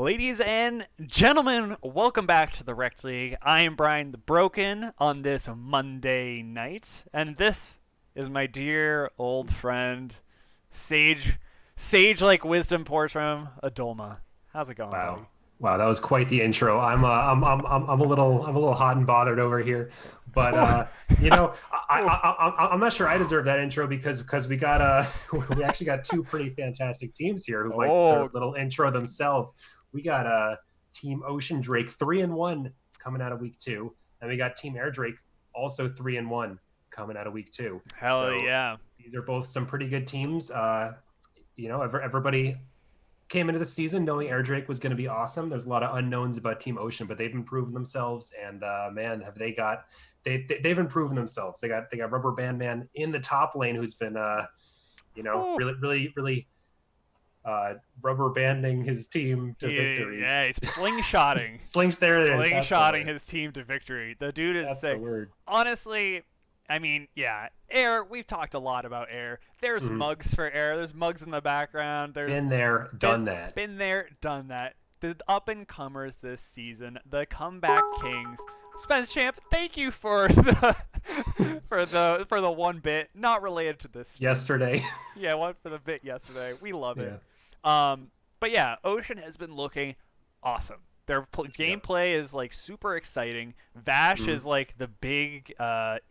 Ladies and gentlemen, welcome back to the Rekt League. I am Brian the Broken on this Monday night, and this is my dear old friend, sage like wisdom pours from Adolma. How's it going, buddy? Wow. Wow, that was quite the intro. I'm a little hot and bothered over here, but Ooh, ooh. I'm not sure I deserve that intro because we got we actually got two pretty fantastic teams here who'd like to sort Oh, of little intro themselves. We got Team Ocean Drake 3-1 coming out of week two, and we got Team Air Drake also 3-1 coming out of week two. hell So yeah. these are both some pretty good teams. Everybody came into the season knowing Air Drake was going to be awesome. There's a lot of unknowns about Team Ocean, but they've improved themselves, and man, have they've improved themselves. They got Rubber Band Man in the top lane, who's been Ooh. really rubber banding his team to Yeah, victories. he's slingshotting. Slings there it is. That's the Slingshotting word. his team to victory. The dude is That's the sick. word. Honestly, I mean, yeah, Air, we've talked a lot about Air. There's Mhm. mugs for Air. There's mugs in the background. There's Been there, been done that. been there, done that. The up and comers this season, the comeback kings. Spence Champ, thank you for the for the one bit not related to this stream. Yesterday. Yeah, one for the bit yesterday. We love it. Yeah. But yeah, Ocean has been looking awesome. Their Yep. gameplay is like super exciting. Vash Mhm. is like the big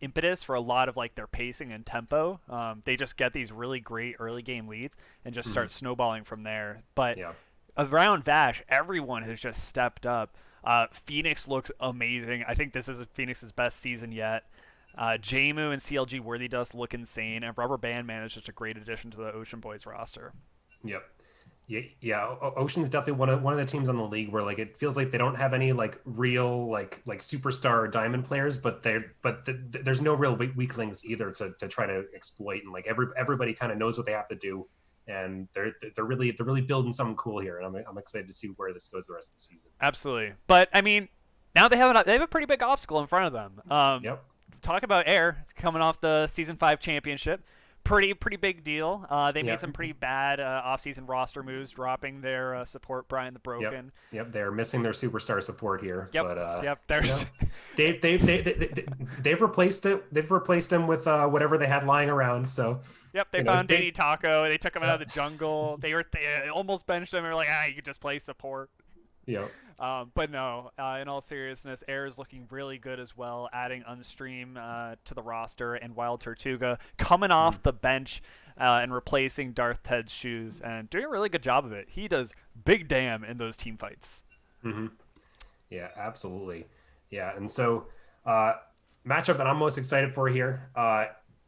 impetus for a lot of like their pacing and tempo. They just get these really great early game leads and just Mhm. start snowballing from there. But Yeah. around Vash, everyone has just stepped up. Phoenix looks amazing. I think this is Phoenix's best season yet. JMU and CLG Worthy Dust look insane, and Rubber Band Man is just a great addition to the Ocean Boys roster. Yep. Yeah. Ocean's definitely one of the teams on the league where like it feels like they don't have any like real like superstar diamond players, but there's no real weaklings either to try to exploit, and like everybody kind of knows what they have to do, and they're really building something cool here, and I'm excited to see where this goes the rest of the season. Absolutely, but I mean, now they have a pretty big obstacle in front of them. Yep. Talk about Air coming off the season 5 championship. Pretty big deal. They made Yeah. some pretty bad off-season roster moves, dropping their support Brian the Yep. Broken. Yep. They're missing their superstar support here, Yep, but yep. you There's know, they've replaced it. They've replaced him with whatever they had lying around. So yep. They you know found Danny Taco. They took him out yeah. of the jungle. They almost benched him. They were like, you could just play support. Yep. But no, in all seriousness, Air is looking really good as well, adding Unstream to the roster and Wild Tortuga coming Mm-hmm. off the bench and replacing Darth Ted's shoes and doing a really good job of it. He does big damn in those team fights. Mm-hmm. Yeah, absolutely. Yeah, and so uh, matchup that I'm most excited for here,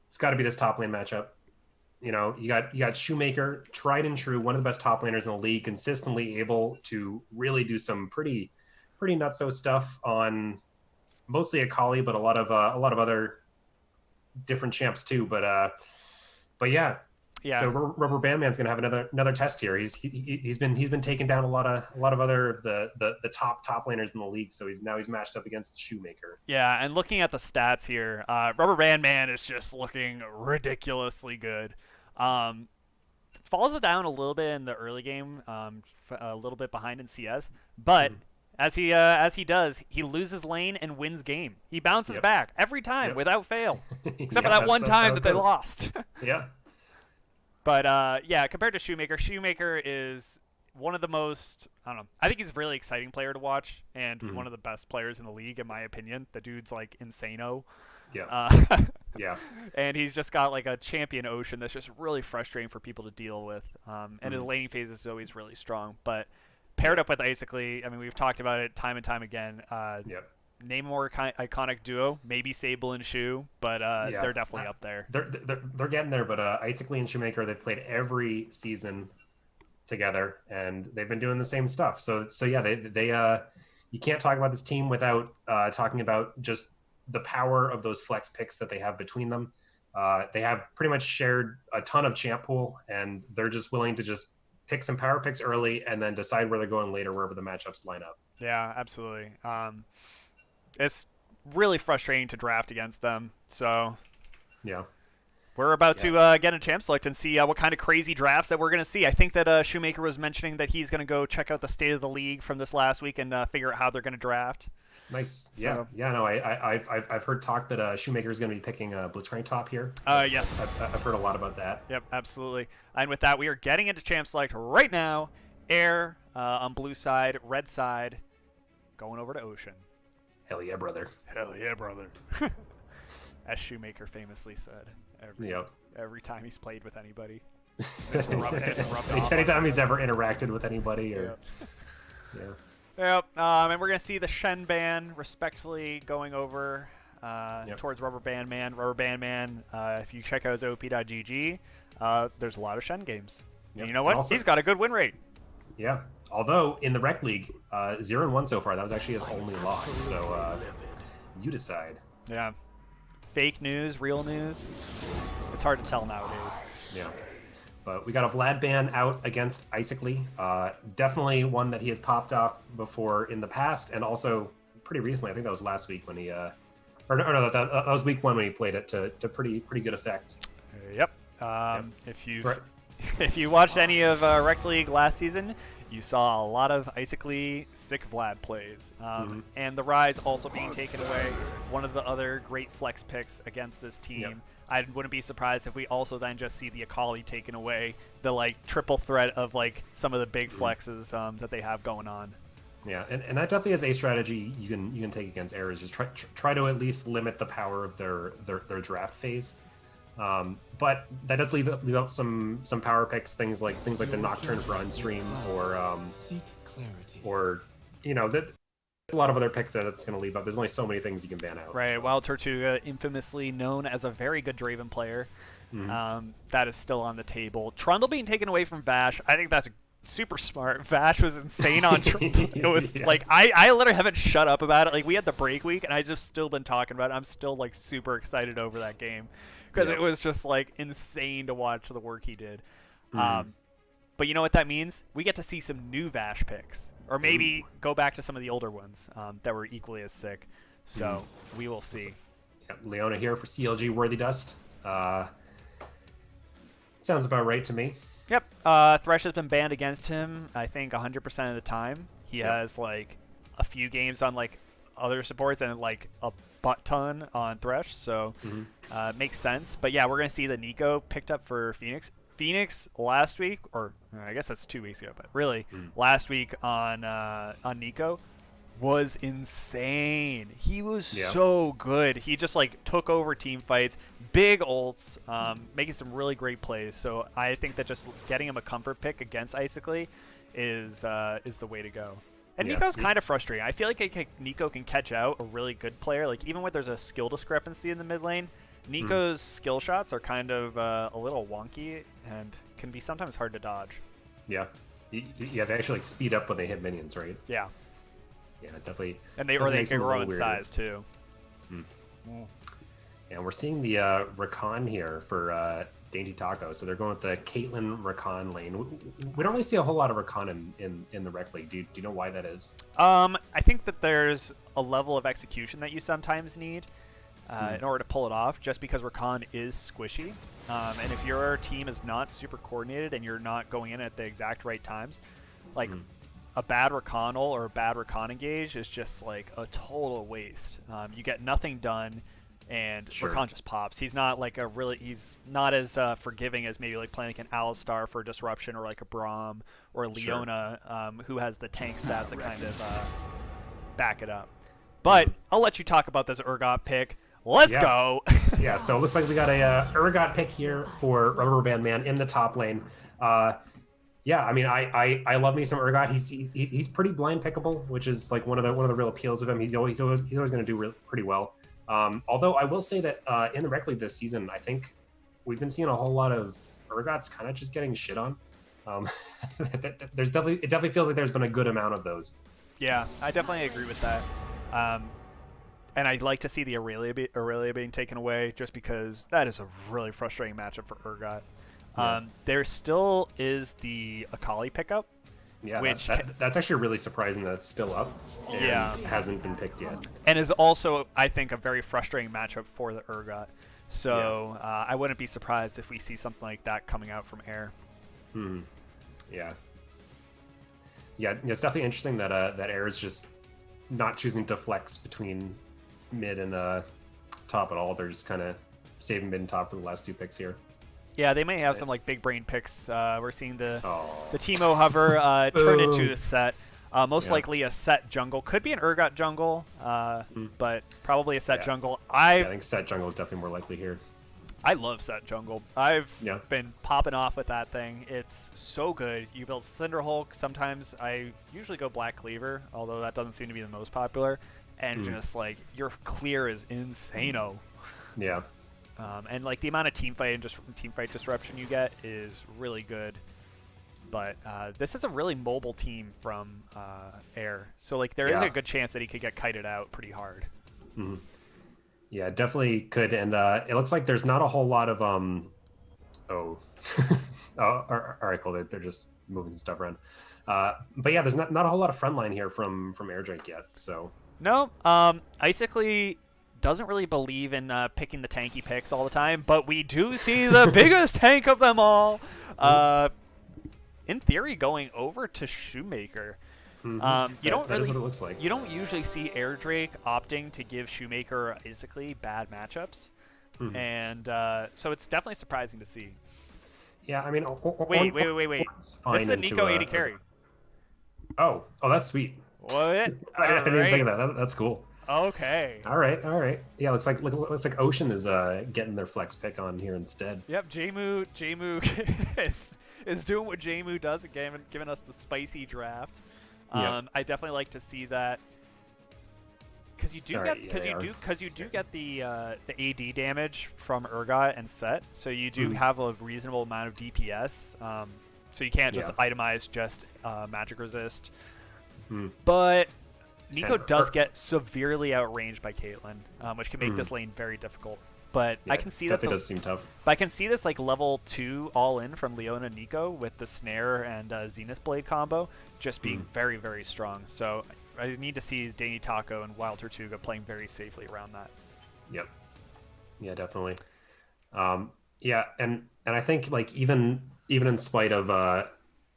it's got to be this top lane matchup. You got Shoemaker, tried and true, one of the best top laners in the league, consistently able to really do some pretty nutso stuff on mostly Akali, but a lot of other different champs too. But yeah, so Yeah, Rubber Band Man's gonna have another test here. He's been taking down a lot of other the top laners in the league. So he's matched up against the Shoemaker. yeah. And looking at the stats here, Rubber Band Man is just looking ridiculously good. Um, Falls down a little bit in the early game, a little bit behind in CS, but Mm. as he does, he loses lane and wins game. He bounces Yep. back every time Yep. without fail, except for Yeah, that that's one that's time how that it they goes. lost. Yeah. But yeah, compared to Shoemaker, Shoemaker is one of the most, I don't know. I think he's a really exciting player to watch and Hmm. one of the best players in the league in my opinion. The dude's like insano. Yeah. Uh, Yeah. and he's just got like a champion Ocean that's just really frustrating for people to deal with. And his Hmm. laning phase is always really strong. But paired Yep. up with Isically, I mean, we've talked about it time and time again. Yep. Name a more iconic duo, maybe Sable and Shu, but Yeah. they're definitely up there. They're getting there, but Isaac Lee and Shoemaker, they've played every season together, and they've been doing the same stuff. So yeah, they you can't talk about this team without talking about just the power of those flex picks that they have between them. They have pretty much shared a ton of champ pool, and they're just willing to just pick some power picks early and then decide where they're going later wherever the matchups line up. Yeah, absolutely. It's really frustrating to draft against them. So Yeah. we're about Yeah. to get a champ select and see what kind of crazy drafts that we're going to see. I think that Shoemaker was mentioning that he's going to go check out the state of the league from this last week and figure out how they're going to draft. Nice. Yeah. So, Yeah. No, I've heard talk that Shoemaker is going to be picking Blitzcrank top here. yes. I've heard a lot about that. Yep, absolutely. And with that, we are getting into champ select right now. Air on blue side, red side, going over to Ocean. Hell yeah, brother. Hell yeah, brother. As Shoemaker famously said every time he's played with anybody. It's rubbed off Anytime he's ever interacted with anybody or yeah. Yep. And we're gonna see the Shen ban respectfully going over towards Rubber Band Man. Rubber Band Man. If you check out his op.gg, there's a lot of Shen games. Yep. And you know what? Also, he's got a good win rate. Yeah. Although in the Rekt League, 0-1 so far. That was actually his only loss. So you decide. Yeah. Fake news, real news. It's hard to tell nowadays. Yeah. But we got a Vlad ban out against Isaac-Lee. Definitely one that he has popped off before in the past, and also pretty recently. I think that was last week when he, that was week 1 when he played it to pretty good effect. Yep. If you watched any of Rekt League last season, you saw a lot of Isaac-Lee sick Vlad plays. And the Rise also being taken away. One of the other great flex picks against this team. Yep. I wouldn't be surprised if we also then just see the Akali taken away. The triple threat of some of the big flexes that they have going on. Yeah, and that definitely is a strategy you can take against errors. Just try to at least limit the power of their draft phase. But that does leave out some power picks, things like the Nocturne for Unstream or that a lot of other picks that it's going to leave up. There's only so many things you can ban out. Right. So. Wild Tortuga, infamously known as a very good Draven player, that is still on the table. Trundle being taken away from Vash, I think that's super smart. Vash was insane on Trundle. It was I literally haven't shut up about it. We had the break week, and I just still been talking about it. I'm still super excited over that game because it was just insane to watch the work he did. But you know what that means? We get to see some new Vash picks. Or maybe go back to some of the older ones that were equally as sick. So we will see. Yeah, Leona here for CLG Worthy Dust. Sounds about right to me. Yep. Thresh has been banned against him, I think, 100% of the time. He has a few games on other supports and a butt ton on Thresh. So makes sense. But yeah, we're going to see the Nico picked up for Phoenix. Phoenix last week, or I guess that's 2 weeks ago, but really last week on Nico was insane. He was so good. He just took over team fights, big ults, making some really great plays. So I think that just getting him a comfort pick against Isaac-Lee is the way to go. And Nico's kind of frustrating. I feel like Nico can catch out a really good player. Even when there's a skill discrepancy in the mid lane, Nico's skill shots are kind of a little wonky and can be sometimes hard to dodge. Yeah. They actually speed up when they hit minions, right? Yeah. Yeah, definitely. And they can grow in size too. And we're seeing the Rakan here for Dainty Taco. So they're going with the Caitlyn Rakan lane. We don't really see a whole lot of Rakan in the Rekt League. Do you know why that is? I think that there's a level of execution that you sometimes need. In order to pull it off, just because Rakan is squishy. And if your team is not super coordinated and you're not going in at the exact right times, a bad Rakan ult or a bad Rakan engage is just a total waste. You get nothing done, and Rakan just pops. He's not he's not as forgiving as maybe playing an Alistar for disruption or a Braum or a Leona who has the tank stats that kind of back it up. But I'll let you talk about this Urgot pick. Let's go. Yeah, so it looks like we got a Urgot pick here for Rubber Band Man in the top lane. Yeah, I mean, I love me some Urgot. He's pretty blind pickable, which is one of the real appeals of him. He's always going to do pretty well. Although I will say that in the Rekt League this season, I think we've been seeing a whole lot of Urgots kind of just getting shit on. It definitely feels like there's been a good amount of those. Yeah, I definitely agree with that. And I'd like to see the Aurelia being taken away just because that is a really frustrating matchup for Urgot. There still is the Akali pickup, Yeah, which that's actually really surprising that it's still up and yeah, hasn't been picked yet. and is also I think a very frustrating matchup for the Urgot. Yeah. So I wouldn't be surprised if we see something like that coming out from Air. Hmm. Yeah. Yeah, it's definitely interesting that that Air is just not choosing to flex between mid and top at all. They're just kind of saving mid and top for the last two picks here. Yeah, they may have some like big brain picks. We're seeing the Oh, Teemo hover turn into boom. a set. Most Yeah. likely a set jungle. Could be an Urgot jungle, Mm. but probably a set Yeah. jungle. Yeah, I think set jungle is definitely more likely here. I love set jungle. I've Yeah. been popping off with that thing. It's so good. You build Cinder Hulk. Sometimes I usually go Black Cleaver, although that doesn't seem to be the most popular. And Mm. just like your clear is insano. Yeah. And like the amount of team fight disruption you get is really good. But this is a really mobile team from Air, so like there is Yeah. a good chance that he could get kited out pretty hard. Hmm. Yeah, definitely could. And it looks like there's not a whole lot of oh, oh, all right, cool. They're just moving stuff around. But yeah, there's not a whole lot of front line here from Air Drake yet. So No, Icicle doesn't really believe in picking the tanky picks all the time, but we do see the biggest tank of them all. In theory, going over to Shoemaker. You don't that is really, what it looks like. you don't usually see Air Drake opting to give Shoemaker Icicle bad matchups, Mhm. and so it's definitely surprising to see. Yeah, I mean, Wait. it's This is fine a into Nico 80 carry. oh, that's sweet. What? I All didn't even think right. of that. That's cool. Okay. All right, all right. Yeah, looks like Ocean is getting their flex pick on here instead. Yep. Jmu is doing what Jmu does and giving us the spicy draft. Yeah. I definitely like to see that because you do All get right, yeah, they are. the AD damage from Urgot and Set, so you do have a reasonable amount of DPS. So you can't just Yeah. itemize just magic resist, Hmm. but Nico And does get severely outranged by Caitlyn, which can make Mhm. this lane very difficult. But Yeah, I can see that definitely does seem tough. but I can see this like level 2 all in from Leona Nico with the snare and Zenith Blade combo just being very, very strong. So I need to see Danny Taco and Wild Tortuga playing very safely around that. Yep. Yeah, definitely. Yeah, and I think like even in spite of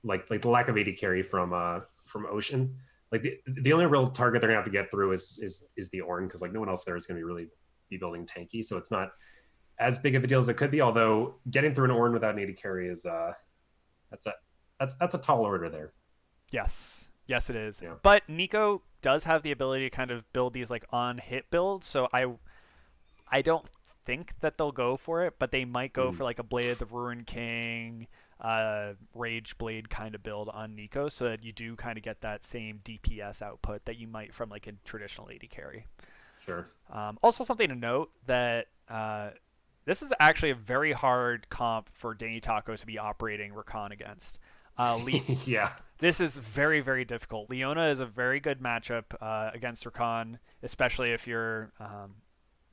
like the lack of AD carry from Ocean, like the only real target they're gonna have to get through is the Ornn because like no one else there is gonna really be building tanky, so it's not as big of a deal as it could be. Although getting through an Ornn without an AD carry is that's a that's a tall order there. Yes, it is. Yeah. But Nico does have the ability to kind of build these like on hit builds, so I don't think that they'll go for it, but they might go for like a Blade of the Ruin King, Rage Blade kind of build on Nico, so that you do kind of get that same DPS output that you might from like a traditional AD carry. Sure. Also, something to note that this is actually a very hard comp for Danny Taco to be operating Rakan against. Yeah. This is very, very difficult. Leona is a very good matchup against Rakan, especially if you're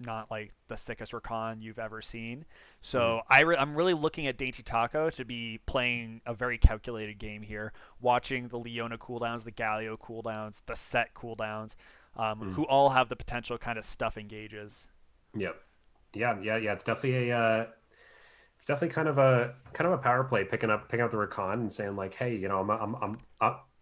not like the sickest Rakan you've ever seen. So I'm really looking at Dainty Taco to be playing a very calculated game here, watching the Leona cooldowns, the Galio cooldowns, the Set cooldowns, who all have the potential to kind of stuff engages. Yep. Yeah. It's definitely kind of a power play picking up the Rakan and saying like, hey, you know,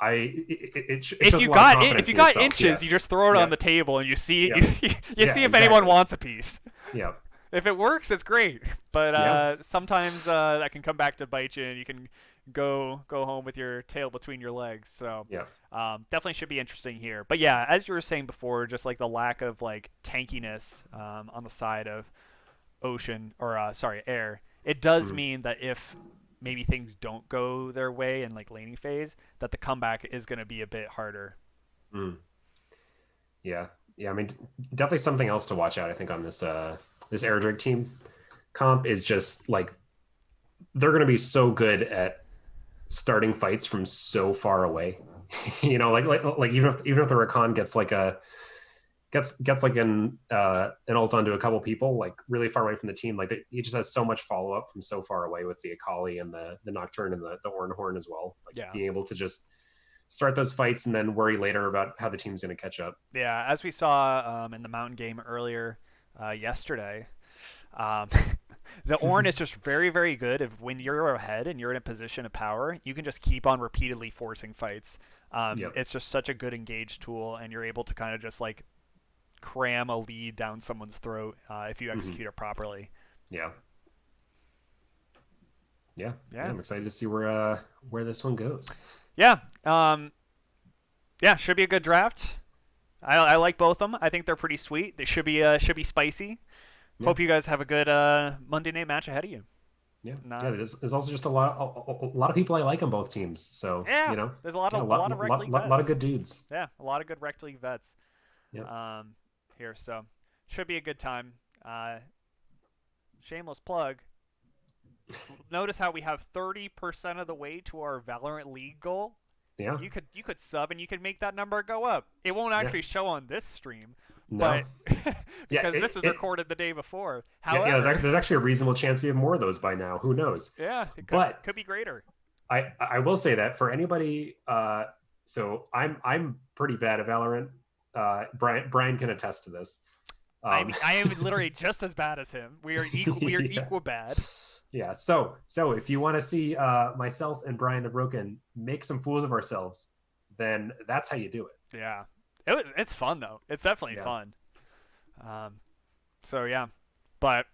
it shows a lot of confidence If you in got yourself. inches, Yeah. you just throw it Yeah. on the table and you see Yeah. you Yeah, see if anyone exactly. wants a piece. Yeah. If it works, it's great. But Yeah. sometimes that can come back to bite you, and you can go home with your tail between your legs. So Yeah. definitely should be interesting here. But yeah, as you were saying before, just like the lack of like tankiness on the side of Ocean or sorry Air, it does mean that if maybe things don't go their way in like laning phase, that the comeback is going to be a bit harder. Mm. Yeah. Yeah. I mean, definitely something else to watch out. I think on this Air Drake team comp is just like they're going to be so good at starting fights from so far away. You know, like even if the Rakan gets like a gets like an ult onto a couple people like really far away from the team, like he just has so much follow up from so far away with the Akali and the Nocturne and the Ornn Horn as well. Like Yeah. being able to just start those fights and then worry later about how the team's going to catch up. Yeah, as we saw in the mountain game earlier yesterday, um, the Ornn is just very, very good. If when you're ahead and you're in a position of power, you can just keep on repeatedly forcing fights. Yep. It's just such a good engaged tool, and you're able to kind of just like cram a lead down someone's throat if you execute it properly. Yeah. Yeah. Yeah. Yeah, I'm excited to see where this one goes. yeah, yeah. Should be a good draft. I like both of them. I think they're pretty sweet. They should be spicy. Yeah. Hope you guys have a good Monday night match ahead of you. Yeah. Nah. Yeah. There's also just a lot of people I like on both teams. So, Yeah, there's a lot yeah, of a lot of rec league vets. lot of good dudes. Yeah, a lot of good rec league vets. Yeah. Here, so should be a good time. Shameless plug. Notice how we have 30% of the way to our Valorant League goal. Yeah. You could sub and you could make that number go up. It won't Yeah. actually show on this stream, No. but Yeah. because this is recorded the day before. Yeah, However, there's actually a reasonable chance we have more of those by now. Who knows? yeah, it But could be greater. I will say that for anybody, so I'm pretty bad at Valorant. Brian can attest to this. I am literally just as bad as him. We are equal. We are Yeah. equal bad. Yeah. So if you want to see myself and Brian the Broken make some fools of ourselves, then that's how you do it. Yeah, it's fun though. It's definitely Yeah. fun. So yeah, but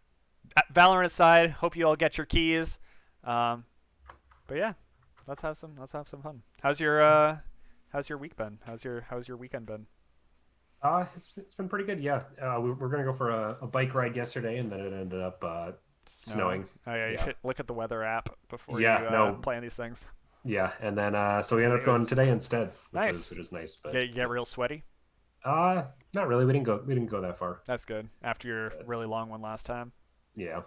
Valorant aside, hope you all get your keys. But yeah, let's have some fun. How's your week been? How's your weekend been? It's been pretty good. Yeah. We're gonna go for a bike ride yesterday, and then it ended up snowing. Oh yeah, you Yeah. should look at the weather app before Yeah, you no. plan these things. Yeah, and then so we ended up going today instead, Nice. which is nice. But You get real sweaty. not really. We didn't go that far. That's good. After your really long one last time. Yeah,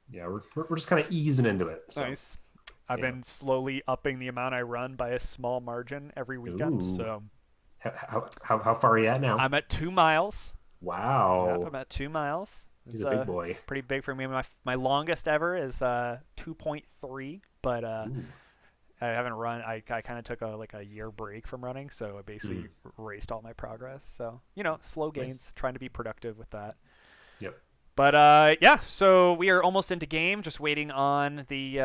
yeah. We're just kind of easing into it. So. Nice. I've Yeah. been slowly upping the amount I run by a small margin every weekend. Ooh. So How far are you at now? I'm at 2 miles. Wow, Yep, I'm at 2 miles. he's It's a big boy. pretty big for me. My longest ever is 2.3, but Ooh. I haven't run. I kind of took a year break from running, so I basically erased all my progress. So slow gains, Nice. trying to be productive with that. Yep. But yeah, so we are almost into game, just waiting on the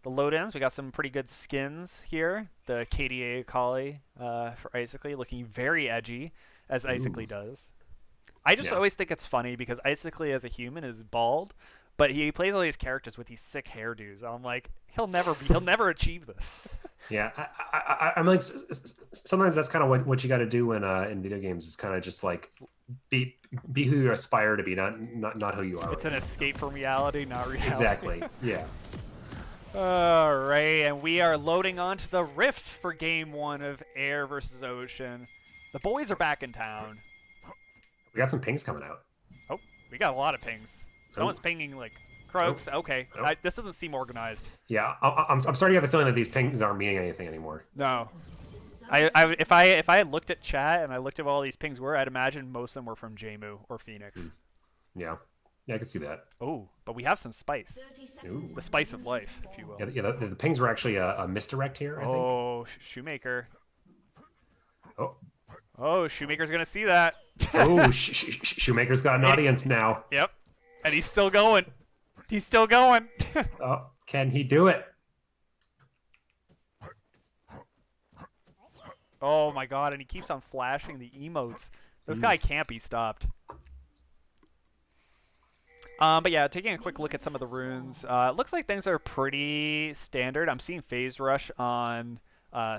load-ins. We got some pretty good skins here. The KDA Akali for Icically looking very edgy, as Icically does. I just Yeah. always think it's funny because Icically as a human is bald, but he plays all these characters with these sick hairdos. I'm like, he'll never achieve this. Yeah, I'm like sometimes that's kind of what you got to do in video games is kind of just like be who you aspire to be, not who you are. It's an escape from reality, not reality. Exactly. Yeah. All right, and we are loading onto the Rift for Game 1 of Air versus Ocean. The boys are back in town. We got some pings coming out. Oh, we got a lot of pings. Someone's pinging like croaks. Okay, Oh. this doesn't seem organized. Yeah, I'm starting to have the feeling that these pings aren't meaning anything anymore. No. If I had looked at chat and I looked at what all these pings were, I'd imagine most of them were from JMU or Phoenix. Yeah, I could see that. Oh, but we have some spice. Ooh. The spice of life, if you will. Yeah, the pings were actually a misdirect here, I think. Oh, Shoemaker. Oh, Oh, Shoemaker's gonna see that. oh, Shoemaker's got an audience now. Yep. And he's still going. He's still going. Oh, can he do it? Oh my god, and he keeps on flashing the emotes. This guy can't be stopped. But yeah, taking a quick look at some of the runes. It looks like things are pretty standard. I'm seeing Phase Rush on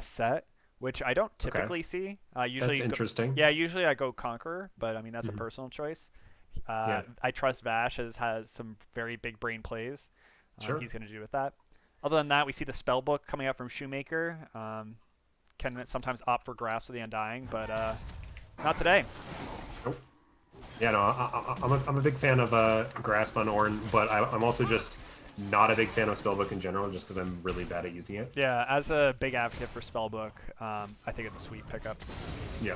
Set, which I don't typically see. Usually That's interesting. Yeah, usually I go Conqueror, but I mean that's a personal choice. Yeah. I trust Vash has some very big brain plays. Sure. He's going to do with that. Other than that, we see the spell book coming out from Shoemaker. Can sometimes opt for Grasp of the Undying, but not today. Nope. Yeah, no, I'm a big fan of Grasp on Ornn, but I'm also just not a big fan of Spellbook in general, just because I'm really bad at using it. Yeah, as a big advocate for Spellbook, I think it's a sweet pickup. Yeah.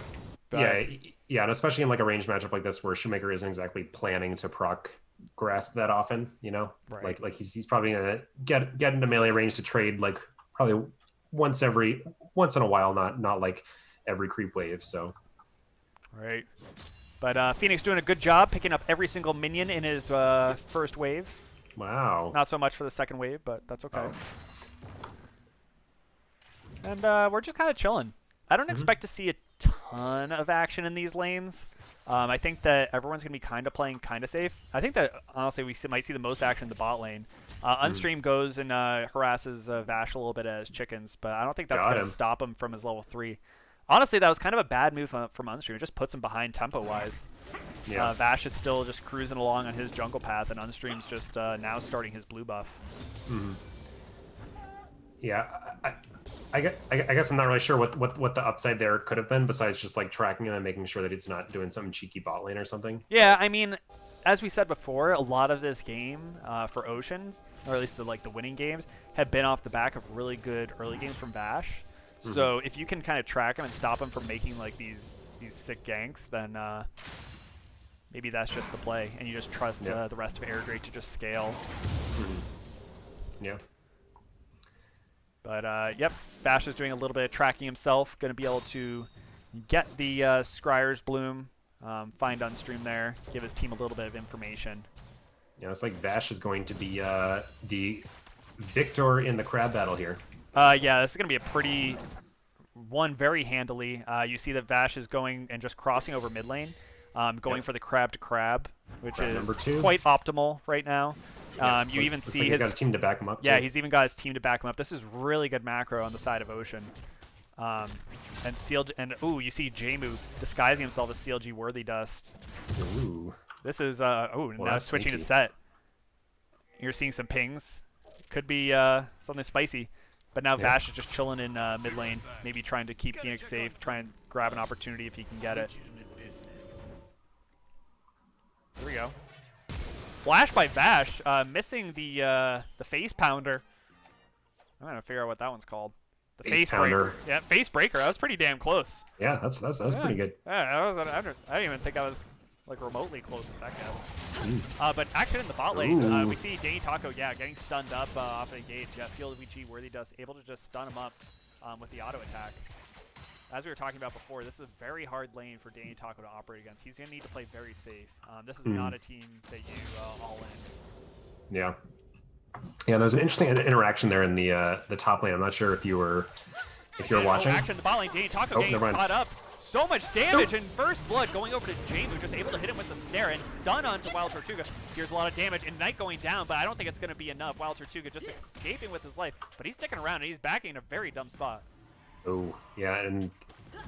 But, Yeah, and especially in like a ranged matchup like this where Shoemaker isn't exactly planning to proc Grasp that often, Right. Like he's probably gonna get into melee range to trade like probably once every once in a while, not like every creep wave. So Right. But Phoenix doing a good job picking up every single minion in his first wave. wow. Not so much for the second wave, but that's okay. Oh. And we're just kind of chilling. I don't expect to see a ton of action in these lanes. I think that everyone's going to be kind of playing kind of safe. I think that, honestly, we might see the most action in the bot lane. Unstream goes and harasses Vash a little bit as chickens, but I don't think that's going to stop him from his level 3. Honestly, that was kind of a bad move from Unstream. It just puts him behind tempo-wise. Yeah. Vash is still just cruising along on his jungle path, and Unstream's just now starting his blue buff. Yeah, I guess I'm not really sure what the upside there could have been besides just like tracking him and making sure that it's not doing something cheeky bot lane or something. Yeah, I mean, as we said before, a lot of this game for Ocean, or at least the winning games, have been off the back of really good early games from Vash. So if you can kind of track him and stop him from making like these sick ganks, then maybe that's just the play, and you just trust the rest of Air Drake to just scale. Yeah. But, yep, Vash is doing a little bit of tracking himself. Going to be able to get the Scryer's Bloom, find Unstream there, give his team a little bit of information. Yeah, it's like Vash is going to be the victor in the crab battle here. Yeah, this is going to be a pretty one very handily. You see that Vash is going and just crossing over mid lane, going for the crab to crab, which is quite optimal right now. You even see he's got his team to back him up. Yeah, he's even got his team to back him up. This is really good macro on the side of Ocean. And CLG, and ooh, you see Jmu disguising himself as CLG Worthy Dust. Ooh. This is now switching to set. You're seeing some pings. Could be something spicy. But now Vash is just chilling in mid lane, maybe trying to keep Phoenix safe, try and grab an opportunity if he can get it. Here we go. Flash by Vash, missing the face pounder. I'm gonna figure out what that one's called. The face breaker. Yeah, face breaker. That was pretty damn close. Yeah, that was pretty good. Yeah, I didn't even think I was like remotely close with that guy. But action in the bot lane, we see Danny Taco, getting stunned up off of the gate. Yeah, CLG Worthy Dust able to just stun him up with the auto attack. As we were talking about before, this is a very hard lane for Danny Taco to operate against. He's going to need to play very safe. This is not a team that you all in. Yeah. Yeah, there's an interesting interaction there in the top lane. I'm not sure if you were watching. Action in the bot lane. Danny Taco getting caught up. So much damage and first blood going over to Jmu, just able to hit him with the snare and stun onto Wild Tortuga. Here's a lot of damage and Knight going down, but I don't think it's going to be enough. Wild Tortuga just escaping with his life, but he's sticking around and he's backing in a very dumb spot. Oh, yeah, and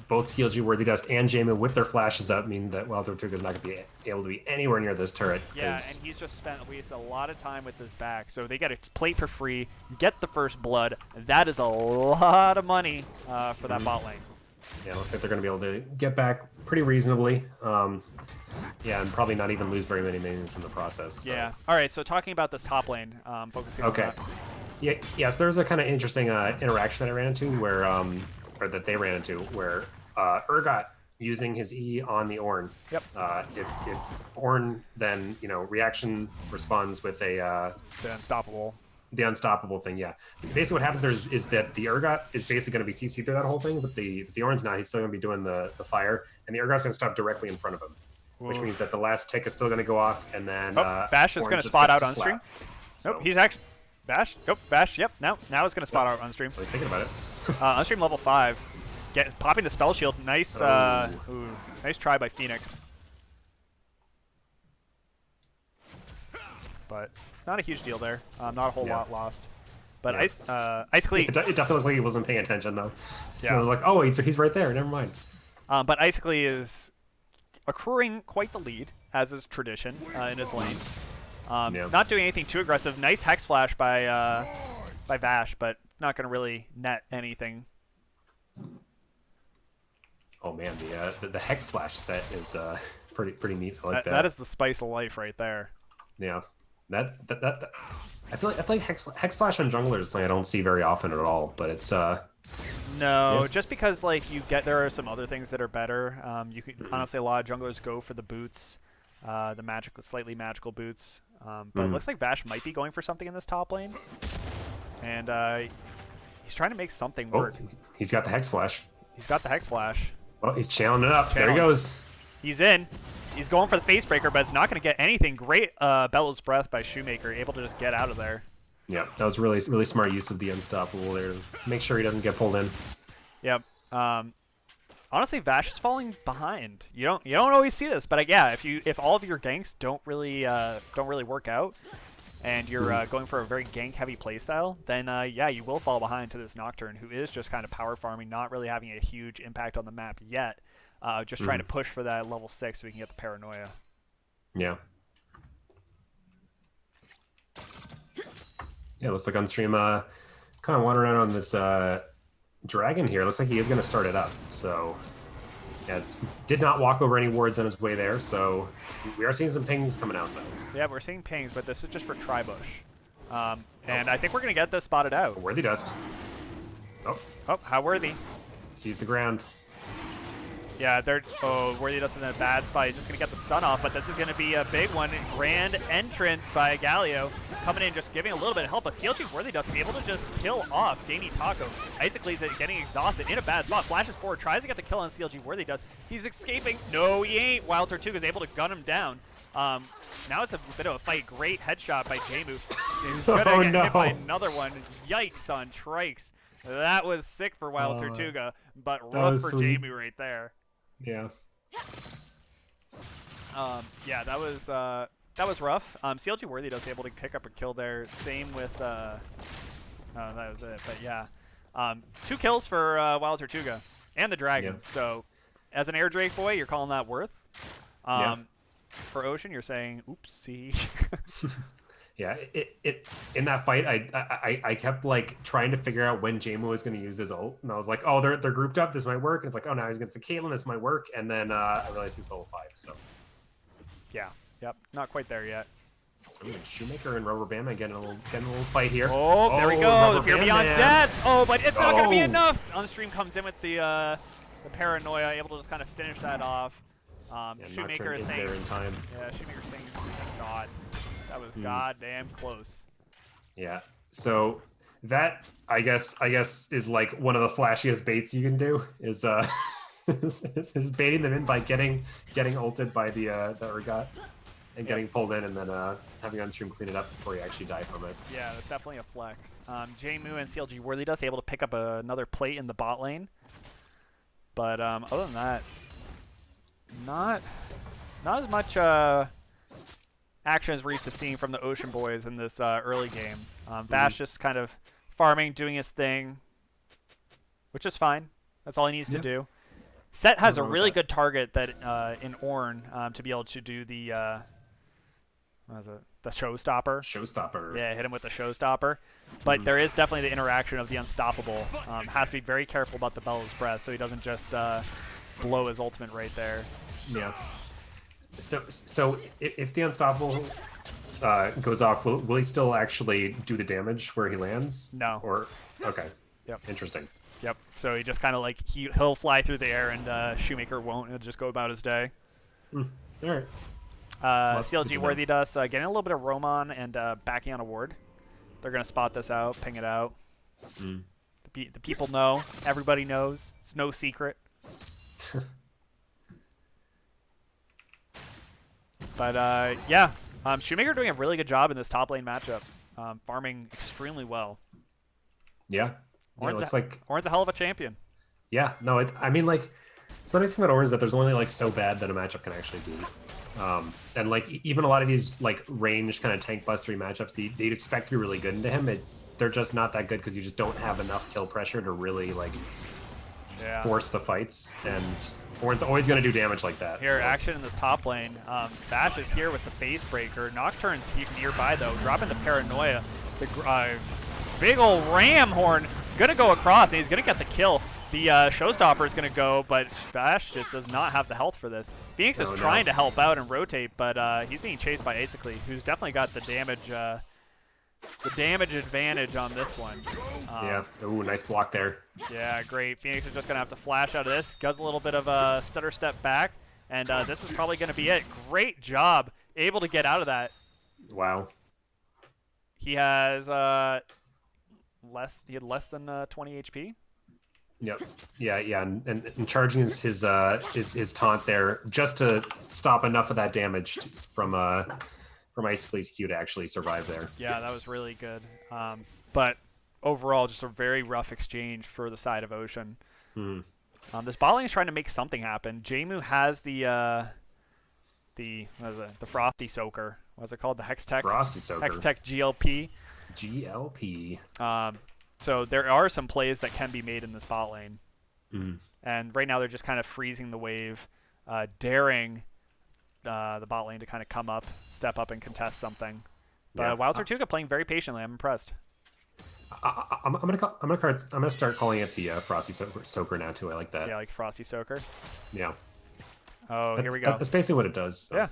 both CLG Worthy Dust and Jmu with their flashes up mean that Wild Tortuga is not going to be able to be anywhere near this turret. Yeah, and he's just wasted a lot of time with his back. So they get a plate for free, get the first blood. That is a lot of money for that bot lane. Yeah, looks like they're going to be able to get back pretty reasonably. Yeah, and probably not even lose very many minions in the process. So. Yeah. All right, so talking about this top lane, focusing on that. Yeah, yes, there's a kind of interesting interaction that I ran into where, or that they ran into, where Urgot using his E on the Ornn. Yep. If Ornn then, reaction responds with a... the unstoppable. The unstoppable thing, yeah. Basically what happens is that the Urgot is basically going to be CC through that whole thing, but the Ornn's not. He's still going to be doing the fire, and the Urgot's going to stop directly in front of him, which means that the last tick is still going to go off, and then... Bash is going to spot out Unstream. So. Nope, he's actually... Bash? Nope, Bash, yep. Now it's going to spot out Unstream. I was thinking about it. Unstream level 5. Popping the spell shield. Nice nice try by Phoenix. But not a huge deal there. Not a whole lot lost. But Ice Clee... It definitely looked like he wasn't paying attention, though. Yeah. I was like, oh, he's right there. Never mind. But Ice Clee is accruing quite the lead, as is tradition in his lane. Not doing anything too aggressive. Nice Hex Flash by Vash, but not going to really net anything. Oh man, the Hex Flash set is pretty neat. I like that. That is the spice of life right there. Yeah, that I feel like Hex Flash on junglers is something I don't see very often at all. But it's no, just because like there are some other things that are better. You could honestly, a lot of junglers go for the boots, the slightly magical boots. But it looks like Vash might be going for something in this top lane, and He's trying to make something Oh, work. he's got the Hex Flash. He's got the Hex Flash. Well, he's channeling it up. There he goes. He's in. He's going for the face breaker, but it's not going to get anything. Great Bellows Breath by Shoemaker, able to just get out of there. Yeah, that was really smart use of the Unstoppable there to make sure he doesn't get pulled in. Yep. Honestly, Vash is falling behind. You don't always see this, but yeah, if all of your ganks don't really work out, and you're going for a very gank heavy playstyle, then yeah, you will fall behind to this Nocturne, who is just kind of power farming, not really having a huge impact on the map yet. Just trying to push for that level 6 so we can get the Paranoia. Yeah. Yeah, looks like on stream, kind of wandering around on this dragon here. Looks like he is going to start it up. So, yeah, did not walk over any wards on his way there. So, we are seeing some pings coming out, though. Yeah, we're seeing pings, but this is just for Tribush. And I think we're going to get this spotted out. Worthy Dust. Oh, how Worthy. Sees the ground. Yeah, Worthy Dust in a bad spot. He's just going to get the stun off, but this is going to be a big one. Grand entrance by Galio. Coming in, just giving a little bit of help. But CLG Worthy Dust able to just kill off Damie Taco. Basically, he's getting exhausted in a bad spot. Flashes forward, tries to get the kill on CLG Worthy Dust. He's escaping. No, he ain't. Wild Tortuga is able to gun him down. Now it's a bit of a fight. Great headshot by Jamu. He's going to get hit by another one. Yikes on Trikes. That was sick for Wild Tortuga, but rough for Jamu right there. Yeah. Yeah, that was rough. CLG Worthy Dust able to pick up a kill there. Same with that was it. But yeah, 2 kills for Wild Tortuga and the Dragon. Yeah. So as an Air Drake boy, you're calling that worth. Yeah. For Ocean, you're saying oopsie. Yeah, in that fight, I kept like trying to figure out when Jamo was going to use his ult, and I was like, oh, they're grouped up, this might work. And it's like, oh, now he's against the Caitlyn, this might work. And then I realized he was level 5. So yeah, yep, not quite there yet. Ooh, Shoemaker and Rubber Bandman getting a little fight here. Oh, there we go, the Fear Beyond Death. Oh, but it's not going to be enough. On stream comes in with the Paranoia, able to just kind of finish that off. Yeah, Shoemaker is saying, there in time. Yeah, Shoemaker saying, thank God. That was goddamn close. Yeah. So that I guess is like one of the flashiest baits you can do is is baiting them in by getting ulted by the Urgot and getting pulled in and then having on stream clean it up before you actually die from it. Yeah, that's definitely a flex. Jamu and CLG Worthy Dust able to pick up another plate in the bot lane. But other than that, not as much action as we're used to seeing from the Ocean Boys in this early game. Bash just kind of farming, doing his thing, which is fine. That's all he needs to do. Set has a really good target that in Ornn to be able to do the what was it? The Showstopper. Showstopper. Yeah, hit him with the Showstopper. But there is definitely the interaction of the Unstoppable. Has to be very careful about the Bellows Breath so he doesn't just blow his ultimate right there. Yeah. So if the Unstoppable goes off, will he still actually do the damage where he lands? No. Or okay. Yep. Interesting. Yep. So he just kind of like he'll fly through the air and Shoemaker won't. He'll just go about his day. All right. CLG Worthy Dust getting a little bit of Roman and backing on a ward. They're gonna spot this out, ping it out. The people know. Everybody knows. It's no secret. But yeah, Shoemaker doing a really good job in this top lane matchup, farming extremely well. Yeah. It looks like Ornn's a hell of a champion. Yeah. No, I mean, like, it's the nice thing about Ornn is that there's only like so bad that a matchup can actually be. And like even a lot of these like range kind of tank bustery matchups, they'd expect to be really good into him. They're just not that good because you just don't have enough kill pressure to really like force the fights. And Ornn's always going to do damage like that. Here, action in this top lane. Bash is here with the face breaker. Nocturne's nearby though, dropping the Paranoia. The big old ram horn gonna go across, and he's gonna get the kill. The Showstopper is gonna go, but Bash just does not have the health for this. Phoenix is trying to help out and rotate, but he's being chased by Acically, who's definitely got the damage advantage on this one. Yeah. Ooh, nice block there. Yeah, great. Phoenix is just gonna have to flash out of this. Does a little bit of a stutter step back, and this is probably gonna be it. Great job, able to get out of that. Wow. He has He had less than 20 HP. Yep. Yeah, and charging his taunt there just to stop enough of that damage from Icicle's Q to actually survive there. Yeah, that was really good. But overall, just a very rough exchange for the side of Ocean. Hmm. This bot lane is trying to make something happen. Jmu has the Frosty Soaker. What's it called? The Hextech. Frosty Soaker. Hextech GLP. GLP. So there are some plays that can be made in this bot lane. Mm. And right now they're just kind of freezing the wave, daring the bot lane to kind of come up, step up, and contest something. But Yeah. Wild Tortuga playing very patiently. I'm impressed. I'm gonna start calling it the Frosty Soaker now too. I like that. Yeah, like Frosty Soaker. Yeah. Oh, here we go. That's basically what it does. So. Yeah.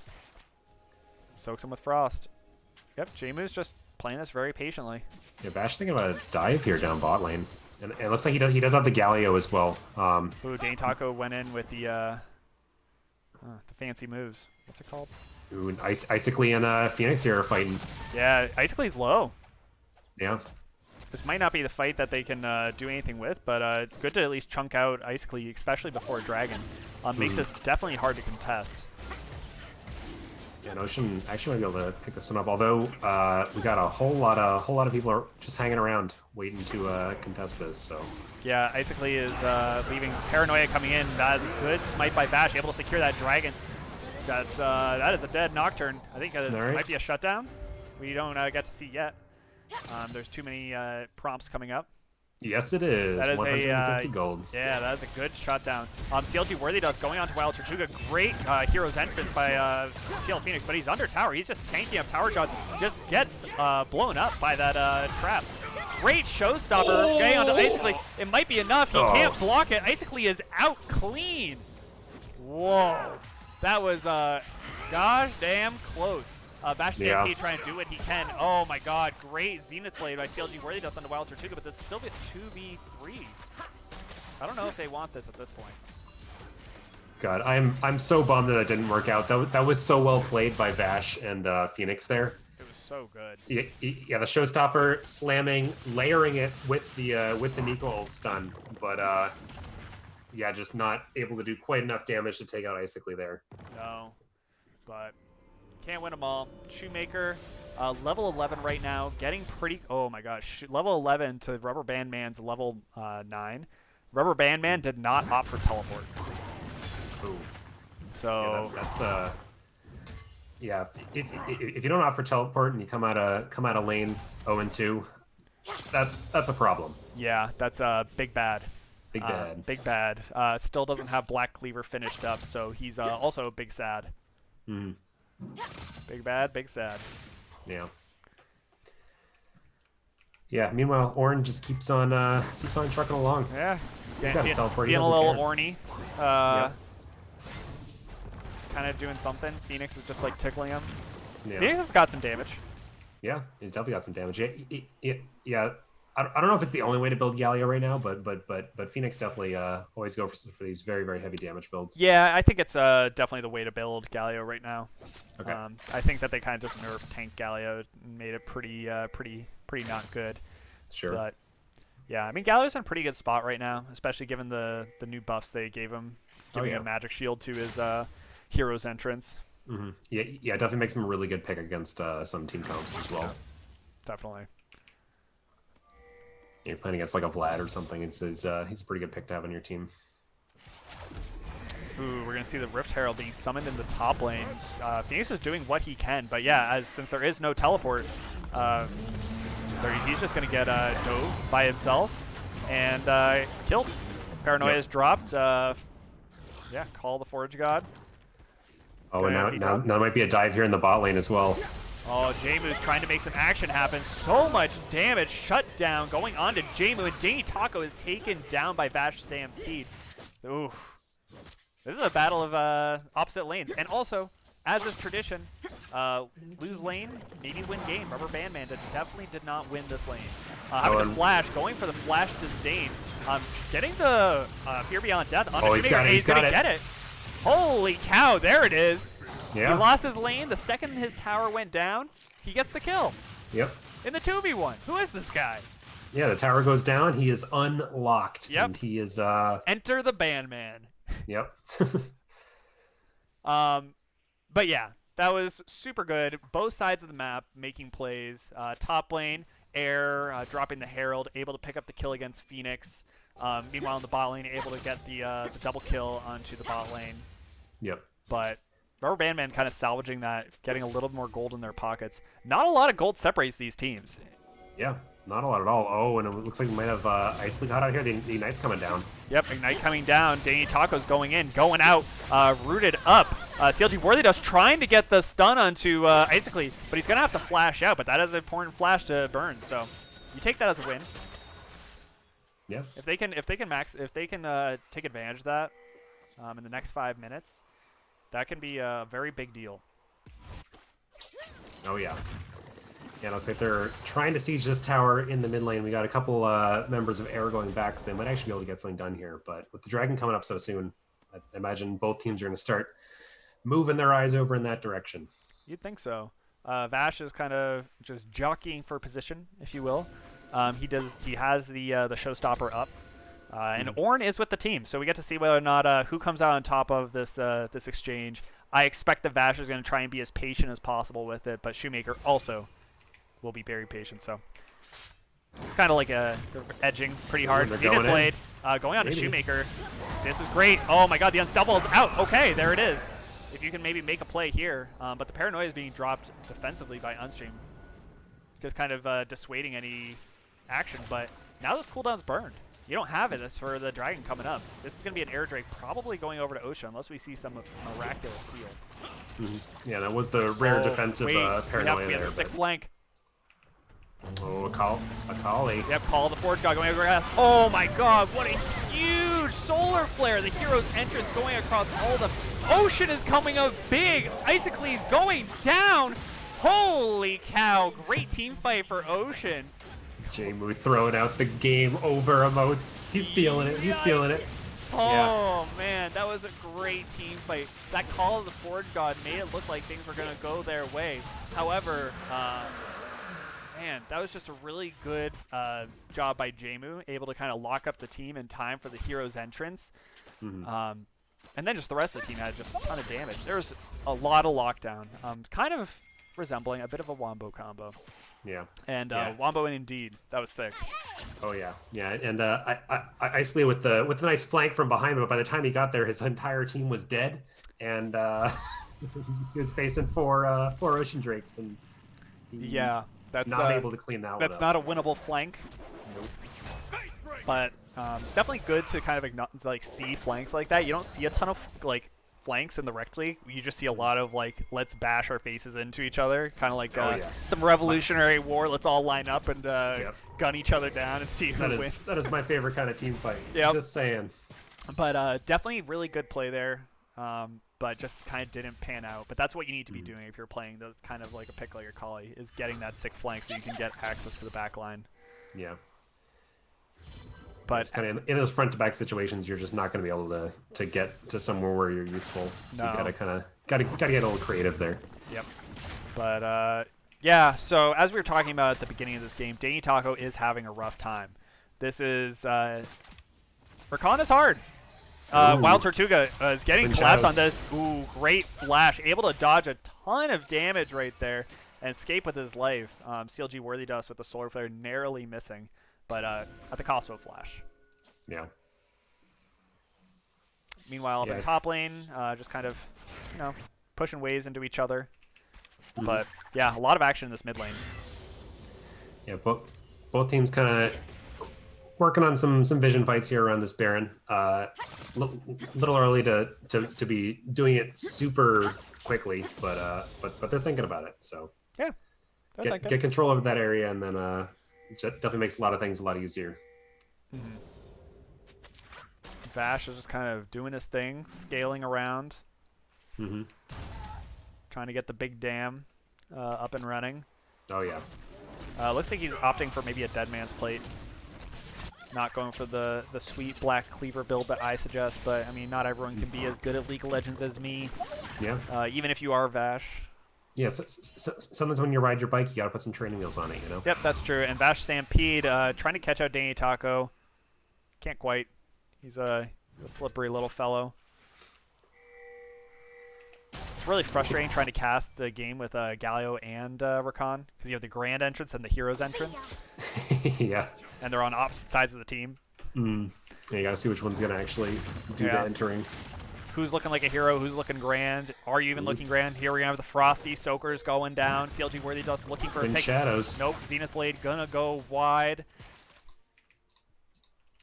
Soaks him with Frost. Yep, Jmu's just playing this very patiently. Yeah, Bash thinking about a dive here down bot lane, and it looks like he does have the Galio as well. Ooh, Dane Taco went in with the fancy moves. What's it called? Ooh, and Icicly and Phoenix here are fighting. Yeah, Icicle's low. Yeah. This might not be the fight that they can do anything with, but it's good to at least chunk out Icicly, especially before a dragon. Makes this definitely hard to contest. Yeah, Ocean actually might be able to pick this one up. Although we got a whole lot of people are just hanging around waiting to contest this. So Yeah, Icicly is leaving Paranoia coming in. That is a good smite by Bash, able to secure that dragon. That is a dead Nocturne. I think it might be a shutdown. We don't get to see yet. There's too many prompts coming up. yes, it is. That is 150 gold. Yeah, that is a good shutdown. CLG Worthy does going on to Wild Tortuga. Great hero's entrance by TL Phoenix, but he's under tower. He's just tanking up tower shots. Just gets blown up by that trap. Great showstopper going onto Icicly. It might be enough. He can't block it. Icicly is out clean. Whoa. That was gosh damn close. Bash CMP trying to do what he can. Oh my god, great Zenith Blade by CLG Worthy does on the Wild Tortuga, but this still gets 2v3. I don't know if they want this at this point. God, I'm so bummed that didn't work out. That was so well played by Bash and Phoenix there. It was so good. Yeah, the showstopper slamming, layering it with the Nico ult stun, but yeah, just not able to do quite enough damage to take out Icicly there. No, but can't win them all. Shoemaker, level 11 right now, getting pretty. Oh my gosh, level 11 to Rubber Band Man's level 9. Rubber Band Man did not opt for teleport. Ooh. So yeah, that's yeah. If you don't opt for teleport and you come out of lane 0-2, that's a problem. yeah, that's big bad. Big bad. Big bad. Still doesn't have Black Cleaver finished up, so he's also big sad. Mm. Big bad, big sad. Yeah. Yeah. Meanwhile, Ornn just keeps on trucking along. Yeah. He's got his teleport. He Being a doesn't little care. orny. Yep. Kind of doing something. Phoenix is just like tickling him. Yeah. Phoenix has got some damage. Yeah, he's definitely got some damage. Yeah. I don't know if it's the only way to build Galio right now, but Phoenix definitely always go for these very, very heavy damage builds. Yeah, I think it's definitely the way to build Galio right now. Okay. I think that they kind of just nerfed tank Galio and made it pretty not good. Sure. But yeah, I mean Galio's in a pretty good spot right now, especially given the new buffs they gave him, giving a magic shield to his hero's entrance. Mm-hmm. Yeah, definitely makes him a really good pick against some team comps as well. Yeah, definitely. You're playing against like a Vlad or something. He's a pretty good pick to have on your team. Ooh, we're gonna see the Rift Herald being summoned in the top lane. Phoenix is doing what he can, but yeah, since there is no teleport, he's just gonna get dove by himself and killed. Paranoia is dropped. Yeah, call the Forge God. Oh, and now might be a dive here in the bot lane as well. Oh, Jmu's trying to make some action happen. So much damage. Shut down going on to Jmu, and Danny Taco is taken down by Bash Stampede. Oof. This is a battle of opposite lanes. And also, as is tradition, lose lane, maybe win game. Rubber Band Man definitely did not win this lane. Having to flash, going for the flash disdain. Getting the Fear Beyond Death on he's got it. He's going to get it. Holy cow, there it is. Yeah. He lost his lane. The second his tower went down, he gets the kill. Yep. In the 2v1. Who is this guy? Yeah, the tower goes down. He is unlocked, Yep. and he is Enter the Bandman. yep. Um, but yeah, that was super good. Both sides of the map making plays. Top lane, Air dropping the Herald, able to pick up the kill against Phoenix. Meanwhile, in the bot lane, able to get the double kill onto the bot lane. Yep. But Rubber Bandman kind of salvaging that, getting a little more gold in their pockets. Not a lot of gold separates these teams. Yeah, not a lot at all. Oh, and it looks like we might have Ice League hot out here. The Ignite's coming down. Yep, Ignite coming down. Danny Taco's going in, going out, rooted up. CLG Worthy Dust trying to get the stun onto Icicly, but he's gonna have to flash out. But that is an important flash to burn, so you take that as a win. Yeah. If they can take advantage of that in the next 5 minutes, that can be a very big deal. Oh yeah. Yeah, looks like they're trying to siege this tower in the mid lane. We got a couple members of Air going back, so they might actually be able to get something done here. But with the Dragon coming up so soon, I imagine both teams are going to start moving their eyes over in that direction. You'd think so. Vash is kind of just jockeying for position, if you will. He has the showstopper up, and Ornn is with the team, so we get to see whether or not who comes out on top of this exchange. I expect the Vash is going to try and be as patient as possible with it, but Shoemaker also will be very patient. So kind of like they're edging pretty hard. Zenith Blade going on to Shoemaker. This is great. Oh my God, the Unstoppable is out. Okay, there it is. If you can maybe make a play here, but the Paranoia is being dropped defensively by Unstream, just kind of dissuading any action. But now this cooldown's burned. You don't have it as for the Dragon coming up. This is going to be an Air Drake probably going over to Osha unless we see some miraculous heal. Yeah, that was the rare defensive Paranoia we have there. a sick flank. Oh, Akali. Yep, Call the Forge God going over. Oh my God, what a huge solar flare. The hero's entrance going across all the... Ocean is coming up big. Icicles going down. Holy cow, great team fight for Ocean. Jmu throwing out the game over emotes. He's feeling it. He's feeling it. Oh, yeah. Man, that was a great team fight. That Call of the Forge God made it look like things were going to go their way. However, man, that was just a really good job by Jmu, able to kind of lock up the team in time for the hero's entrance. And then just the rest of the team had just a ton of damage. There was a lot of lockdown, kind of resembling a bit of a Wombo combo. Yeah. And Wombo and Indeed, that was sick. Oh yeah, yeah. And Isley with the nice flank from behind, but by the time he got there, his entire team was dead, and he was facing four Ocean Drakes, and yeah, that's not able to clean that one up. That's not a winnable flank. Nope. But definitely good to kind of like see flanks like that. You don't see a ton of like flanks in the Rekt League. You just see a lot of like, let's bash our faces into each other, kind of like some Revolutionary War. Let's all line up and gun each other down and see who wins. That is my favorite kind of team fight. Yep. Just saying. But definitely really good play there. But just kind of didn't pan out. But that's what you need to be doing if you're playing the kind of like a pick like a Kali, is getting that sick flank so you can get access to the back line. Yeah. But kind of in those front to back situations, you're just not going to be able to get to somewhere where you're useful. So you gotta get a little creative there. Yep. But yeah. So as we were talking about at the beginning of this game, Danny Taco is having a rough time. This is Rakan is hard. Wild Tortuga is getting collapsed on this. Ooh, great flash. Able to dodge a ton of damage right there and escape with his life. CLG Worthy Dust with the Solar Flare narrowly missing, but at the cost of a flash. Yeah. Meanwhile, up in top lane, just kind of, pushing waves into each other. But yeah, a lot of action in this mid lane. Yeah, both teams kind of working on some vision fights here around this Baron. Little early to be doing it super quickly, but they're thinking about it. So yeah, get control of that area, and then definitely makes a lot of things a lot easier. Vash is just kind of doing his thing, scaling around, trying to get the big dam up and running. Oh yeah. Looks like he's opting for maybe a Dead Man's Plate. Not going for the sweet Black Cleaver build that I suggest, but I mean, not everyone can be as good at League of Legends as me. Yeah. Even if you are Vash. Yeah, sometimes when you ride your bike, you gotta put some training wheels on it, you know? Yep, that's true. And Vash Stampede trying to catch out Danny Taco. Can't quite. He's a slippery little fellow. It's really frustrating trying to cast the game with Galio and Rakan because you have the Grand entrance and the Heroes entrance, Yeah. and they're on opposite sides of the team. Mm. Yeah, you gotta see which one's gonna actually do the entering. Who's looking like a hero? Who's looking grand? Are you even looking grand? Here we have the Frosty Soakers going down. CLG Worthy Dust looking for a pick. Shadows. Nope. Zenith Blade gonna go wide.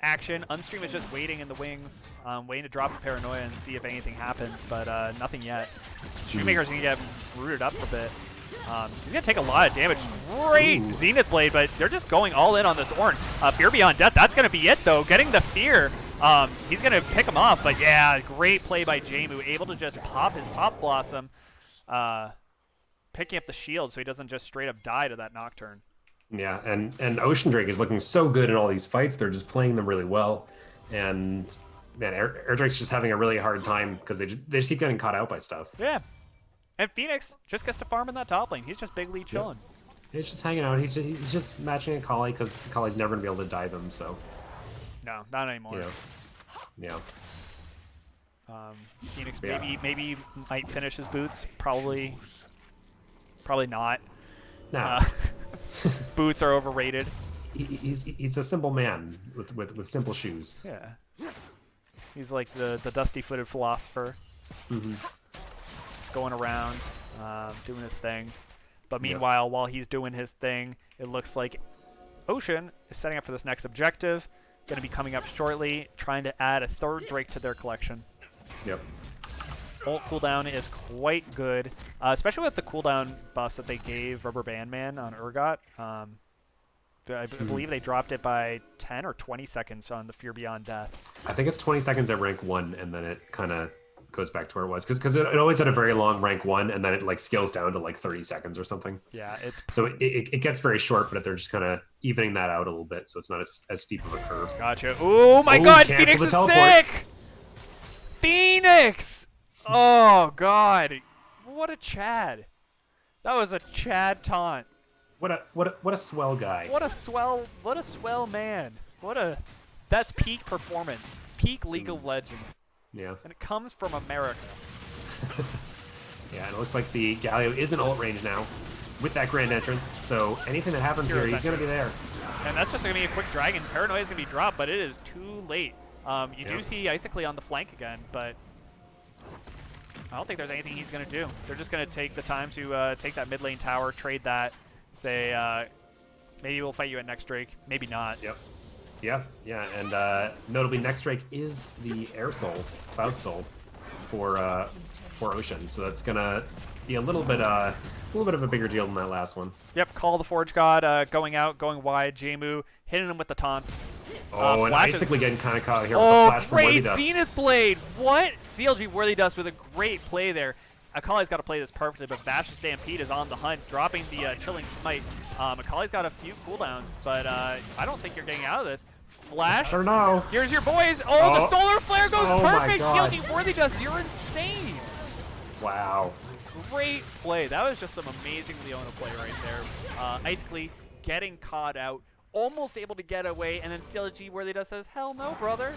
Action. Unstream is just waiting in the wings, waiting to drop the Paranoia and see if anything happens, but nothing yet. Shoemaker's gonna get rooted up a bit. He's gonna take a lot of damage. Great Zenith Blade, but they're just going all in on this Ornn. Fear Beyond Death, that's gonna be it though. Getting the Fear. He's gonna pick him off, but yeah, great play by Jamu, able to just pop his Pop Blossom, picking up the shield so he doesn't just straight up die to that Nocturne. Yeah, and Ocean Drake is looking so good in all these fights. They're just playing them really well, and man, Air Drake's just having a really hard time because they just keep getting caught out by stuff. Yeah, and Phoenix just gets to farm in that top lane. He's just big lead chilling. Yeah. He's just hanging out. He's just matching a Kali because Kali's never gonna be able to dive him. So no, not anymore. Yeah. Phoenix maybe might finish his boots. Probably not. No. Boots are overrated. He's a simple man with simple shoes. Yeah. He's like the dusty-footed philosopher. Going around, doing his thing. But meanwhile, while he's doing his thing, it looks like Ocean is setting up for this next objective. Going to be coming up shortly, trying to add a third Drake to their collection. Yep. Ult cooldown is quite good, especially with the cooldown buffs that they gave Rubber Band Man on Urgot. I believe they dropped it by 10 or 20 seconds on the Fear Beyond Death. I think it's 20 seconds at rank 1, and then it kind of goes back to where it was. Because it always had a very long rank 1, and then it like scales down to like 30 seconds or something. Yeah, it's... So it gets very short, but they're just kind of evening that out a little bit, so it's not as steep of a curve. Gotcha. Oh my god, Phoenix is sick! Phoenix! Oh god. What a Chad. That was a Chad taunt. What a swell guy. What a swell man. That's peak performance. Peak League of Legends. Yeah. And it comes from America. Yeah, and it looks like the Galio is in ult range now with that grand entrance, so anything that happens here, he's going to be there. And that's just going to be a quick dragon. Paranoia is going to be dropped, but it is too late. You do see Icicly on the flank again, but I don't think there's anything he's going to do. They're just going to take the time to take that mid lane tower, trade that, say, maybe we'll fight you at next Drake, maybe not. Yep. Yeah, and notably next Drake is the Air Soul, Cloud Soul, for Ocean, so that's gonna be a little bit of a bigger deal than that last one. Yep, Call the Forge God going out, going wide, Jamu hitting him with the taunts. Oh, and Icicly getting kind of caught here with the flash from Worthy Dust. Zenith Blade! What? CLG Worthy Dust with a great play there. Akali's got to play this perfectly, but Vash Stampede is on the hunt, dropping the Chilling Smite. Akali's got a few cooldowns, but I don't think you're getting out of this. Flash. I don't know. Here's your boys. Oh, the Solar Flare goes perfect. CLG Worthy Dust, you're insane. Wow. Great play. That was just some amazing Leona play right there. Icicly getting caught out, almost able to get away, and then CLG Worthy Dust says, "Hell no, brother."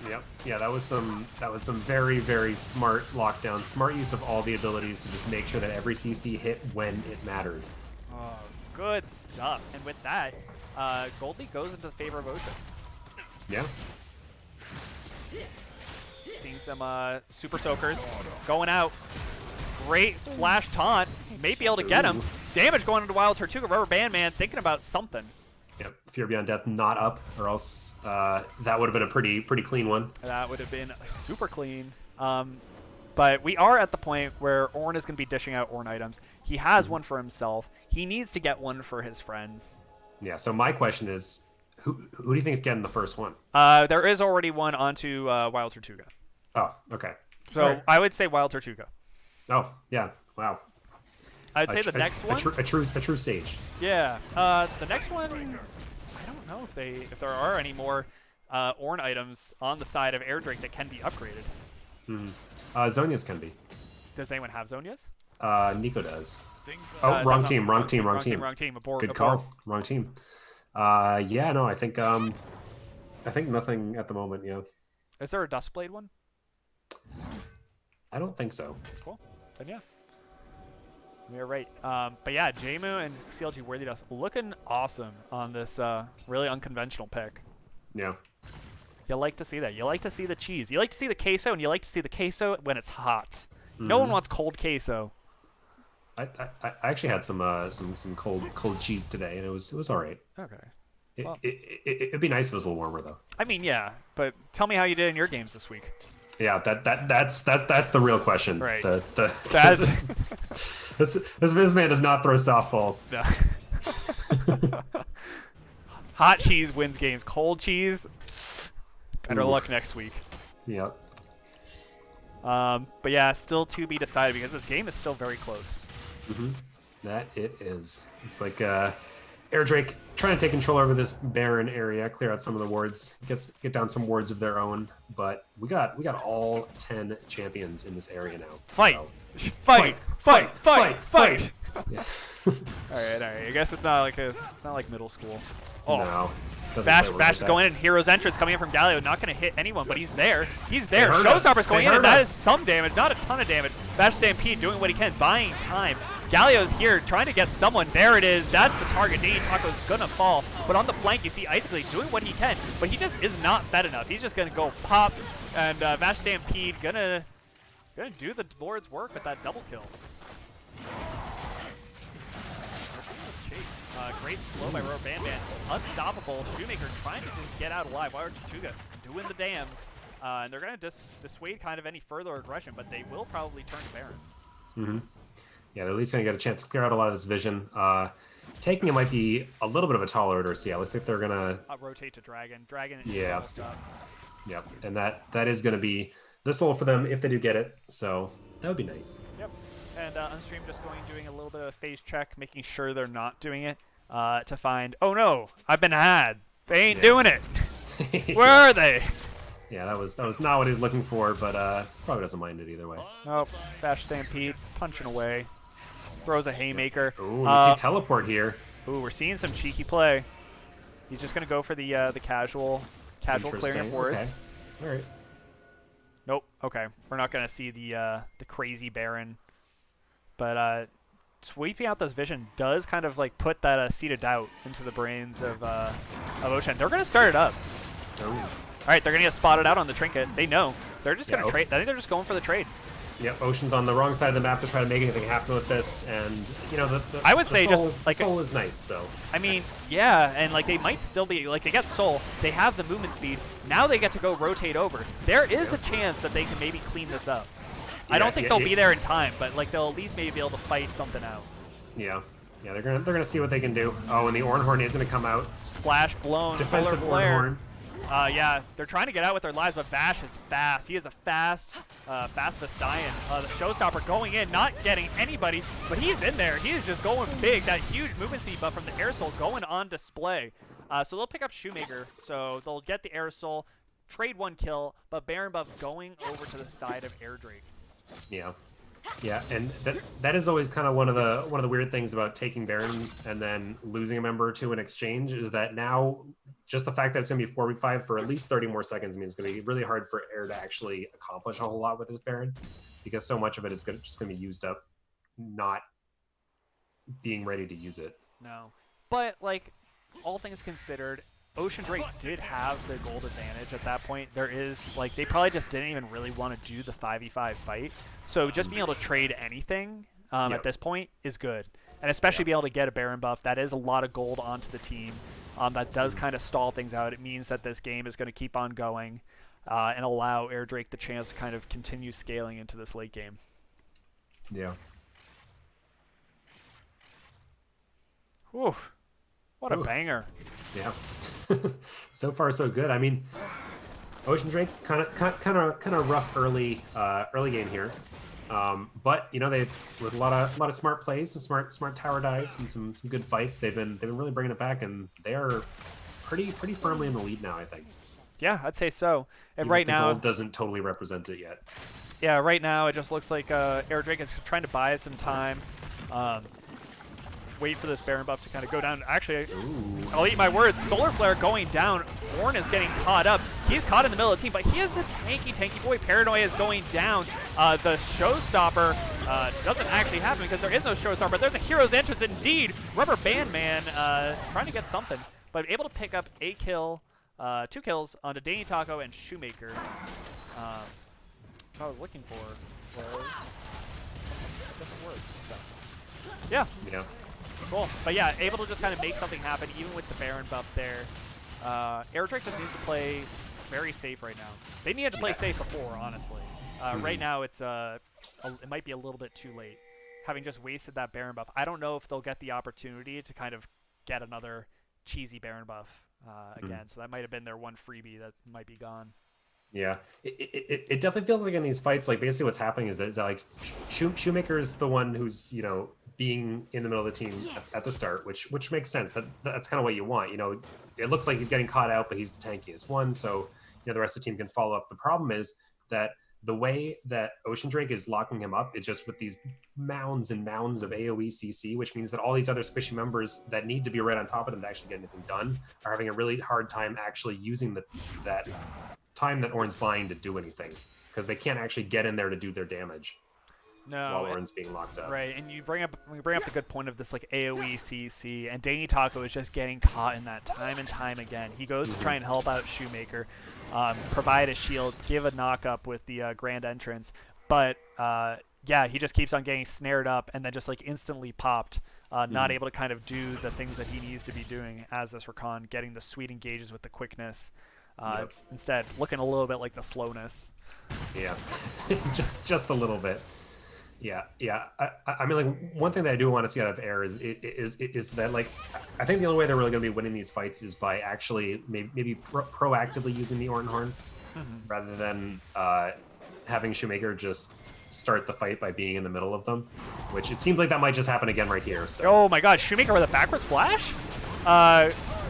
Yep. Yeah, that was some very, very smart lockdown, smart use of all the abilities to just make sure that every CC hit when it mattered. Oh, good stuff. And with that, Goldie goes into the favor of Ocean. Yeah. Seeing some Super Soakers going out. Great flash taunt. May be able to get him. Damage going into Wild Tortuga. Rubber Band Man thinking about something. Yep. Fear Beyond Death not up, or else that would have been a pretty clean one. That would have been super clean. But we are at the point where Ornn is going to be dishing out Ornn items. He has one for himself. He needs to get one for his friends. Yeah, so my question is, who do you think is getting the first one? There is already one onto Wild Tortuga. Oh, okay. So right. I would say Wild Tortuga. Oh, yeah. Wow. I'd say the next one. A true sage. Yeah. The next one, I don't know if there are any more Ornn items on the side of Air Drake that can be upgraded. Zonia's can be. Does anyone have Zonias? Nico does. Oh, wrong team, wrong team, wrong team. Wrong team. Abort. Good Abort. call. Wrong team. Yeah, no, I think nothing at the moment. Yeah, Is there a Dustblade one? I don't think so. Cool. Then yeah. You're right. But yeah, Jmu and CLG Worthy Dust looking awesome on this really unconventional pick. Yeah. You like to see that. You like to see the cheese. You like to see the queso, and you like to see the queso when it's hot. No one wants cold queso. I actually had some cold cheese today, and it was all right. Okay. It'd be nice if it was a little warmer though. I mean, yeah, but tell me how you did in your games this week. Yeah, that's the real question. Right. That's this man does not throw softballs. No. Hot cheese wins games. Cold cheese, better luck next week. Yep. But yeah, still to be decided because this game is still very close. That it is. It's like Air Drake trying to take control over this barren area, clear out some of the wards, get down some wards of their own. But we got all 10 champions in this area now. Fight! So. Fight! Yeah. All right. I guess it's not like middle school. Oh. No. Bash is going in. Hero's entrance coming in from Galio. Not going to hit anyone, but he's there. He's there. Showstopper's going in, and that is some damage. Not a ton of damage. Bash Stampede doing what he can, buying time. Galio's here trying to get someone. There it is. That's the target. Danny Taco's going to fall. But on the flank, you see Isaac doing what he can, but he just is not fed enough. He's just going to go pop, and Bash Stampede gonna do the Lord's work with that double kill. Great slow by Rubber Band Man. Unstoppable. Shoemaker trying to just get out alive. Wild Tortuga doing the damn. And they're going to dissuade kind of any further aggression, but they will probably turn to Baron. Yeah, they're at least going to get a chance to clear out a lot of this vision. Taking it might be a little bit of a tall order, so yeah, looks like they're going to... rotate to Dragon. Dragon is yeah. almost up. Yep, and that is going to be the soul for them if they do get it, so that would be nice. Yep. And Unstream just doing a little bit of a phase check, making sure they're not doing it, to find, oh no, I've been had. They ain't doing it. Where are they? Yeah, that was not what he was looking for, but probably doesn't mind it either way. Nope. Bash Stampede punching away. Throws a haymaker. Ooh, we see teleport here. Ooh, we're seeing some cheeky play. He's just gonna go for the casual clearing of wards. Okay. All right. Nope. Okay, we're not gonna see the crazy Baron, but sweeping out this vision does kind of like put that seed of doubt into the brains of Ocean. They're gonna start it up. Ooh. All right, they're gonna get spotted out on the trinket. They know. They're just gonna trade. I think they're just going for the trade. Yep, Ocean's on the wrong side of the map to try to make anything happen with this, and you know I would say soul, just like soul is nice. So I mean, yeah, and like they might still be like they get soul, they have the movement speed. Now they get to go rotate over. There is a chance that they can maybe clean this up. I don't think they'll be there in time, but like they'll at least maybe be able to fight something out. Yeah, they're gonna see what they can do. Oh, and the Ornhorn is gonna come out. Splash blown. Defensive solar flare. Ornhorn. Yeah, they're trying to get out with their lives, but Bash is fast. He is a fast Vastayan. The Showstopper going in, not getting anybody, but he's in there. He is just going big. That huge movement speed buff from the Air Soul going on display. So they'll pick up Shoemaker, so they'll get the Air Soul, trade one kill, but Baron buff going over to the side of Air Drake. Yeah. Yeah, and that is always kind of one of the weird things about taking Baron and then losing a member to an exchange is that now just the fact that it's going to be 4v5 for at least 30 more seconds means it's going to be really hard for Air to actually accomplish a whole lot with his Baron because so much of it is just going to be used up not being ready to use it. No. But, like, all things considered, Ocean Drake did have the gold advantage at that point. There is, like, they probably just didn't even really want to do the 5v5 fight. So just being able to trade anything at this point is good. And especially be able to get a Baron buff. That is a lot of gold onto the team. That does kind of stall things out. It means that this game is going to keep on going and allow Air Drake the chance to kind of continue scaling into this late game. Yeah. Whew. What a banger. Yeah. So far so good. I mean, Ocean Drake kind of rough early game here. But you know they with a lot of smart plays, some smart tower dives, and some good fights. They've been really bringing it back, and they are pretty firmly in the lead now. I think. Yeah, I'd say so. And Even right the now, gold doesn't totally represent it yet. Yeah, right now it just looks like Air Drake is trying to buy some time. Wait for this Baron buff to kind of go down. Actually, Ooh. I'll eat my words. Solar Flare going down. Ornn is getting caught up. He's caught in the middle of the team, but he is a tanky boy. Paranoia is going down. The Showstopper doesn't actually happen because there is no Showstopper. There's a hero's entrance indeed. Rubber Band Man trying to get something, but able to pick up a kill, 2 kills onto Danny Taco and Shoemaker. What I was looking for was a different word. So, yeah. Yeah. Cool. But yeah, able to just kind of make something happen even with the Baron buff there. Air Drake just needs to play very safe right now. They needed to play safe before, honestly. Right now it might be a little bit too late, having just wasted that Baron buff. I don't know if they'll get the opportunity to kind of get another cheesy Baron buff again. So that might have been their one freebie that might be gone. Yeah, it definitely feels like in these fights, like basically what's happening is that like Shoemaker's the one who's, you know, being in the middle of the team at the start, which makes sense. That's kind of what you want. You know, it looks like he's getting caught out, but he's the tankiest one, so you know the rest of the team can follow up. The problem is that the way that Ocean Drake is locking him up is just with these mounds and mounds of AoE CC, which means that all these other squishy members that need to be right on top of them to actually get anything done are having a really hard time actually using that time that Ornn's buying to do anything, because they can't actually get in there to do their damage. No, while Ornn's being locked up. Right, and you bring up the good point of this like AoE CC, and Danny Taco is just getting caught in that time and time again. He goes to try and help out Shoemaker, provide a shield, give a knock up with the grand entrance, but yeah, he just keeps on getting snared up and then just like instantly popped, not able to kind of do the things that he needs to be doing as this Rakan, getting the sweet engages with the quickness. It's instead looking a little bit like the slowness. Yeah, just a little bit. Yeah. I mean, like one thing that I do want to see out of Air is that like I think the only way they're really going to be winning these fights is by actually maybe proactively using the Ornn Horn rather than having Shoemaker just start the fight by being in the middle of them, which it seems like that might just happen again right here. So. Oh my God, Shoemaker with a backwards flash,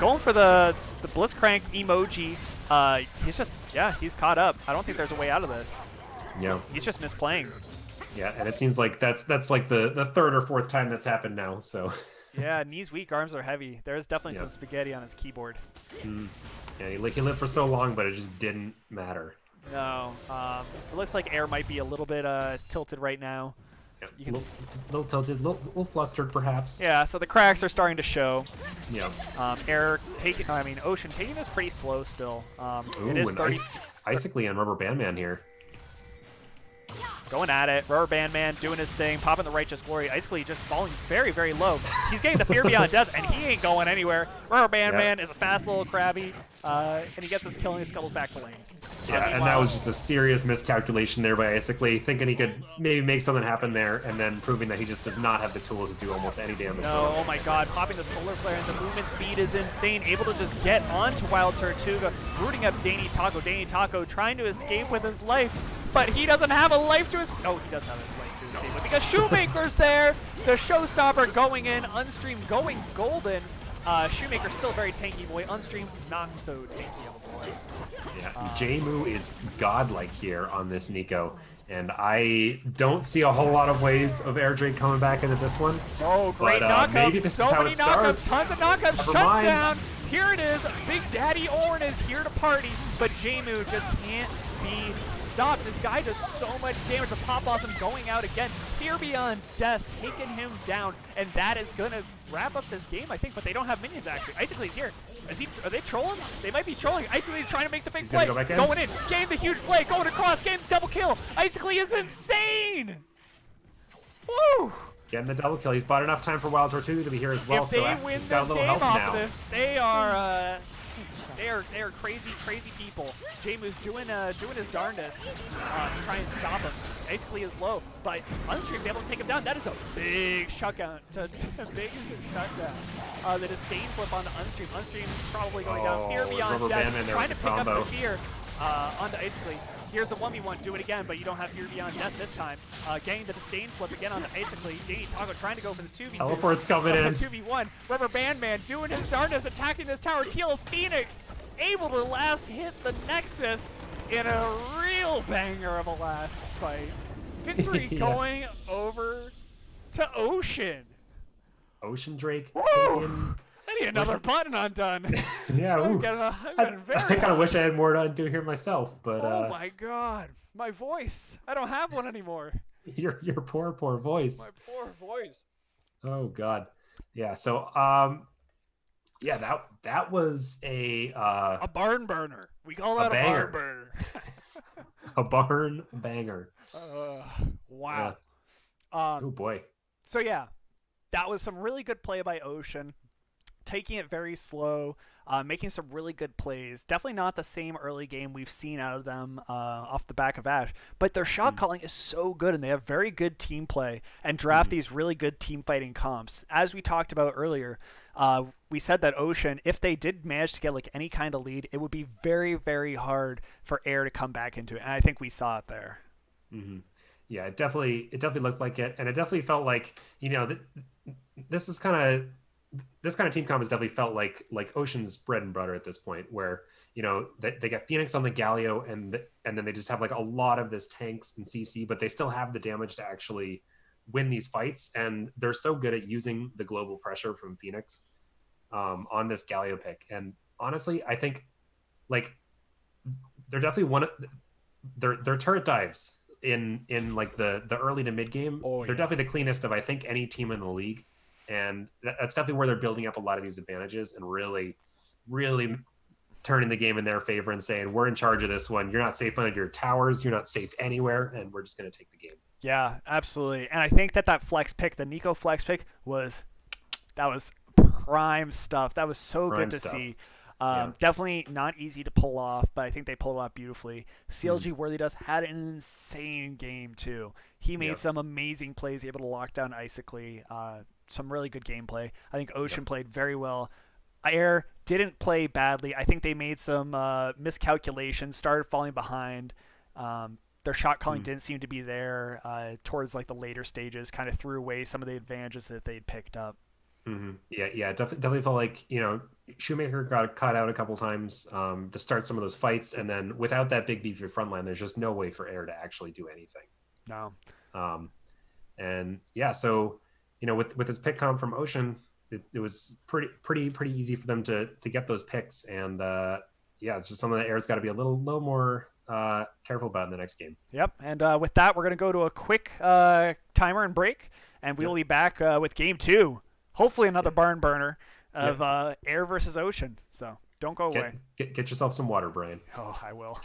going for the Blitzcrank emoji. He's caught up. I don't think there's a way out of this. Yeah. He's just misplaying. Yeah, and it seems like that's like the third or fourth time that's happened now. So. Yeah, knees weak, arms are heavy. There's definitely some spaghetti on his keyboard. Yeah, he lived for so long, but it just didn't matter. No, it looks like Air might be a little bit tilted right now. Yeah, you can little tilted, little flustered, perhaps. Yeah, so the cracks are starting to show. Yeah. Ocean taking this pretty slow still. Ooh, it is 30. Icically on Rubber Band Man here. Going at it. Rubber Band Man doing his thing, popping the Righteous Glory. Icically just falling very, very low. He's getting the Fear Beyond Death, and he ain't going anywhere. Rubber Band Man is a fast little Krabby, and he gets his kill and he scuttles back to lane. Yeah, and that was just a serious miscalculation there by Icically, thinking he could maybe make something happen there, and then proving that he just does not have the tools to do almost any damage. No, oh my God, popping the Solar Flare, and the movement speed is insane. Able to just get onto Wild Tortuga, rooting up Danny Taco. Danny Taco trying to escape with his life, but he doesn't have a life to escape. Oh, he does have his life to escape with, because Shoemaker's there. The Showstopper going in, Unstream going golden. Shoemaker still very tanky boy. Unstream not so tanky of a boy. Yeah, Jmu is godlike here on this Nico, and I don't see a whole lot of ways of Air Drake coming back into this one. Oh, great knockup! Maybe this so is how many it starts. Tons of knockups. Never Shut mind. down. Here it is. Big Daddy Ornn is here to party, but Jmu just can't be stopped. This guy does so much damage. The Pop Blossom going out again. Fear Beyond Death taking him down, and that is gonna wrap up this game, I think. But they don't have minions actually. Icicly's here. Are they trolling? They might be trolling. Icicly's trying to make the big play. Going in. Game the huge play. Going across. Game the double kill. Icicly is insane. Woo! Getting the double kill. He's bought enough time for Wild Tortuga to be here as well. If they win he's this got a little game help off now. of this, they are crazy people. Jamu's doing his darndest to try and stop him. Basically is low, but Unstream's able to take him down. That is a big shutdown. Big shutdown. The disdain flip on the Unstream. Unstream's probably going down. Fear Beyond Death, trying to pick up the fear onto Icicly. Here's the 1v1, do it again, but you don't have Fear Beyond Death this time. Getting the disdain flip again on the Icicly. Danny Taco trying to go for the 2v2. Teleport's coming in. 2v1. Rubber Band Man doing his darndest, attacking this tower. Teal Phoenix able to last hit the Nexus in a real banger of a last. fight. Victory Yeah. going over to Ocean. Ocean Drake Woo! taking. I need another button undone. Yeah, I'm ooh. getting, I'm I, getting I very kind of wish hot. I had more to do here myself, but Oh my god. My voice. I don't have one anymore. your poor My voice. poor voice. Oh God, yeah. So yeah, that was A barn burner. We call a that a barn banger, burner. a barn banger. uh, Yeah. wow. Oh Um, boy. so yeah, that was some really good play by Ocean. Taking it very slow, making some really good plays. Definitely not the same early game we've seen out of them off the back of Ash, but their shot calling is so good, and they have very good team play and draft Mm-hmm. these really good team fighting comps. As we talked about earlier, we said that Ocean, if they did manage to get like any kind of lead, it would be very, very hard for Air to come back into it, and I think we saw it there. Mm-hmm. Yeah, it definitely looked like it, and it definitely felt like this is kind of this kind of team comp has definitely felt like Ocean's bread and butter at this point, where they get Phoenix on the Galio, and then they just have like a lot of this tanks and CC, but they still have the damage to actually win these fights, and they're so good at using the global pressure from Phoenix on this Galio pick. And honestly, I think like they're definitely one of their turret dives in like the early to mid game. Oh They're yeah. definitely the cleanest of I think any team in the league, and that's definitely where they're building up a lot of these advantages and really turning the game in their favor and saying we're in charge of this one. You're not safe under your towers. You're not safe anywhere, and we're just going to take the game. Yeah, absolutely. And I think that flex pick, the Nico flex pick, that was prime stuff. That was so good Prime to stuff. see. Yeah. Definitely not easy to pull off, but I think they pulled it off beautifully. Mm-hmm. CLG Worthy Does had an insane game too. He made Yep. some amazing plays, able to lock down Icically. Some really good gameplay. I think Ocean Yep. played very well. Air didn't play badly. I think they made some miscalculations, started falling behind. Their shot calling Mm-hmm. didn't seem to be there towards like the later stages. Kind of threw away some of the advantages that they'd picked up. Mm-hmm. Yeah. Definitely felt like Shoemaker got cut out a couple times to start some of those fights, and then without that big beefy front line, there's just no way for Air to actually do anything. No. Um, and yeah, so with his pick comp from Ocean, it was pretty easy for them to get those picks, and yeah, it's just something that Air's got to be a little more careful about in the next game. Yep. And with that, we're going to go to a quick timer and break, and we will be back with game two. Hopefully, another barn burner of Air versus Ocean. So don't go away. Get yourself some water, Brian. Oh, I will.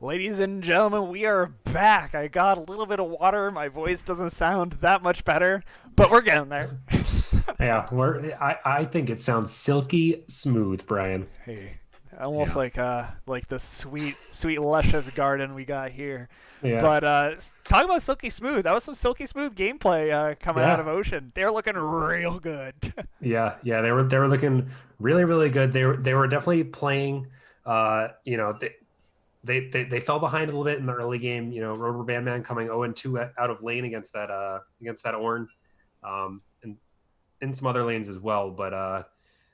Ladies and gentlemen, we are back. I got a little bit of water. My voice doesn't sound that much better, but we're getting there. Yeah, I think it sounds silky smooth, Brian. Hey, almost Yeah, like the sweet luscious garden we got here. yeah, But talk about silky smooth. That was some silky smooth gameplay coming out of yeah, Ocean. They're looking real good. yeah. They were looking really really good. They were definitely playing. You know, they fell behind a little bit in the early game. You know, Rubber Band Man coming 0-2 out of lane against that Ornn, and in some other lanes as well. But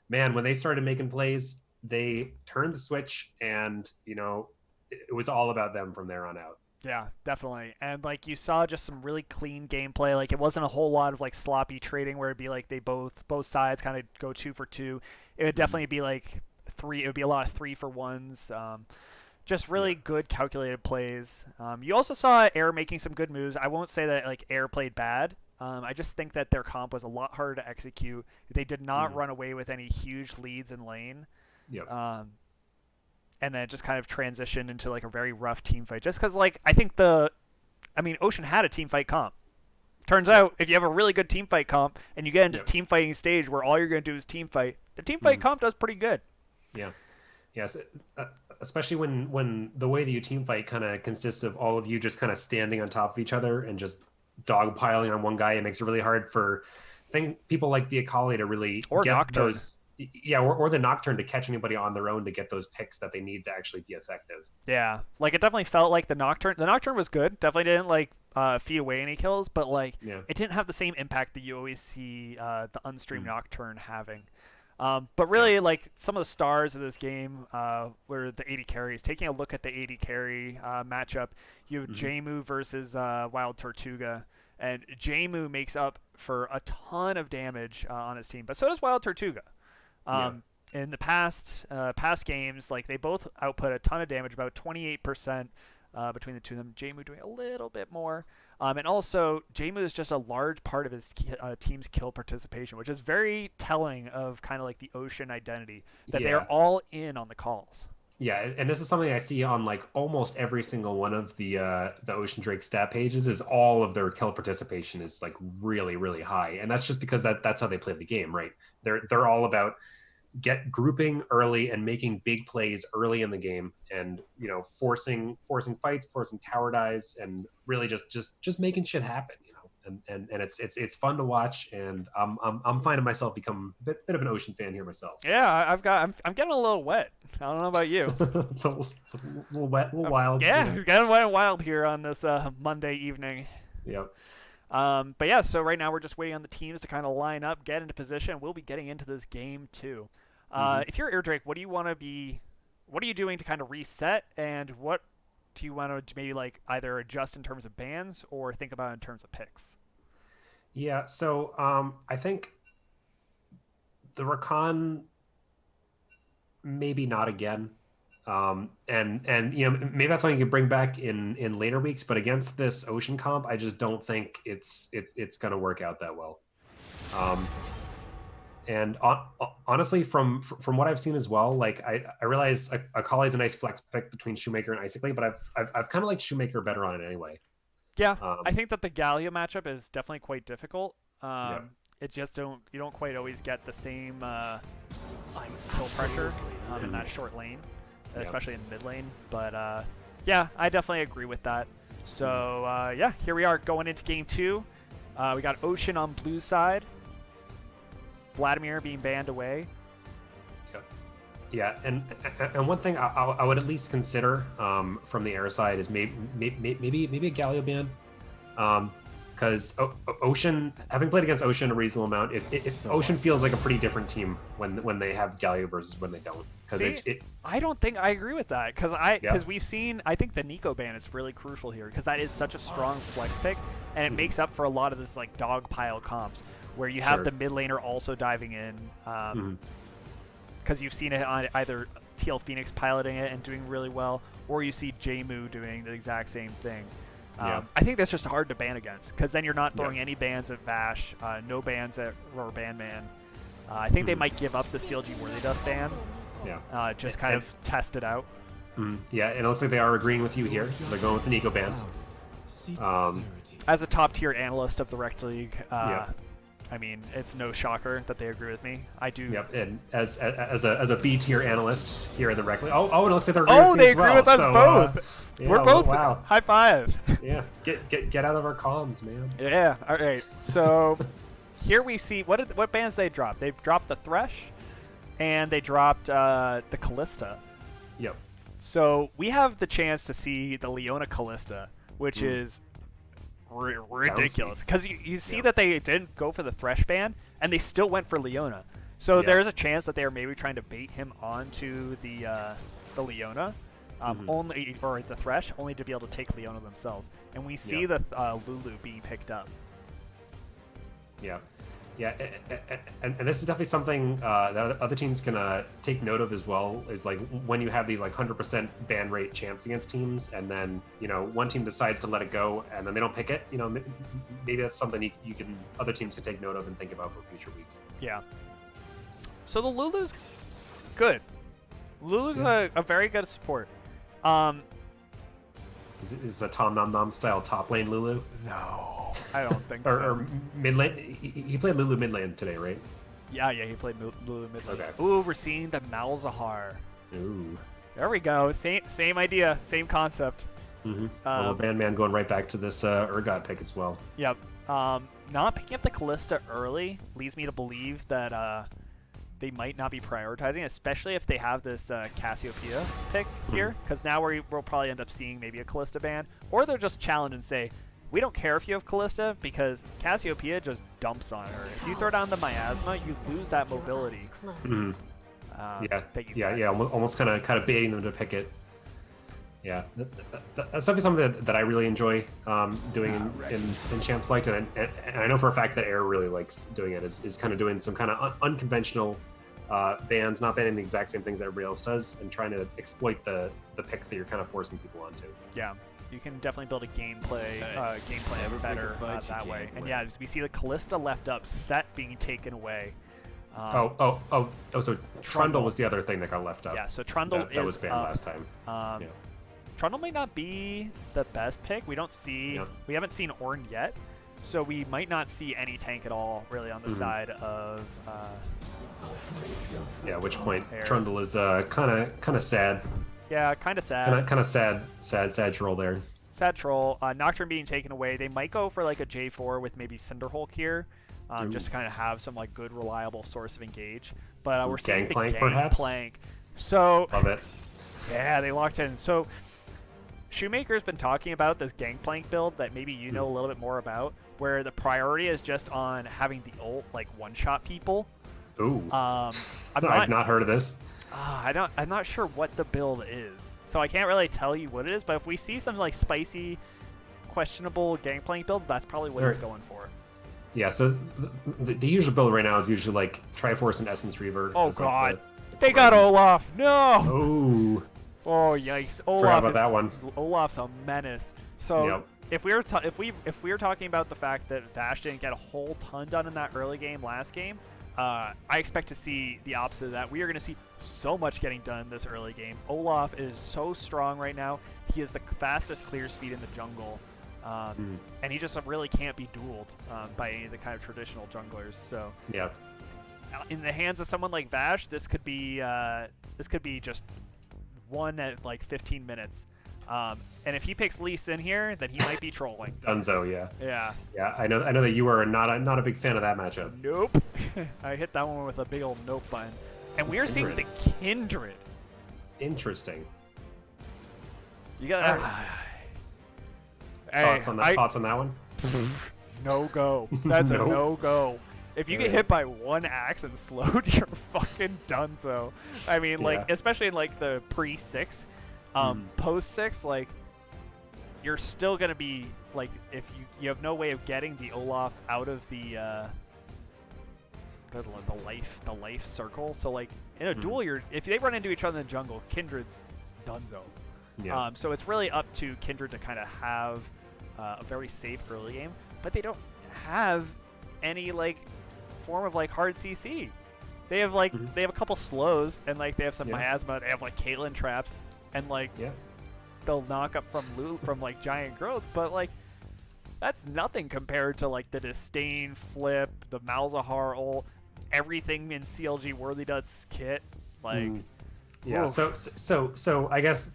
man, when they started making plays, they turned the switch, and it was all about them from there on out. Yeah, definitely. And like you saw just some really clean gameplay. Like it wasn't a whole lot of like sloppy trading where it'd be like they both sides kind of go 2 for 2. It would Mhm. definitely be like three. It would be a lot of 3 for 1s. Just Yeah, really good calculated plays. You also saw Air making some good moves. I won't say that like Air played bad. I just think that their comp was a lot harder to execute. They did not mhm. run away with any huge leads in lane. Yep, Um, and then it just kind of transitioned into like a very rough team fight. Just because like I mean, Ocean had a team fight comp. Turns yep, out if you have a really good team fight comp and you get into yep. team fighting stage where all you're going to do is team fight, the team fight Mhm. comp does pretty good. Yeah. Yes, especially when the way that you team fight kind of consists of all of you just kind of standing on top of each other and just dogpiling on one guy. It makes it really hard for people like the Akali to really Or get Nocturne. those, yeah, or the Nocturne to catch anybody on their own to get those picks that they need to actually be effective. Yeah, like it definitely felt like the Nocturne. The Nocturne was good. Definitely didn't like feed away any kills, but like Yeah. it didn't have the same impact that you always see the unstreamed Mm. Nocturne having. But Yeah. really, like some of the stars of this game were the 80 carries. Taking a look at the 80 carry matchup, you have Hmm. Jmu versus Wild Tortuga, and Jmu makes up for a ton of damage on his team, but so does Wild Tortuga. Yeah. Um, in the past games, like they both output a ton of damage, about 28% between the two of them. Jmu doing a little bit more. And also, Jmu is just a large part of his team's kill participation, which is very telling of kind of like the Ocean identity, that they are Yeah. all in on the calls. Yeah, and this is something I see on like almost every single one of the Ocean Drake stat pages is all of their kill participation is like really really high, and that's just because that's how they play the game, right? They're all about get grouping early and making big plays early in the game, and forcing fights, forcing tower dives, and really just making shit happen. And it's fun to watch, and I'm finding myself become a bit of an Ocean fan here myself. So. Yeah, I'm getting a little wet. I don't know about you. Little wet, little wild. Yeah, Yeah. it's getting wet and wild here on this Monday evening. Yep. But yeah, so right now we're just waiting on the teams to kind of line up, get into position. We'll be getting into this game too. Hmm. If you're Air Drake, what do you want to be? What are you doing to kind of reset, and what do you want to maybe like either adjust in terms of bans or think about in terms of picks? Yeah. So I think the Rakan maybe not again. And maybe that's something you can bring back in later weeks, but against this Ocean comp, I just don't think it's going to work out that well. Um, and honestly, from what I've seen as well, like I realize Akali is a nice flex pick between Shoemaker and Icically, but I've kind of liked Shoemaker better on it anyway. Yeah, I Um, think that the Galio matchup is definitely quite difficult. yeah. It just don't you don't quite always get the same kill pressure in that short lane, Yeah. especially in mid lane. But yeah, I definitely agree with that. Mhm. So yeah, here we are going into game two. We got Ocean on blue side, Vladimir being banned away. Yeah. Yeah, and one thing I would at least consider from the air side is maybe a Galio ban, because Ocean, having played against Ocean a reasonable amount, if So Ocean feels like a pretty different team when they have Galio versus when they don't, because See, it I don't think I agree with that because yeah. we've seen. I think the Nico ban is really crucial here because that is such a strong flex pick, and it Mhm. makes up for a lot of this like dog pile comps where you have Sure. the mid laner also diving in Mhm. because you've seen it on either TL Phoenix piloting it and doing really well, or you see Jmu doing the exact same thing. Yeah. I think that's just hard to ban against because then you're not Yeah. throwing any bans at Vash, no bans at Rubber Band Man. I think they Mhm. might give up the CLG Worthy Dust ban, Yeah. just kind of test it out. Yeah, and it looks like they are agreeing with you here, so they're going with an eco ban. As a top tier analyst of the Rekt League, Yep. I mean, it's no shocker that they agree with me. I do. Yep, and as a B tier analyst here in the Rekt League, oh, it looks like they're agreeing with me they as agree well. with us So, both. yeah, We're both. wow. High five. Yeah, get out of our comms, man. Yeah. All right. So here we see what bands they dropped. They've dropped the Thresh, and they dropped the Callista. Yep. So we have the chance to see the Leona Callista, which is ridiculous because you see that they didn't go for the Thresh ban and they still went for Leona. So there's a chance that they are maybe trying to bait him onto the Leona, only or the Thresh, only to be able to take Leona themselves. And we see the Lulu being picked up. Yeah. Yeah, and this is definitely something that other teams can take note of as well. Is like when you have these like 100% ban rate champs against teams, and then one team decides to let it go, and then they don't pick it. Maybe that's something other teams can take note of and think about for future weeks. Yeah. So the Lulu's good. Lulu's a very good support. Is a Tom Nom Nom style top lane Lulu? No, I don't think so. Or mid lane? He played Lulu mid lane today, right? Yeah, he played Lulu mid lane. Okay. Ooh, we're seeing the Malzahar. Ooh. There we go. Same idea, same concept. Well, Bandman going right back to this Urgot pick as well. Yep. Not picking up the Callista early leads me to believe that they might not be prioritizing, especially if they have this Cassiopeia pick here, because now we'll probably end up seeing maybe a Callista ban, or they'll just challenge and say, we don't care if you have Callista, because Cassiopeia just dumps on her. If you throw down the Miasma, you lose that mobility. Almost kind of baiting them to pick it. Yeah, that's definitely something that I really enjoy doing in Champs Select, and I know for a fact that Air really likes doing it, is kind of doing some kind of unconventional bans, not banning the exact same things that everybody else does, and trying to exploit the picks that you're kind of forcing people onto. Yeah, you can definitely build a gameplay better that way. And yeah, we see the Callista left up, set being taken away. So Trundle was the other thing that got left up. Yeah, so Trundle that was banned last time. Trundle may not be the best pick. We haven't seen Ornn yet, so we might not see any tank at all really on the side of at which point Air. Trundle is kind of sad. Yeah, kind of sad. Kind of sad troll there. Sad troll. Nocturne being taken away. They might go for like a J4 with maybe Cinderhulk here, just to kind of have some like good reliable source of engage. But we're seeing the Gangplank. So love it. Yeah, they locked in. So Shoemaker's been talking about this Gangplank build that maybe you know a little bit more about, where the priority is just on having the ult like one-shot people. Ooh. I've not heard of this. I'm not sure what the build is, so I can't really tell you what it is. But if we see some like spicy, questionable Gangplank builds, that's probably what it's going for. Yeah. So the usual build right now is usually like Triforce and Essence Reaver. Oh god, they got Olaf. No. Oh. Oh yikes! Forgot about that one. Olaf's a menace. So if we were talking about the fact that Vash didn't get a whole ton done in that early game last game, I expect to see the opposite of that. We are going to see so much getting done this early game. Olaf is so strong right now. He has the fastest clear speed in the jungle, and he just really can't be dueled by any of the kind of traditional junglers. So in the hands of someone like Vash, this could be just one at like 15 minutes. And if he picks Lee Sin here, then he might be trolling. Dunzo, yeah. Yeah. Yeah, I know that you are not a big fan of that matchup. Nope. I hit that one with a big old nope button. And we are seeing the Kindred. Interesting. You got thoughts on that one? No go. That's a no go. If you get hit by one axe and slowed, you're fucking donezo. I mean, like, especially in like the pre-6, post 6, like, you're still gonna be like, if you have no way of getting the Olaf out of the life circle. So like in a duel, if they run into each other in the jungle, Kindred's donezo. Yeah. So it's really up to Kindred to kind of have a very safe early game, but they don't have any like form of like hard CC. They have like they have a couple slows and like they have some miasma. They have like Caitlyn traps. and like Yeah. they'll knock up from like giant growth, but like that's nothing compared to like the disdain flip, the Malzahar ult, everything in CLG Worthy Dut's kit. Like, Mm, yeah. So oof. so so I guess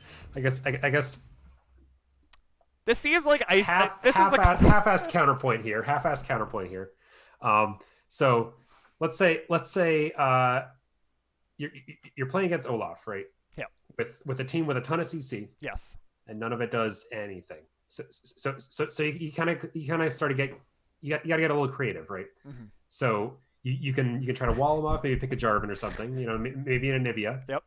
This seems like half this is half a half-assed counterpoint here. Half-assed counterpoint here. So let's say you're you're playing against Olaf, right? yeah, With a team with a ton of CC, yes, and none of it does anything. So you kind of start to get you got to get a little creative, right? mm-hmm. So you can try to wall them off, maybe pick a Jarvan or something, maybe in a Nivea, Yep,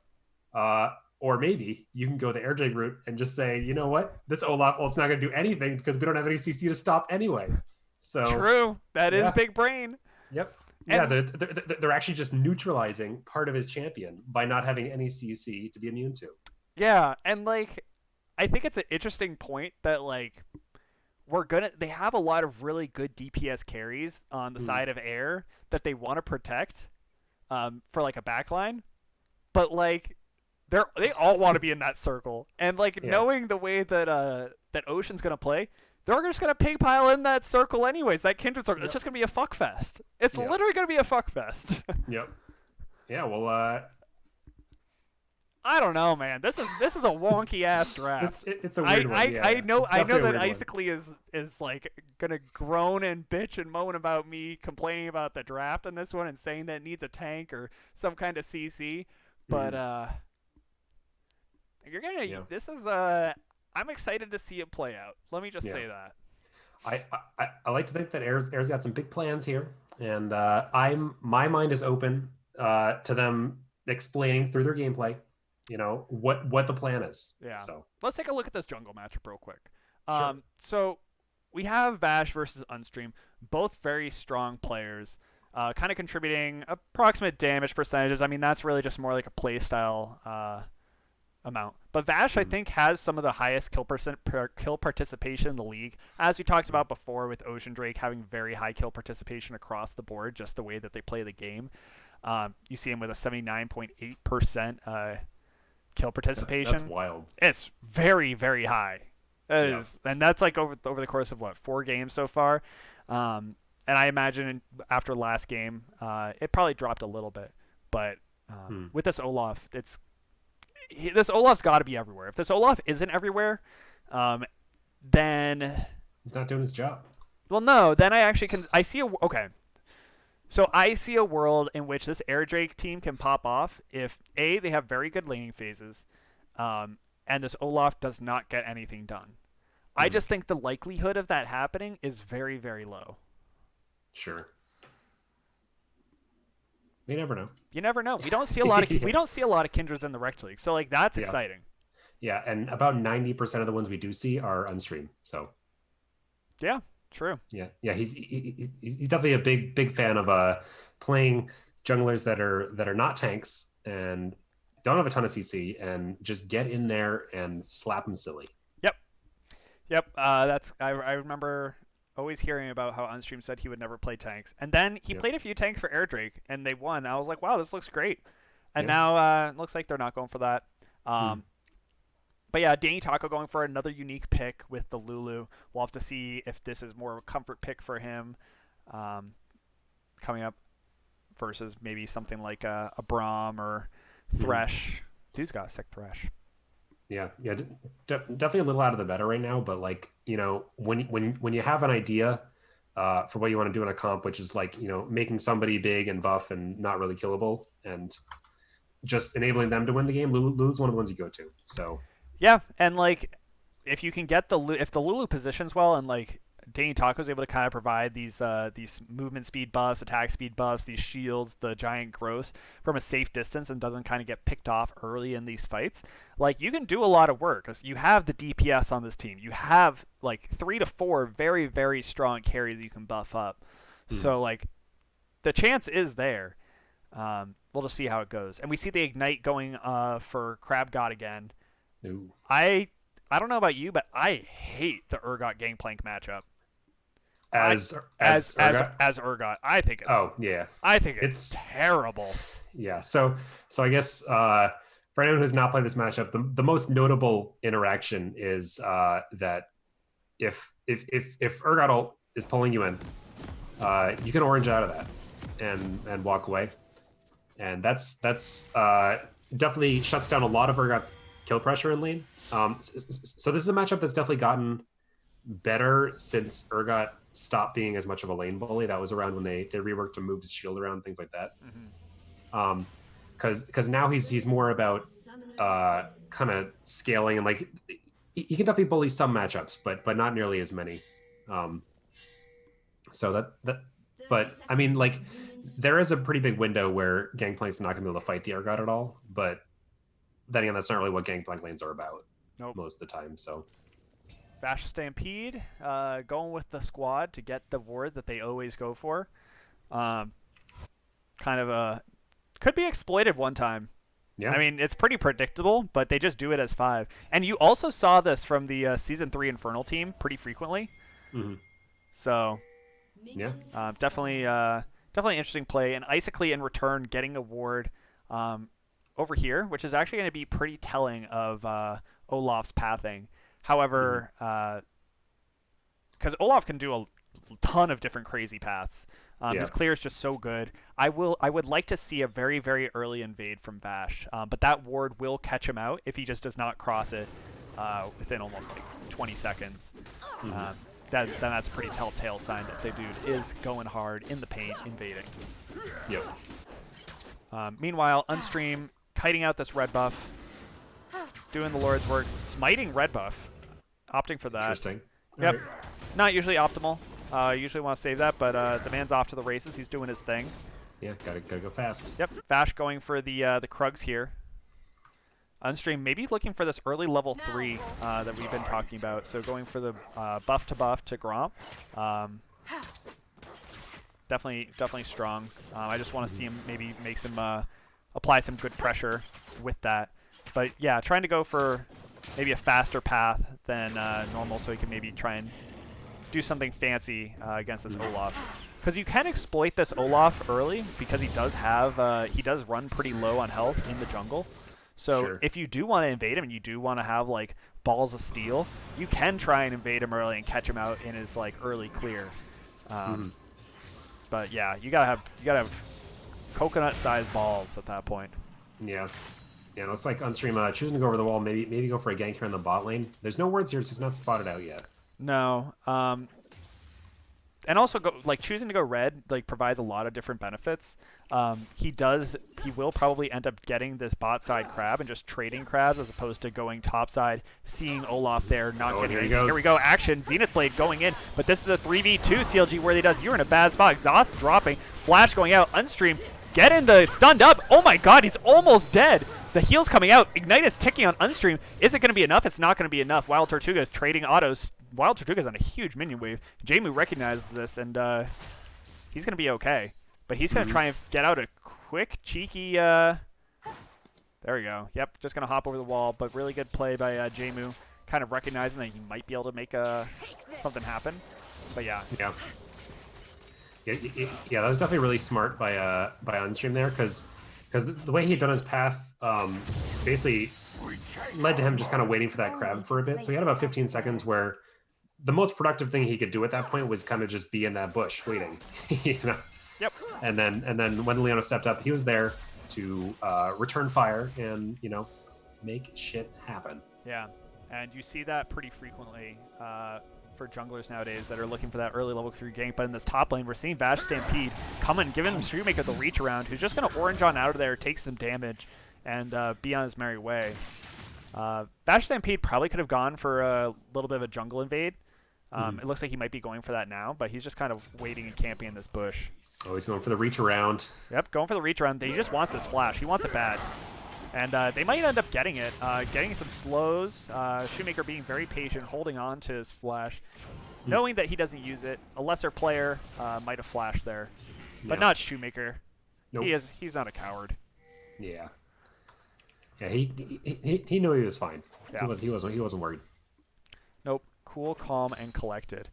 uh, or maybe you can go the air Jig route and just say, you know what, this Olaf, well, it's not going to do anything because we don't have any CC to stop anyway. So true. That is yeah, big brain, yep, yeah, and they're actually just neutralizing part of his champion by not having any CC to be immune to. yeah, and like I think it's an interesting point that like they have a lot of really good DPS carries on the Hmm. side of air that they want to protect for like a backline, but like they all want to be in that circle, and like Yeah, knowing the way that Ocean's gonna play, they're just gonna pig pile in that circle anyways. That kindred circle, it's yep, just gonna be a fuck fest. It's yep, literally gonna be a fuck fest. yep, yeah. Well, I don't know, man. This is a wonky ass draft. it's a weird one. I Yeah, know it's I know definitely a that weird one. Isaac Lee is like gonna groan and bitch and moan about me complaining about the draft on this one and saying that it needs a tank or some kind of CC, but Hmm. you're gonna Yeah, this is I'm excited to see it play out. Let me just yeah. say that. I like to think that Air's got some big plans here, and my mind is open to them explaining through their gameplay, what the plan is. Yeah. So Let's take a look at this jungle matchup real quick. sure. So we have Vash versus Unstream, both very strong players, kind of contributing approximate damage percentages. I mean, that's really just more like a playstyle amount. But Vash, I Mm, think, has some of the highest kill participation in the league, as we talked mm, about before with Ocean Drake having very high kill participation across the board, just the way that they play the game. You see him with a 79.8% kill that's participation. wild. It's very, very high. That Yeah. is, and that's like over the course of what 4 games so far. And I imagine after last game, it probably dropped a little bit. But Mm. with this Olaf, this Olaf's got to be everywhere. If this Olaf isn't everywhere, um, then He's not doing his job. well, no, then I actually can. I see a okay. So I see a world in which this Air Drake team can pop off if they have very good laning phases, and this Olaf does not get anything done. I Mm. just think the likelihood of that happening is very, very low. Sure. You never know. You never know. We Yeah. don't see a lot of Kindreds in the Rekt League, so like that's Yeah. exciting. Yeah. And about 90% of the ones we do see are unstream. So Yeah, true. yeah, yeah, he's definitely a big fan of playing junglers that are not tanks and don't have a ton of CC and just get in there and slap them silly. Yep, yep. I remember always hearing about how Unstream said he would never play tanks, and then he Yeah, played a few tanks for Air Drake, and they won. I was like, wow, this looks great. And yeah. now it looks like they're not going for that. Hmm. Um, but yeah, Danny Taco going for another unique pick with the Lulu. We'll have to see if this is more of a comfort pick for him um, coming up versus maybe something like a Braum or Hmm. Thresh. Dude's got a sick Thresh. Yeah, yeah. Definitely a little out of the meta right now, but like when you have an idea for what you want to do in a comp, which is like making somebody big and buff and not really killable, and just enabling them to win the game, Lulu's one of the ones you go to. So Yeah, and like if you can get if the Lulu positions well and like Danny Taco's able to kind of provide these movement speed buffs, attack speed buffs, these shields, the giant growth from a safe distance and doesn't kind of get picked off early in these fights, like you can do a lot of work because you have the DPS on this team. You have like 3 to 4 very very strong carries you can buff up. hmm. So like the chance is there. We'll just see how it goes. And we see the ignite going for Crab God again. Ooh. I I don't know about you, but I hate the Urgot Gangplank matchup. I As Urgot. as Urgot, Oh yeah, I think it's it's terrible. yeah. So I guess for anyone who's not played this matchup, the most notable interaction is that if Urgot ult is pulling you in, you can orange out of that and walk away, and that's definitely shuts down a lot of Urgot's kill pressure in lane. So this is a matchup that's definitely gotten better since Urgot stopped being as much of a lane bully. That was around when they reworked to move his shield around, things like that. Because now he's more about kind of scaling, and like he can definitely bully some matchups, but not nearly as many. So that but I mean, like, there is a pretty big window where Gangplank's not going to be able to fight the Urgot at all. But then again, that's not really what Gangplank lanes are about. Nope. Most of the time. So Bash Stampede, going with the squad to get the ward that they always go for. Kind of a could be exploited one time. yeah, I mean, it's pretty predictable, but they just do it as 5. And you also saw this from the Season 3 Infernal team pretty frequently. So, yeah, definitely interesting play. And Icically in return getting a ward over here, which is actually going to be pretty telling of Olaf's pathing. However, because Olaf can do a ton of different crazy paths. His clear is just so good. I would like to see a very, very early invade from Bash, but that ward will catch him out if he just does not cross it within almost like 20 seconds. Then that's a pretty telltale sign that the dude is going hard in the paint, invading. yep. Meanwhile, Unstream kiting out this red buff, doing the Lord's work, smiting red buff, opting for that. Interesting. Yep. Right. Not usually optimal. Usually want to save that, but the man's off to the races. He's doing his thing. Yeah, gotta go fast. Yep. Bash going for the Krugs here. Unstream maybe looking for this early level 3 that we've been talking about. So going for the buff to Gromp. Definitely strong. I just want to see him maybe make some apply some good pressure with that. But yeah, trying to go for maybe a faster path than normal, so he can maybe try and do something fancy against this Olaf. Because you can exploit this Olaf early, because he does run pretty low on health in the jungle. So if you do want to invade him and you do want to have like balls of steel, you can try and invade him early and catch him out in his like early clear. But yeah, you gotta have coconut-sized balls at that point. Yeah. Yeah, it looks like Unstream choosing to go over the wall, maybe go for a gank here in the bot lane. There's no words here, so he's not spotted out yet. No. And also choosing to go red provides a lot of different benefits. He will probably end up getting this bot side crab and just trading crabs as opposed to going top side, seeing Olaf there, not getting here it. he goes. Here we go, action, Zenith Blade going in, but this is a 3v2 CLG Worthy does. You're in a bad spot, Exhaust dropping, Flash going out, Unstream, get in the stunned up, oh my god, he's almost dead. The heal's coming out, Ignite is ticking on Unstream. Is it going to be enough? It's not going to be enough. Wild Tortuga is trading autos. Wild Tortuga's on a huge minion wave. Jamu recognizes this, and he's going to be okay. But he's going to try and get out a quick, cheeky... There we go. Yep, just going to hop over the wall, but really good play by Jamu, kind of recognizing that he might be able to make something happen. But yeah. Yeah. Yeah, that was definitely really smart by Unstream there, because the way he had done his path basically led to him just kind of waiting for that crab for a bit. So he had about 15 seconds where the most productive thing he could do at that point was kind of just be in that bush waiting, you know. Yep. And then when Leona stepped up, he was there to return fire and, you know, make shit happen. Yeah, and you see that pretty frequently for junglers nowadays that are looking for that early level 3 gank. But in this top lane, we're seeing Bash Stampede coming, giving him Streetmaker the reach around, who's just going to orange on out of there, take some damage, and be on his merry way. Bash Stampede probably could have gone for a little bit of a jungle invade. It looks like he might be going for that now, but he's just kind of waiting and camping in this bush. Oh, he's going for the reach around. Yep, going for the reach around. He just wants this flash. He wants it bad. And they might end up getting it, getting some slows. Shoemaker being very patient, holding on to his flash, knowing that he doesn't use it. A lesser player might have flashed there, but not Shoemaker. Nope. He's not a coward. Yeah. Yeah, he knew he was fine. Yeah. He wasn't worried. Nope. Cool, calm, and collected.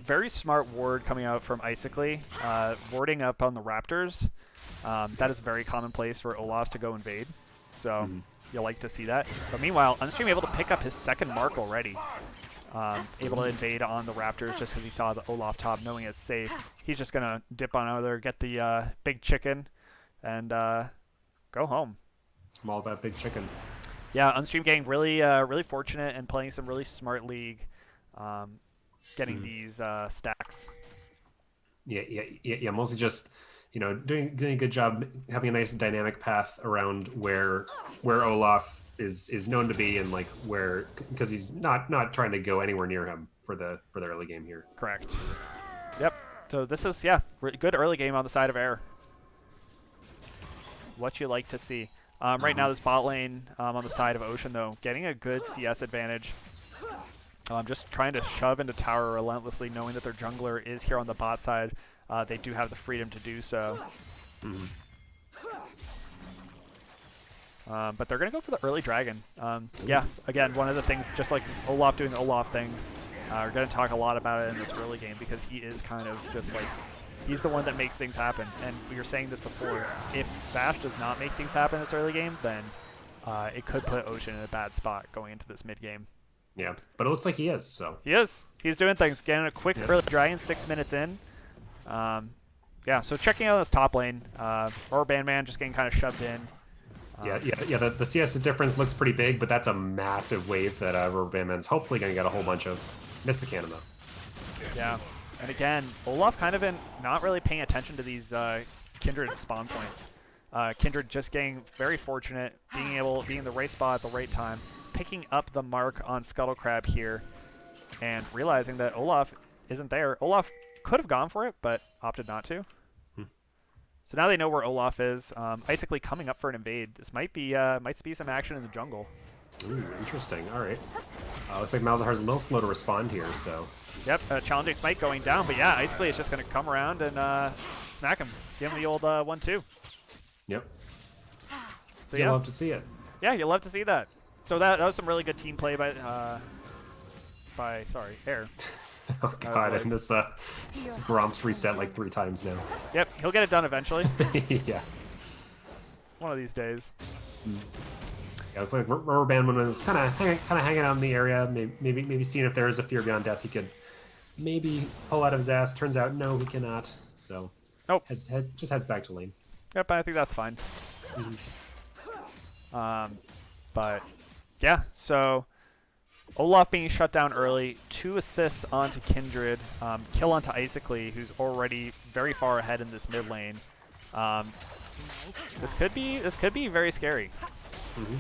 Very smart ward coming out from Icically, warding up on the Raptors. That is very commonplace for Olaf to go invade. So Mhm. you'll like to see that. But meanwhile, Unstream able to pick up his second mark already. Able to invade on the Raptors just because he saw the Olaf top, knowing it's safe. He's just going to dip on over there, get the big chicken, and go home. I'm all about big chicken. Yeah, Unstream getting really, really fortunate and playing some really smart league, um, getting Mhm. these stacks. Yeah. Mostly just doing a good job having a nice dynamic path around where Olaf is known to be and like where because he's not trying to go anywhere near him for the early game here. Correct. Yep. So this is good early game on the side of air. What you like to see. Right now, this bot lane on the side of Ocean though, getting a good CS advantage. Just trying to shove into tower relentlessly, knowing that their jungler is here on the bot side. They do have the freedom to do so. Mm-hmm. But they're going to go for the early dragon. Yeah, again, one of the things, just like Olaf doing Olaf things, we're going to talk a lot about it in this early game because he is kind of just like, he's the one that makes things happen. And we were saying this before, if Bash does not make things happen in this early game, then it could put Ocean in a bad spot going into this mid game. Yeah, but it looks like he is, so. He is. He's doing things. Getting a quick Yep. early dragon, 6 minutes in. Yeah, so checking out this top lane. Or Bandman just getting kind of shoved in. Yeah. The CS difference looks pretty big, but that's a massive wave that Rubber Bandman's hopefully going to get a whole bunch of. Missed the cannon, though. Yeah. And again, Olaf kind of been not really paying attention to these Kindred spawn points. Kindred just getting very fortunate, being in the right spot at the right time, picking up the mark on Scuttlecrab here, and realizing that Olaf isn't there. Olaf could have gone for it, but opted not to. So now they know where Olaf is. Basically coming up for an invade. This might be some action in the jungle. Ooh, interesting. All right. Looks like Malzahar's a little slow to respond here, so. Yep, challenging Smite going down, but yeah, Ice Blade is just going to come around and smack him. Give him the old 1-2. Yep. So You'll yeah. love to see it. Yeah, you'll love to see that. So that was some really good team play by Air. Oh god, and this Gromp's reset like 3 times now. Yep, he'll get it done eventually. Yeah. One of these days. Yeah, it's like Rubber Band when it was kind of hanging out in the area, maybe seeing if there is a Fear Beyond Death he could maybe pull out of his ass. Turns out no, he cannot. So nope. Just heads back to lane. Yep, I think that's fine. But yeah, so Olaf being shut down early, 2 assists onto Kindred, kill onto Icically, who's already very far ahead in this mid lane. This could be very scary. Mm-hmm.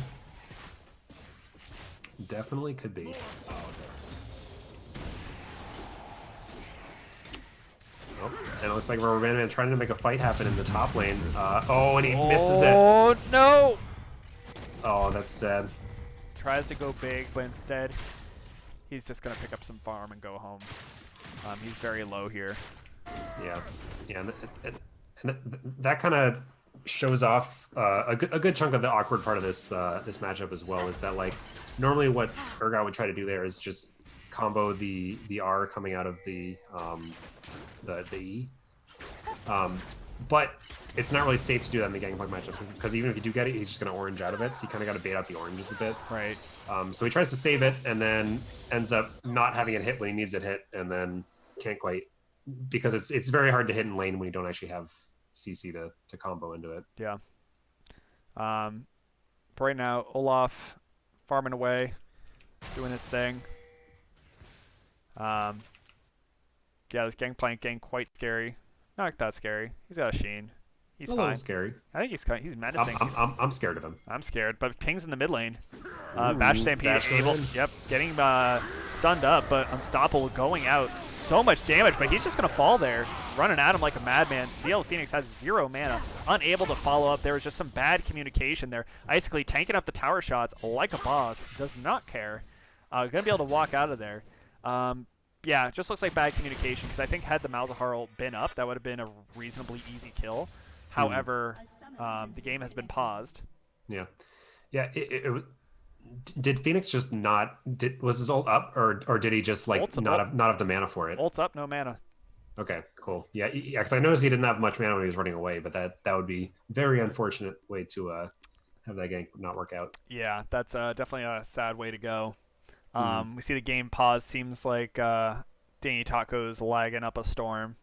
Definitely could be. Oh, and it looks like Rubber Bandman trying to make a fight happen in the top lane. And he misses it. Oh no! Oh, that's sad. Tries to go big, but instead he's just gonna pick up some farm and go home. He's very low here. Yeah, and that kind of shows off a good chunk of the awkward part of this matchup as well. Is that like normally what Urgot would try to do there is just combo the R coming out of the E, but it's not really safe to do that in the Gangplank matchup because even if you do get it, he's just going to orange out of it. So you kind of got to bait out the oranges a bit. Right. So he tries to save it and then ends up not having it hit when he needs it hit, and then can't quite because it's very hard to hit in lane when you don't actually have CC to combo into it. Yeah. But right now, Olaf farming away, doing his thing. Yeah, this Gangplank getting quite scary. Not that scary. He's got a Sheen. He's a fine. little scary. I think he's menacing. I'm scared of him. I'm scared, but Ping's in the mid lane. Bash Stampede able, getting stunned up, but unstoppable going out. So much damage, but he's just gonna fall there, running at him like a madman. CL Phoenix has 0 mana, unable to follow up. There was just some bad communication there. Icically tanking up the tower shots like a boss, does not care. Gonna be able to walk out of there. Yeah, it just looks like bad communication because I think had the Malzahar been up, that would have been a reasonably easy kill. However, the game has been paused. Yeah. Did Phoenix just was his ult up or did he just like not have the mana for it? Ult's up, no mana. Okay, cool. Yeah, because I noticed he didn't have much mana when he was running away, but that would be very unfortunate way to have that gank not work out. Yeah, that's definitely a sad way to go. Mm. We see the game pause. Seems like Danny Taco's lagging up a storm.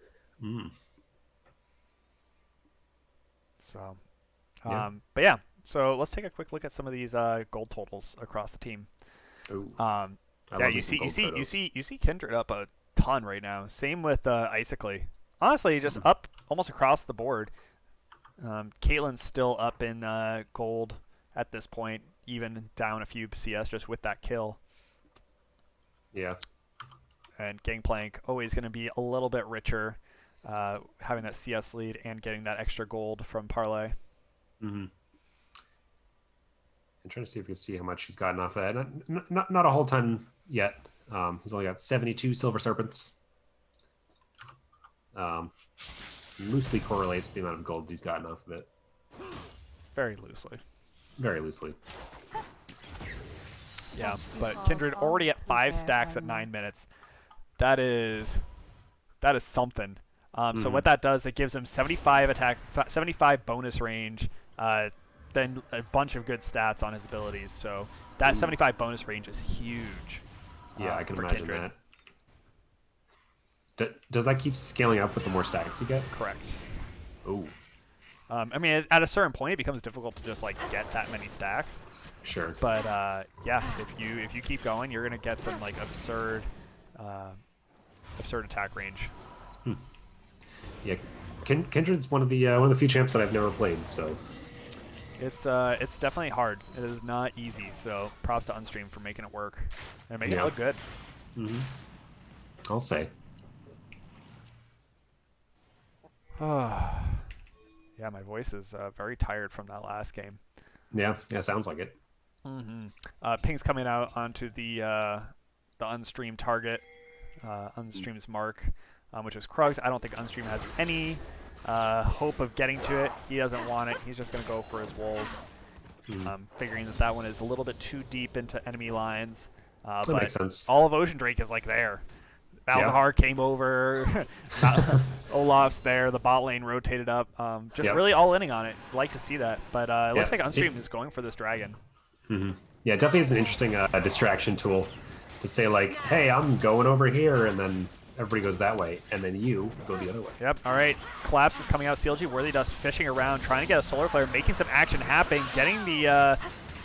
Mm. So, Yeah. but yeah. So let's take a quick look at some of these gold totals across the team. Ooh, Um, I yeah, love me some gold photos. you see Kindred up a ton right now. Same with Icicly. Honestly, just Mm. up almost across the board. Caitlyn's still up in gold at this point, even down a few CS just with that kill. Yeah. And Gangplank always going to be a little bit richer, having that CS lead and getting that extra gold from Parlay. Mm-hmm. I'm trying to see if we can see how much he's gotten off of that. Not a whole ton yet. He's only got 72 silver serpents. Um, loosely correlates to the amount of gold he's gotten off of it. Very loosely. Very loosely. Yeah, but Kindred already at 5 stacks at 9 minutes. That is something. So what that does, it gives him 75 attack, 75 bonus range, then a bunch of good stats on his abilities. So that 75 bonus range is huge. Yeah, I can for imagine Kindred. that. Does that keep scaling up with the more stacks you get? Correct. Oh, I mean, at a certain point, it becomes difficult to just like get that many stacks. sure. But yeah, if you keep going, you're gonna get some like absurd attack range. Yeah, Kindred's one of the few champs that I've never played. So It's definitely hard. It is not easy. So props to Unstream for making it work and making it look good. Mm-hmm. I'll say. Yeah, my voice is very tired from that last game. Yeah, sounds like it. Ping's coming out onto the Unstream target, Unstream's mark, which is Krugs. I don't think Unstream has any hope of getting to it. He doesn't want it. He's just going to go for his wolves, figuring that one is a little bit too deep into enemy lines. That but makes sense. all of Ocean Drake is like there. Malzahar came over. Olaf's there. The bot lane rotated up. Just really all inning on it. Like to see that. But it looks like Unstream is going for this dragon. Mm-hmm. Yeah, definitely is an interesting distraction tool to say like, hey, I'm going over here, and then everybody goes that way, and then you go the other way. Yep. All right. Collapse is coming out. CLG Worthy Dust fishing around, trying to get a solar flare, making some action happen, getting the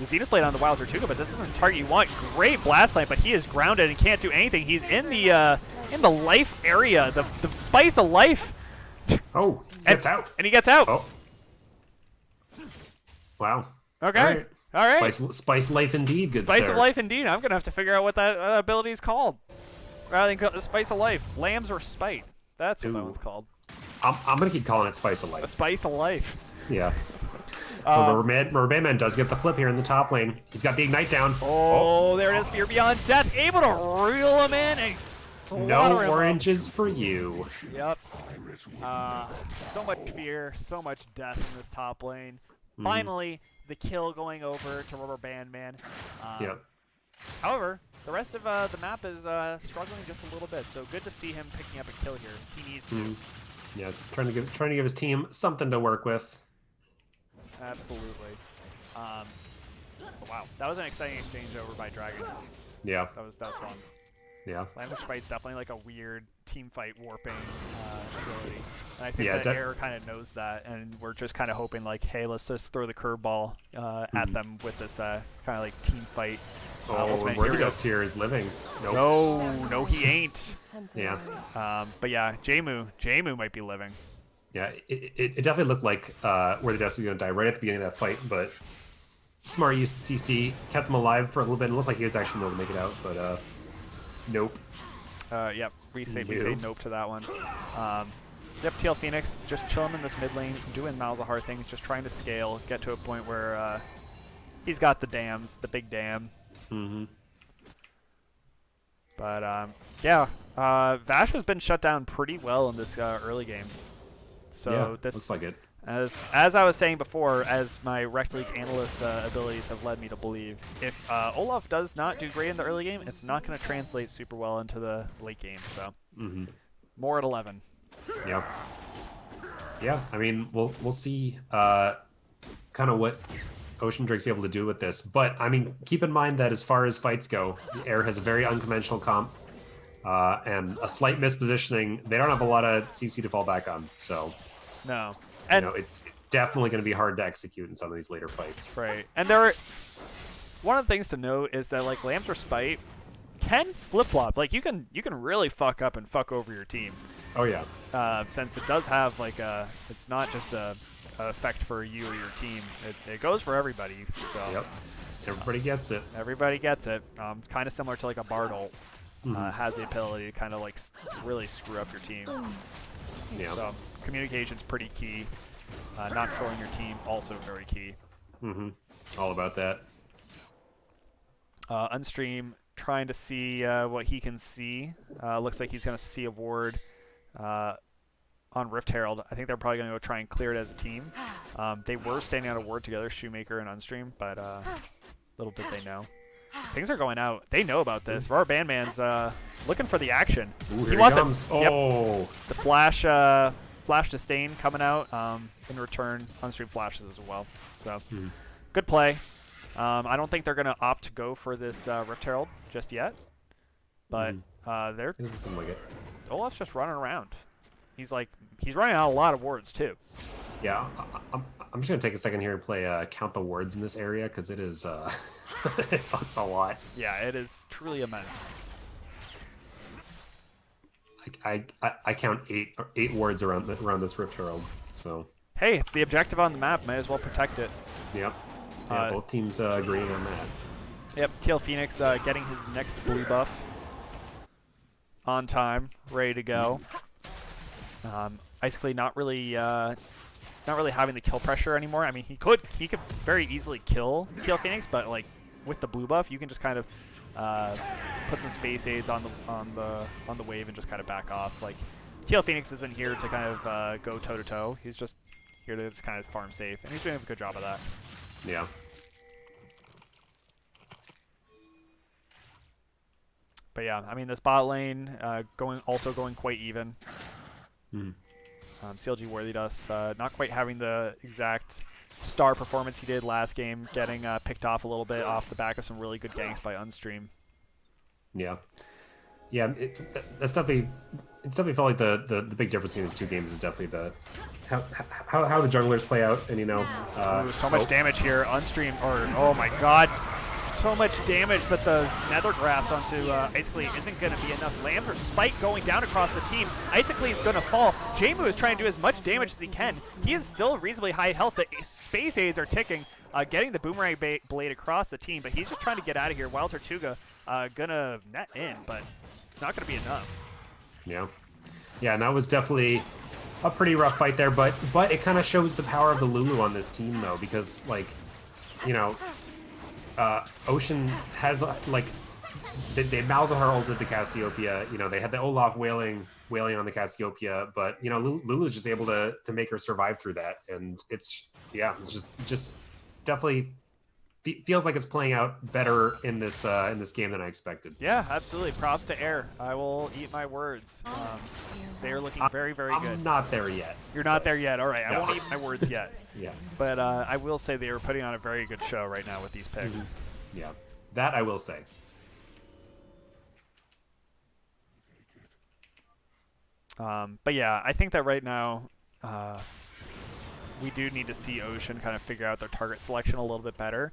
Zenith Blade on the Wild Tortuga, but this isn't the target you want. Great blast plant, but he is grounded and can't do anything. He's in the life area, the spice of life. Oh, he gets out. And he gets out. Oh. Wow. Okay. All right. Spice life indeed, good Spice sir. of life indeed. I'm going to have to figure out what that ability is called. Rather than call it Spice of Life. Lambs or Spite. That's what that one's called. I'm going to keep calling it Spice of Life. A Spice of Life. Yeah. Mermaid Man does get the flip here in the top lane. He's got the Ignite down. Oh, there it is. Fear Beyond Death. Able to reel him in and no oranges for you. Yep. So much fear, so much death in this top lane. Finally, the kill going over to Rubber Band Man. Yep. However, the rest of the map is struggling just a little bit, so good to see him picking up a kill here. He needs to. Yeah, trying to give his team something to work with. Absolutely. Wow, that was an exciting exchange over by Dragon. Yeah. That was fun. Yeah. Language Fight's definitely like a weird team fight warping ability. And I think that Air kind of knows that, and we're just kind of hoping like, hey, let's just throw the curveball at them with this kind of like team fight. Worthy Dust here is living. Nope. No, he ain't. Yeah. But yeah, Jmu might be living. Yeah, it definitely looked like Worthy Dust was going to die right at the beginning of that fight, but smart use CC kept him alive for a little bit. It looked like he was actually able to make it out, but nope. Yep, we say nope to that one. Yep, TL Phoenix just chilling in this mid lane, doing Malzahar things, just trying to scale, get to a point where he's got the dams, the big dam. But yeah, Vash has been shut down pretty well in this early game. So yeah, this looks like it. As I was saying before, as my Rekt League analyst abilities have led me to believe, if Olaf does not do great in the early game, it's not going to translate super well into the late game. So more at 11. Yeah. Yeah, I mean, we'll see kind of what Ocean Drake's able to do with this. But I mean, keep in mind that as far as fights go, Air has a very unconventional comp and a slight mispositioning. They don't have a lot of CC to fall back on, so No. And it's definitely going to be hard to execute in some of these later fights. right. And there are, one of the things to note is that like Lamb's Respite can flip flop. Like you can really fuck up and fuck over your team. Oh yeah. Since it does have like it's not just a effect for you or your team. It goes for everybody. So Yep. Everybody gets it. everybody gets it. Kind of similar to like a Bard ult. Has the ability to kind of like really screw up your team. Yeah. So communication's pretty key. Not trolling your team also very key. All about that. Unstream trying to see what he can see. Looks like he's going to see a ward on Rift Herald. I think they're probably going to go try and clear it as a team. They were standing on a ward together, Shoemaker and Unstream, but little did they know. Things are going out. They know about this. Rubber Bandman's looking for the action. Ooh, he here wasn't. comes. Oh. Yep. The flash disdain coming out. In return, Unstream flashes as well. So good play. I don't think they're going to opt to go for this Rift Herald just yet. But they're It doesn't seem like it. Olaf's just running around. He's running out a lot of wards too. Yeah, I'm just gonna take a second here and play count the words in this area because it is it's a lot. Yeah, it is truly immense. I count eight words around this Rift Herald. So Hey, it's the objective on the map. Might as well protect it. yep, yeah, both teams agreeing on that. Yep, Teal Phoenix getting his next blue buff on time, ready to go. Icically not really having the kill pressure anymore. I mean, he could very easily kill Teal Phoenix, but like with the blue buff, you can just kind of put some space aids on the wave and just kind of back off. Like Teal Phoenix isn't here to kind of go toe to toe. He's just here to just kind of farm safe, and he's doing a good job of that. Yeah. But yeah, I mean, this bot lane going quite even. CLG Worthy Dust not quite having the exact star performance he did last game, getting picked off a little bit off the back of some really good ganks by Unstream. Yeah. Yeah, it's definitely felt like the big difference between these two games is definitely the how the junglers play out, and Ooh, so much damage here. Unstream, oh my god, so much damage, but the Nethergraft onto Icically isn't going to be enough. Lambs or Spike going down across the team. Icically is going to fall. Jmu is trying to do as much damage as he can. He is still reasonably high health. The space aids are ticking, getting the boomerang blade across the team, but he's just trying to get out of here. Wild Tortuga gonna net in, but it's not going to be enough. Yeah. Yeah, and that was definitely a pretty rough fight there, but it kind of shows the power of the Lulu on this team, though, because, like, Ocean has, like, they Malzahar ulted the Cassiopeia. They had the Olaf wailing on the Cassiopeia, but, Lulu's just able to make her survive through that, and it's just definitely feels like it's playing out better in this game than I expected. Yeah, absolutely. Props to Air. I will eat my words. They are looking very, very good. I'm not there yet. You're not there yet. All right, I won't eat my words yet. Yeah. But I will say they are putting on a very good show right now with these picks. Yeah, that I will say. But yeah, I think that right now we do need to see Ocean kind of figure out their target selection a little bit better.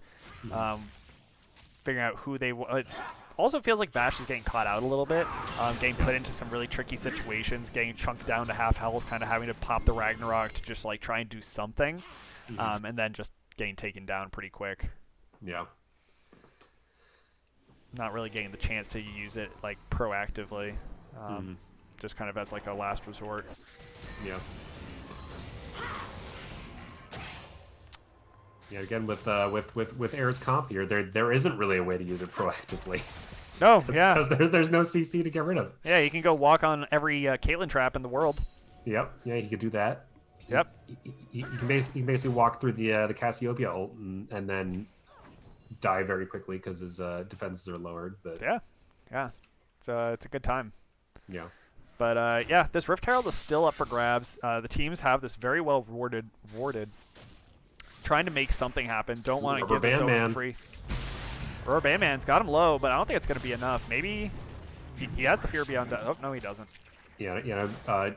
Figuring out who they it also feels like Bash is getting caught out a little bit, getting put into some really tricky situations, getting chunked down to half health, kind of having to pop the Ragnarok to just like try and do something, and then just getting taken down pretty quick. Yeah. Not really getting the chance to use it like proactively, just kind of as like a last resort. Yeah. Yeah, again with Air's comp here, there isn't really a way to use it proactively. No, yeah, because there's no CC to get rid of. Yeah, you can go walk on every Caitlyn trap in the world. Yep, yeah, you could do that. Yep. You can basically walk through the Cassiopeia ult and then die very quickly because his defenses are lowered. But yeah, it's a good time. Yeah. But yeah, this Rift Herald is still up for grabs. The teams have this very well warded trying to make something happen. Don't want to Rubber give this Band over Man. free. Rubber Band Man's got him low, but I don't think it's going to be enough. Maybe he has the Fear Beyond Death. Oh, no, he doesn't. Yeah,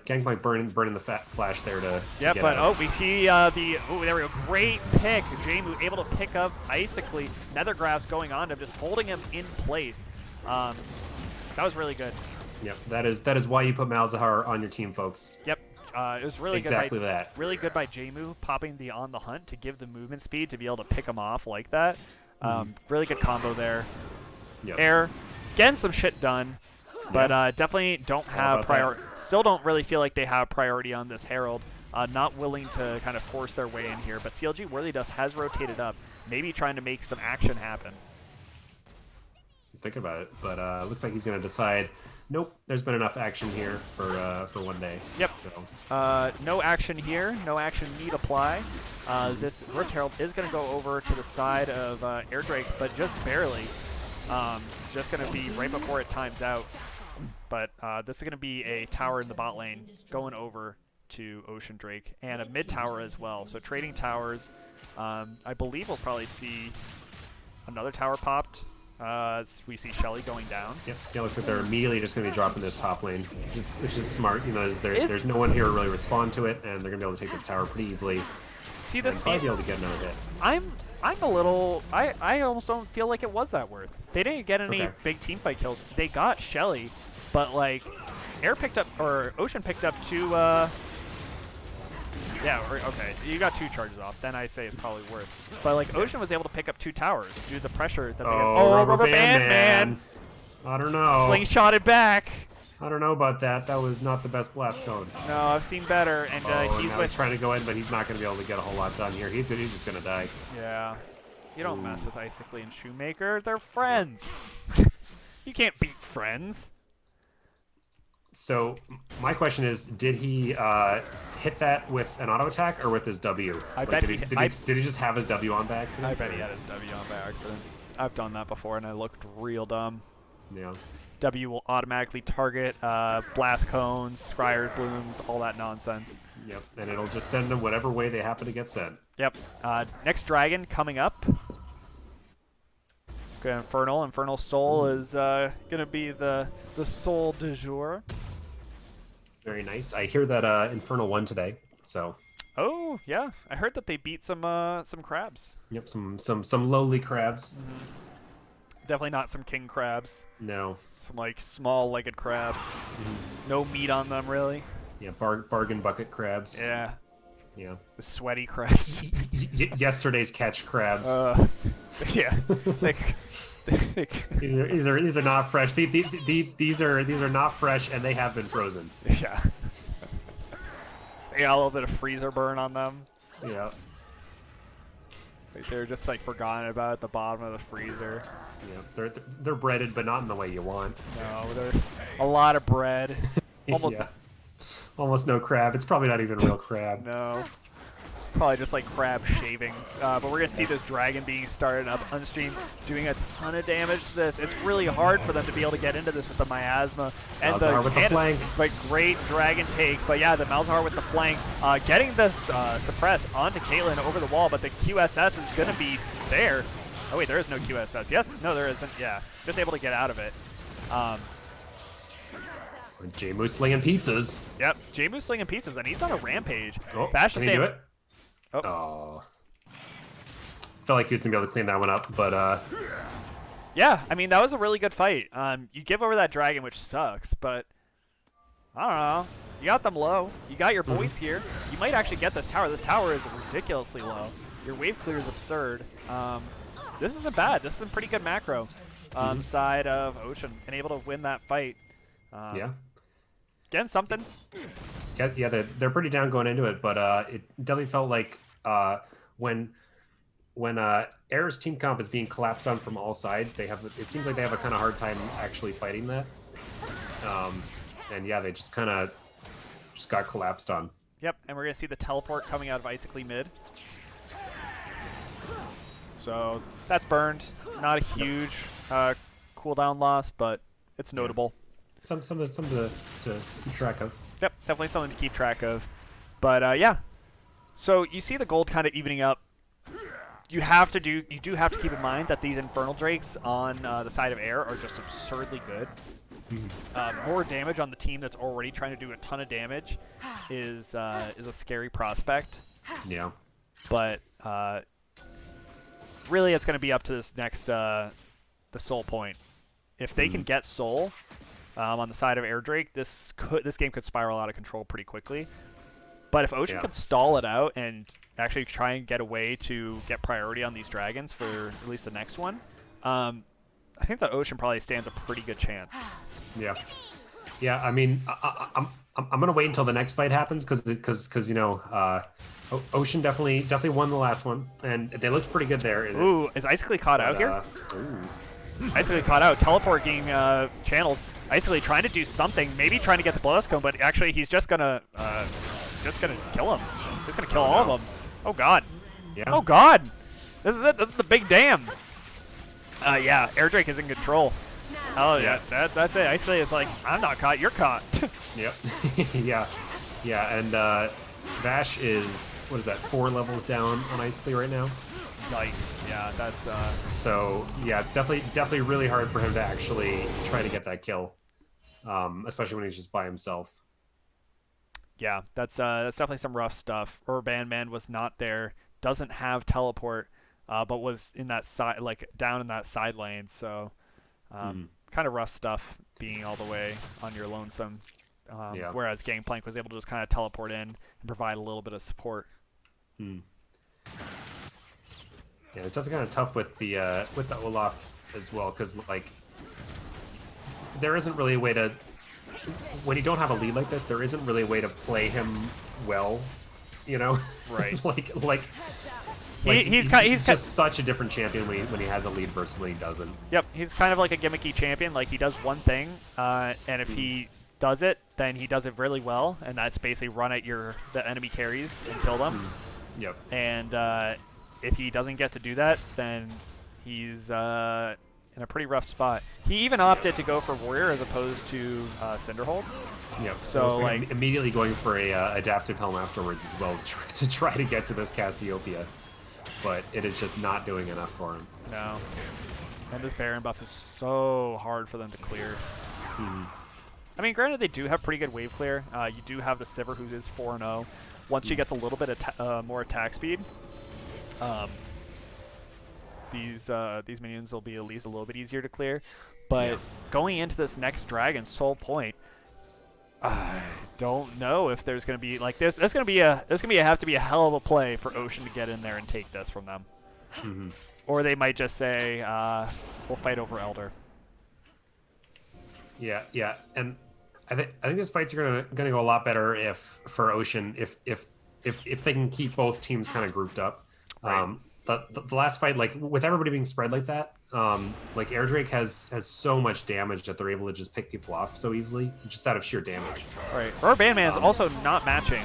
Gangplank burning the fat flash there to Yep, get but out. we see there we go. Great pick. Jamu able to pick up Icically. Nethergraph's going on to him, just holding him in place. That was really good. Yep, that is why you put Malzahar on your team, folks. Yep. It was really exactly good. That. Really good by Jamu popping the on the hunt to give the movement speed to be able to pick him off like that. Really good combo there. Yep. Air, getting some shit done, but definitely don't have priority. Still don't really feel like they have priority on this Herald. Not willing to kind of force their way in here, but CLG Worthy Dust has rotated up, maybe trying to make some action happen. He's thinking about it, but looks like he's going to decide. Nope, there's been enough action here for one day. Yep. So. No action here. No action need apply. This Rift Herald is going to go over to the side of Air Drake, but just barely. Just going to be right before it times out. But this is going to be a tower in the bot lane going over to Ocean Drake and a mid tower as well. So trading towers. I believe we'll probably see another tower popped. We see Shelly going down. Yep. Yeah, looks like they're immediately just going to be dropping this top lane, which is smart. You know, there's no one here to really respond to it, and they're going to be able to take this tower pretty easily. See this? Probably be able to get another hit. I'm a little. I almost don't feel like it was that worth. They didn't get any big team fight kills. They got Shelly, but like, Ocean picked up two. Okay, you got 2 charges off. Then I say it's probably worth. But like, Ocean was able to pick up 2 towers due to the pressure that they got. Oh, Rubber Band Man. I don't know. Slingshotted back. I don't know about that. That was not the best blast code. No, I've seen better. And he's trying to go in, but he's not going to be able to get a whole lot done here. He's just going to die. Yeah. You don't mess with Icically and Shoemaker. They're friends. You can't beat friends. So my question is, did he hit that with an auto attack or with his W? Did he just have his W on by accident? I bet he had his W on by accident. I've done that before and I looked real dumb. Yeah. W will automatically target blast cones, scryers, blooms, all that nonsense. Yep, and it'll just send them whatever way they happen to get sent. Yep. Next dragon coming up. Okay, Infernal Soul is gonna be the soul du jour. Very nice. I hear that Infernal won today, so. Oh yeah, I heard that they beat some crabs. Yep, some lowly crabs. Definitely not some king crabs. No. Some like small-legged crab. No meat on them really. Yeah, bargain bucket crabs. Yeah. Yeah. The sweaty crabs. Yesterday's catch crabs. Yeah. These are not fresh. These are not fresh, and they have been frozen. Yeah. They got a little bit of freezer burn on them. Yeah. Like they're just like forgotten about at the bottom of the freezer. Yeah. They're breaded, but not in the way you want. No, they're a lot of bread. Almost no crab. It's probably not even real crab. No. Probably just like crab shavings. But we're going to see this dragon being started up on stream, doing a ton of damage to this. It's really hard for them to be able to get into this with the miasma. And Malzahar with the flank. But great dragon take. But yeah, the Malzahar with the flank. Getting this suppress onto Caitlyn over the wall, but the QSS is going to be there. Oh wait, there is no QSS. Yes? No, there isn't. Yeah. Just able to get out of it. Jamu slinging pizzas. Yep, Jamu slinging pizzas, and he's on a rampage. Oh, Bash can he do it? Oh. Felt like he was going to be able to clean that one up, but... Yeah, I mean, that was a really good fight. You give over that dragon, which sucks, but... I don't know. You got them low. You got your boys here. You might actually get this tower. This tower is ridiculously low. Your wave clear is absurd. This isn't bad. This is a pretty good macro on the side of Ocean, and able to win that fight. Yeah. Getting something. Yeah, they're pretty down going into it, but it definitely felt like when Air's team comp is being collapsed on from all sides, it seems like they have a kind of hard time actually fighting that. And yeah, they just kind of got collapsed on. Yep, and we're gonna see the teleport coming out of Icically mid. So that's burned. Not a huge cooldown loss, but it's notable. Something to keep track of. Yep, definitely something to keep track of. But yeah, so you see the gold kind of evening up you do have to keep in mind that these Infernal Drakes on the side of air are just absurdly good. More damage on the team that's already trying to do a ton of damage is a scary prospect. Yeah. But really, it's going to be up to this next the Soul point. If they can get Soul on the side of Air Drake, this game could spiral out of control pretty quickly. But if Ocean could stall it out and actually try and get a way to get priority on these dragons for at least the next one, I think the Ocean probably stands a pretty good chance. Yeah. Yeah, I mean, I'm gonna wait until the next fight happens because you know, Ocean definitely won the last one, and they looked pretty good there. Ooh, is Icically caught out here? Icically caught out. Teleport getting channeled. Icically trying to do something, maybe trying to get the Blast Cone, but actually he's just gonna kill him. Just gonna kill all of them. Oh god. Yeah. Oh god. This is it. This is the big dam. Yeah, Air Drake is in control. Oh yeah, that's it. Icically is like, I'm not caught, you're caught. Yep. yeah, and Vash is, what is that, 4 levels down on Icically right now? Yikes. Yeah, that's So yeah, it's definitely really hard for him to actually try to get that kill, especially when he's just by himself. Yeah, that's definitely some rough stuff. Bandman was not there, doesn't have teleport, but was in that side, like down in that side lane. So kind of rough stuff being all the way on your lonesome. Whereas Gangplank was able to just kind of teleport in and provide a little bit of support. Yeah, it's definitely kind of tough with the Olaf as well, because like there isn't really a way to, when you don't have a lead like this, there isn't really a way to play him well, you know? Right. he's just such a different champion when he has a lead versus when he doesn't. Yep, he's kind of like a gimmicky champion. Like, he does one thing, and if he does it, then he does it really well, and that's basically run at the enemy carries and kill them. Yep. And if he doesn't get to do that, then he's in a pretty rough spot. He even opted to go for Warrior as opposed to Cinderhold. Yep. So like immediately going for a adaptive helm afterwards as well to try to get to this Cassiopeia, but it is just not doing enough for him. No. And this Baron buff is so hard for them to clear. I mean, granted, they do have pretty good wave clear. You do have the Sivir, who is 4-0. Once she gets a little bit more attack speed, these minions will be at least a little bit easier to clear. But going into this next dragon, Soul Point, I don't know if there's going to be like there's going to have to be a hell of a play for Ocean to get in there and take this from them. Or they might just say, we'll fight over Elder. Yeah, and I think these fights are gonna go a lot better for Ocean if they can keep both teams kind of grouped up. Right. The last fight, like with everybody being spread like that, like Air Drake has so much damage that they're able to just pick people off so easily, just out of sheer damage. Right. Rubber Bandman's also not matching.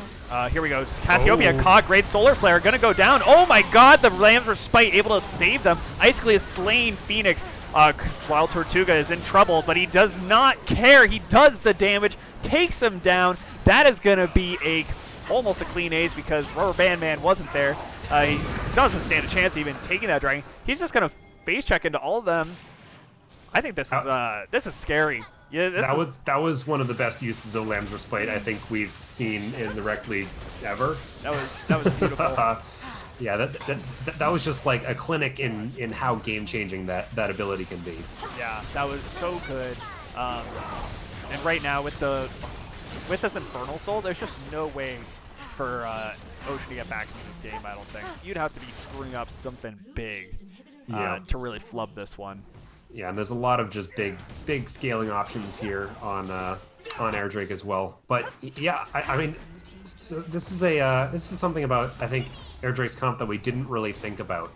Here we go. Cassiopeia caught. Great Solar Flare. Gonna go down. Oh my god, the Lambs Respite able to save them. Icically is slain Phoenix. Wild Tortuga is in trouble, but he does not care. He does the damage, takes him down. That is gonna be almost a clean ace because Rubber Bandman wasn't there. He doesn't stand a chance even taking that dragon. He's just gonna face check into all of them. I think this is scary. Yeah, that was one of the best uses of Lamb's Respite I think we've seen in the Rekt League ever. That was beautiful. Yeah, that was just like a clinic in how game changing that ability can be. Yeah, that was so good. And right now with this Infernal Soul, there's just no way for Ocean to get back into this game. I don't think you'd have to be screwing up something big to really flub this one. Yeah, and there's a lot of just big scaling options here on Air Drake as well. But yeah, I mean, so this is something about I think Air Drake's comp that we didn't really think about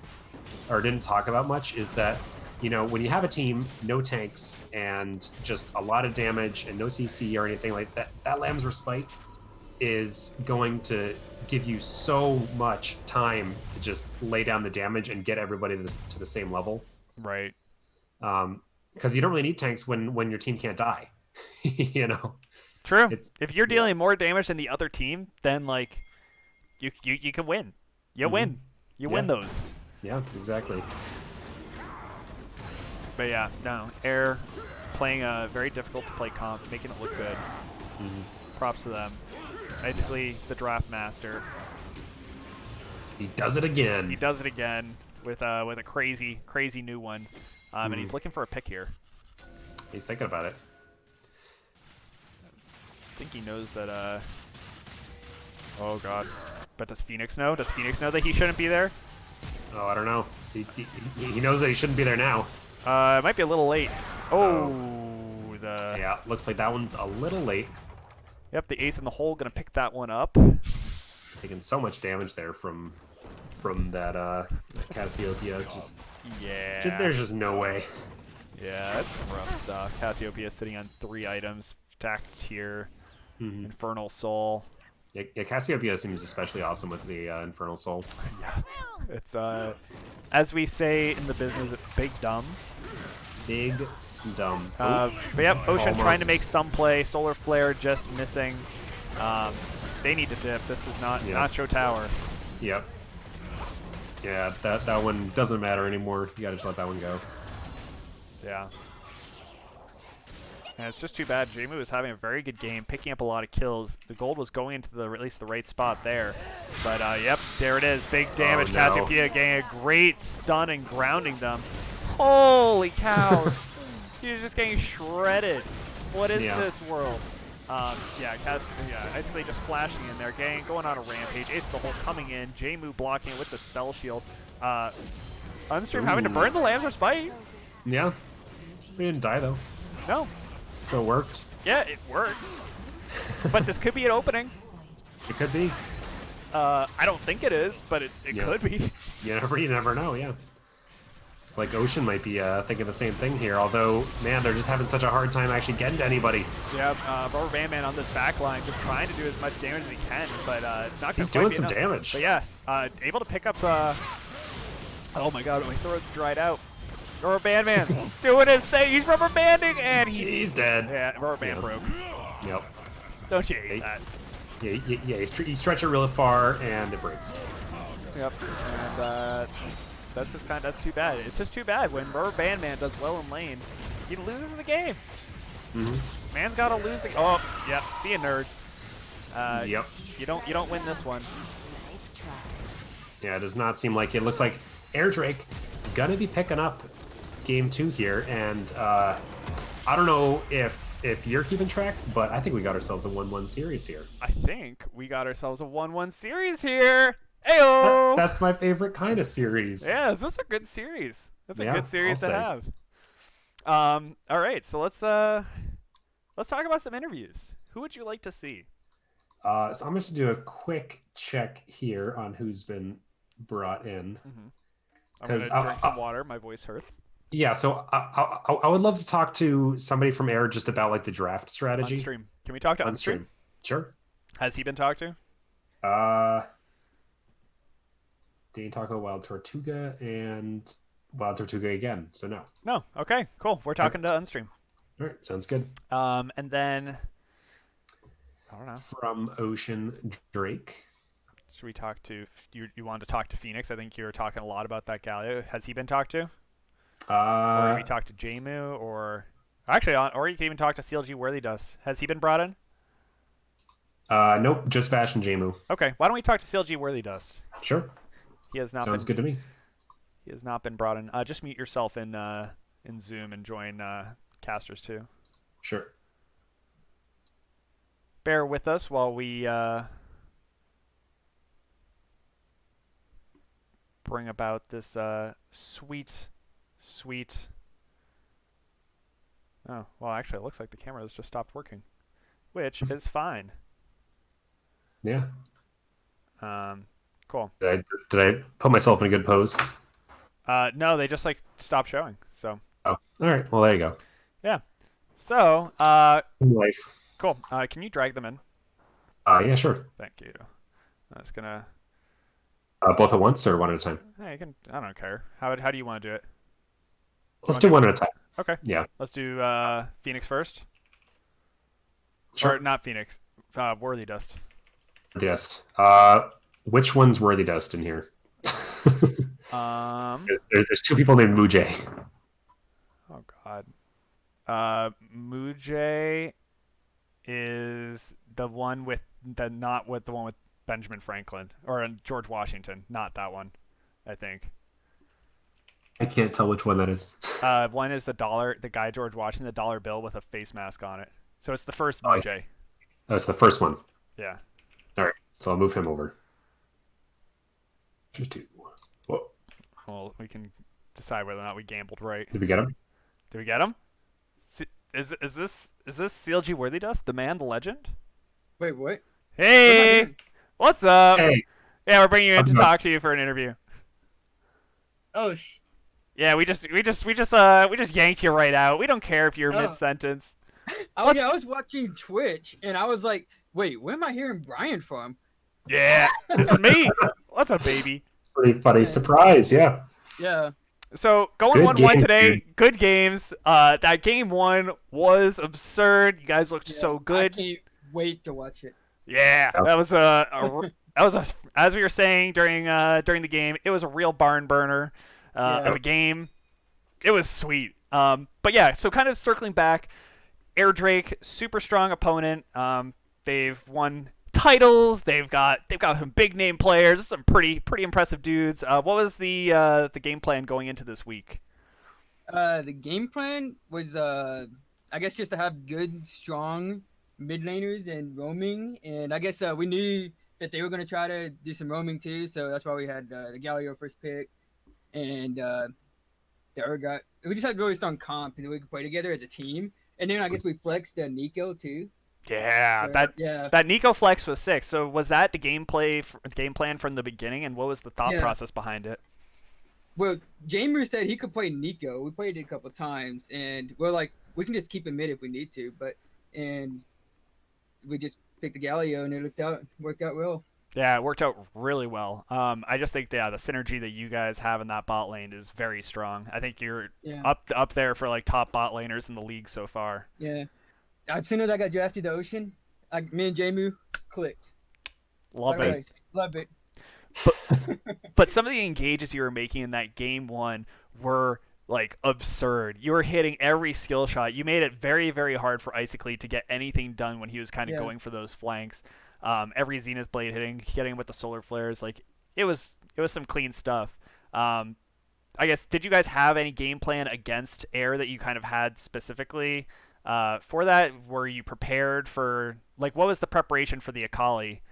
or didn't talk about much is that, you know, when you have a team, no tanks and just a lot of damage and no CC or anything like that, that Lamb's Respite is going to give you so much time to just lay down the damage and get everybody to the same level. Right. Because you don't really need tanks when your team can't die. You know. True. If you're dealing more damage than the other team, then like you can win. You win. You win those. Yeah, exactly. But yeah, no, Air playing a very difficult to play comp, making it look good. Props to them. Basically, the draft master. He does it He again. does it again with a crazy new one, and he's looking for a pick here. He's thinking about it. I think he knows that. Oh god. But does Phoenix know? Does Phoenix know that he shouldn't be there? Oh, I don't know. He knows that he shouldn't be there now. It might be a little late. Oh, the. Yeah, looks like that one's a little late. Yep, the ace in the hole gonna pick that one up. Taking so much damage there from that Cassiopeia. Just Yeah. there's just no way. Yeah, that's some rough stuff. Cassiopeia sitting on 3 items, stacked here. Infernal Soul. Yeah, Cassiopeia seems especially awesome with the Infernal Soul. Yeah. It's as we say in the business, big dumb. Big dumb. But yep, Ocean Almost. trying to make some play. Solar Flare just missing. They need to dip. This is not Nacho Tower. Yep. Yeah, that one doesn't matter anymore. You gotta just let that one go. Yeah. And it's just too bad. Jmu was having a very good game, picking up a lot of kills. The gold was going into at least the right spot there. But yep, there it is. Big damage. Oh, no. Cassiopeia getting a great stun and grounding them. Holy cow! He's just getting shredded. What is this world? Yeah, basically just flashing in there, going on a rampage. Ace the hole coming in. Jmu blocking it with the spell shield. Unstream having to burn the Lamb's Spite. Yeah. We didn't die though. No. So it worked. Yeah, it worked. But this could be an opening. It could be. I don't think it is, but it could be. You never know, yeah. It's like Ocean might be thinking the same thing here, although, man, they're just having such a hard time actually getting to anybody. Yeah, Rubber Band Man on this back line just trying to do as much damage as he can, but it's not going to He's doing some enough. damage. But yeah, able to pick up, oh my god, my throat's dried out. Rubber Band Man doing his thing, he's rubber banding, and he's dead. Yeah, Rubber Band broke. Yep. Don't you hate that? Yeah, you stretch it really far, and it breaks. Yep, and that's too bad. It's just too bad when Rubber Band Man does well in lane, he loses the game. Man's gotta lose the. Oh, yep. See ya, nerd. Yep. You don't win this one. Yeah, it does not seem like it. Looks like Air Drake gonna be picking up game 2 here, and I don't know if you're keeping track, but I think we got ourselves a 1-1 series here. I think we got ourselves a 1-1 series here. Ayo! That's my favorite kind of series. Yeah, this is a good series. That's a good series I'll to say. have. All right, so let's talk about some interviews. Who would you like to see? So I'm going to do a quick check here on who's been brought in. I'm going to drink some water. My voice hurts. Yeah, so I would love to talk to somebody from Air just about like the draft strategy. Unstream. Can we talk to Unstream? Sure. Has he been talked to? Didn't talk about Wild Tortuga and Wild Tortuga again, so no. No. Okay, cool. We're talking to Unstream. All right, sounds good. And then I don't know. From Ocean Drake. Should we talk to you wanted to talk to Phoenix? I think you were talking a lot about that Galio. Has he been talked to? Or we talk to Jmu, or actually, or you can even talk to CLG Worthy Dust. Has he been brought in? Nope, just Vash and Jmu. Okay, why don't we talk to CLG Worthy Dust? Sure. He has not. Sounds good to me. He has not been brought in. Just mute yourself in Zoom and join casters too. Sure. Bear with us while we bring about this sweet. Oh, well, actually, it looks like the camera has just stopped working, which is fine. Yeah. Cool. Did I put myself in a good pose? No, they just like stopped showing. So. Oh, all right. Well, there you go. Yeah. So. Life. Cool. Can you drag them in? Yeah, sure. Thank you. I'm just gonna. Both at once or one at a time? Hey, you can. I don't care. How do you want to do it? Let's do one at a time. Okay. Yeah. Let's do Phoenix first. Sure. Or not Phoenix. Worthy Dust. Yes. Which one's Worthy Dust in here? Um. There's two people named Mujay. Oh God. Mujay is the one with the not with the one with Benjamin Franklin or George Washington. Not that one. I think. I can't tell which one that is. One is the dollar, the guy George Washington, the dollar bill with a face mask on it. So it's the first Oh, Mujay. that's the first one. Yeah. All right, so I'll move him over. Whoa. Well, we can decide whether or not we gambled right. Did we get him? Did we get him? Is this CLG Worthy Dust, the man, the legend? Wait, what? What am I Hey, hearing? what's up? Hey, Yeah, we're bringing you in how's to it going? talk to you for an interview. Oh, Yeah, we just yanked you right out. We don't care if you're mid oh, sentence. oh yeah. I was watching Twitch and I was like, wait, where am I hearing Brian from? Yeah, this is me. What's up, baby? Pretty funny Yeah. surprise. Yeah, Yeah. So going good 1-1 game, today. dude. Good games. That game one was absurd. You guys looked Yeah. so I good. can't wait to watch it. Yeah, Yeah. that was as we were saying during the game. It was a real barn burner Yeah. of a game. It was sweet. But yeah, so kind of circling back, Air Drake, super strong opponent. They've won titles. They've got some big name players. Some pretty impressive dudes. What was the game plan going into this week? The game plan was I guess just to have good, strong mid laners and roaming, and I guess we knew that they were gonna try to do some roaming too, so that's why we had the Galio first pick and the Urgot. We just had really strong comp, and we could play together as a team. And then I guess we flexed Nico too. Yeah, Where, yeah, that Nico Flex was sick. So was that the game plan from the beginning, and what was the thought yeah. process behind it? Well, Jamer said he could play Nico. We played it a couple times, and we're like, we can just keep him mid if we need to. But and we just picked the Galio, and it worked out well. Yeah, it worked out really well. I just think the synergy that you guys have in that bot lane is very strong. I think you're Yeah, up there for like top bot laners in the league so far. yeah. As soon as I got drafted to Ocean, me and Jamu clicked. Love Right it. away. Nice. Love it. But but some of the engages you were making in that game one were like absurd. You were hitting every skill shot. You made it very, very hard for Icicle to get anything done when he was kind of Yeah. going for those flanks. Every Zenith Blade hitting, getting with the solar flares, like it was some clean stuff. Um, I guess did you guys have any game plan against air that you kind of had specifically for that? Were you prepared for like what was the preparation for the Akali?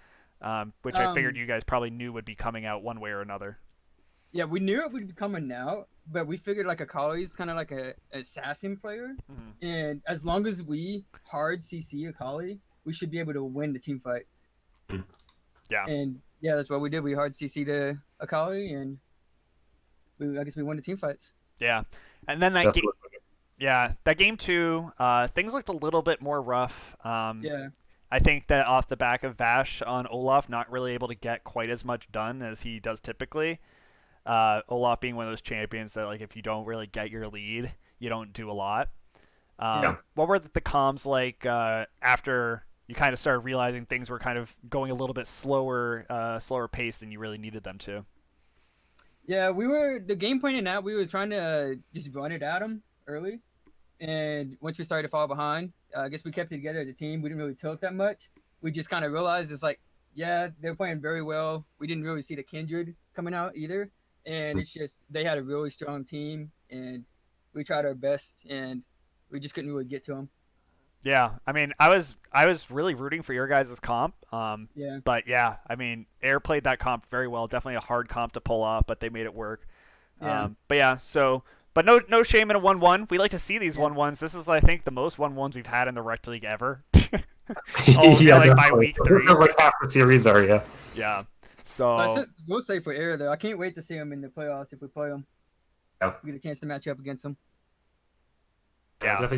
Which I figured Um, you guys probably knew would be coming out one way or another. yeah, we knew it would be coming out, but we figured like Akali is kind of like a assassin player, Mm-hmm. and as long as we hard CC Akali, we should be able to win the team fight. Yeah, And yeah, that's what we did. We hard CC the Akali, and I guess we won the team fights. yeah, and then That's what- that game two, things looked a little bit more rough. Yeah, I think that off the back of Vash on Olaf, not really able to get quite as much done as he does typically. Olaf being one of those champions that like if you don't really get your lead, you don't do a lot. Yeah. What were the comms like after you kind of started realizing things were kind of going a little bit slower pace than you really needed them to? yeah. We were the game plan in that we were trying to just run it at them early, and once we started to fall behind, I guess we kept it together as a team. We didn't really tilt that much. We just kind of realized it's like, yeah, they're playing very well. We didn't really see the Kindred coming out either, and it's just they had a really strong team, and we tried our best, and we just couldn't really get to them. Yeah, I mean, I was really rooting for your guys' comp. Yeah, But yeah, I mean, Air played that comp very well. Definitely a hard comp to pull off, but they made it work. yeah, But yeah, so but no shame in a 1-1. We like to see these yeah. 1-1s. This is I think the most 1-1s we've had in the Rekt League ever. yeah, like by definitely. week 3. Like half the series are, yeah. Yeah. But So we'll say for Air though, I can't wait to see them in the playoffs if we play them. Yeah. We get a chance to match up against them. Yeah, yeah.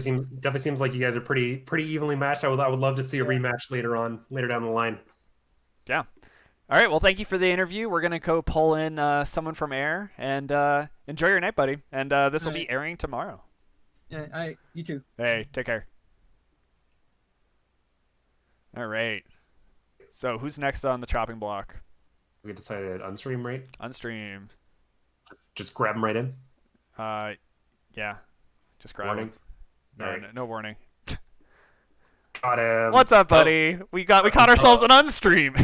definitely seems like you guys are pretty evenly matched. I would love to see a Yeah. rematch later down the line. Yeah. All right. Well, thank you for the interview. We're gonna go pull in someone from Air and enjoy your night, buddy. And this will All be right. airing tomorrow. Yeah, all right, you too. Hey, take care. All right. So who's next on the chopping block? We decided on stream, right? On stream. Just grab him right in. Uh, yeah, just grab him. Warning. All No, right. no, no warning. Got him. What's up, Oh, buddy? We caught ourselves an unstream.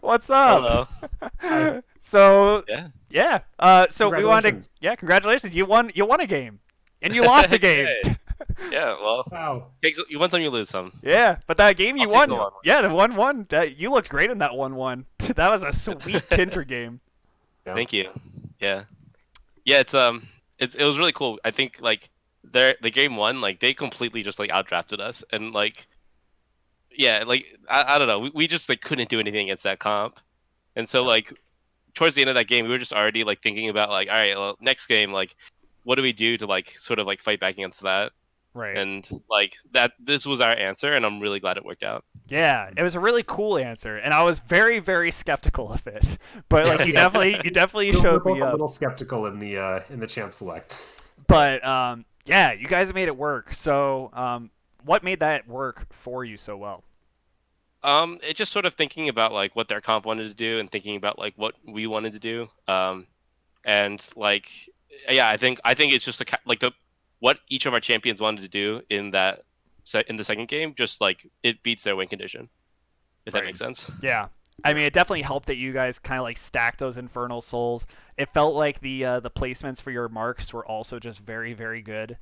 What's up? hello. Hi. So Yeah. yeah, so we wanted to Congratulations. congratulations. You won a game, and you lost a game. Yay. Yeah. Well, Wow. you win some, you lose some. Yeah, but that game I'll you take won. the 1-1. Yeah, the 1-1. That you looked great in that 1-1. That was a sweet Kindred game. Yeah. Thank you. Yeah. Yeah. It was really cool. I think like the game one, like they completely just like outdrafted us, and like yeah, like I don't know, we just like couldn't do anything against that comp, and so Yeah. like towards the end of that game, we were just already like thinking about like, all right, well, next game, like, what do we do to like sort of like fight back against that? Right. And like that, this was our answer, and I'm really glad it worked out. Yeah, it was a really cool answer, and I was very, very skeptical of it. But like you Yeah. definitely We're showed both me a up. little skeptical in the champ select. But yeah, you guys made it work. So what made that work for you so well? It just sort of thinking about like what their comp wanted to do, and thinking about like what we wanted to do. And like, yeah, I think it's just like the what each of our champions wanted to do in that in the second game, just like it beats their win condition. If that Right. makes sense. Yeah. I mean, it definitely helped that you guys kind of like stacked those infernal souls. It felt like the placements for your marks were also just very, very good.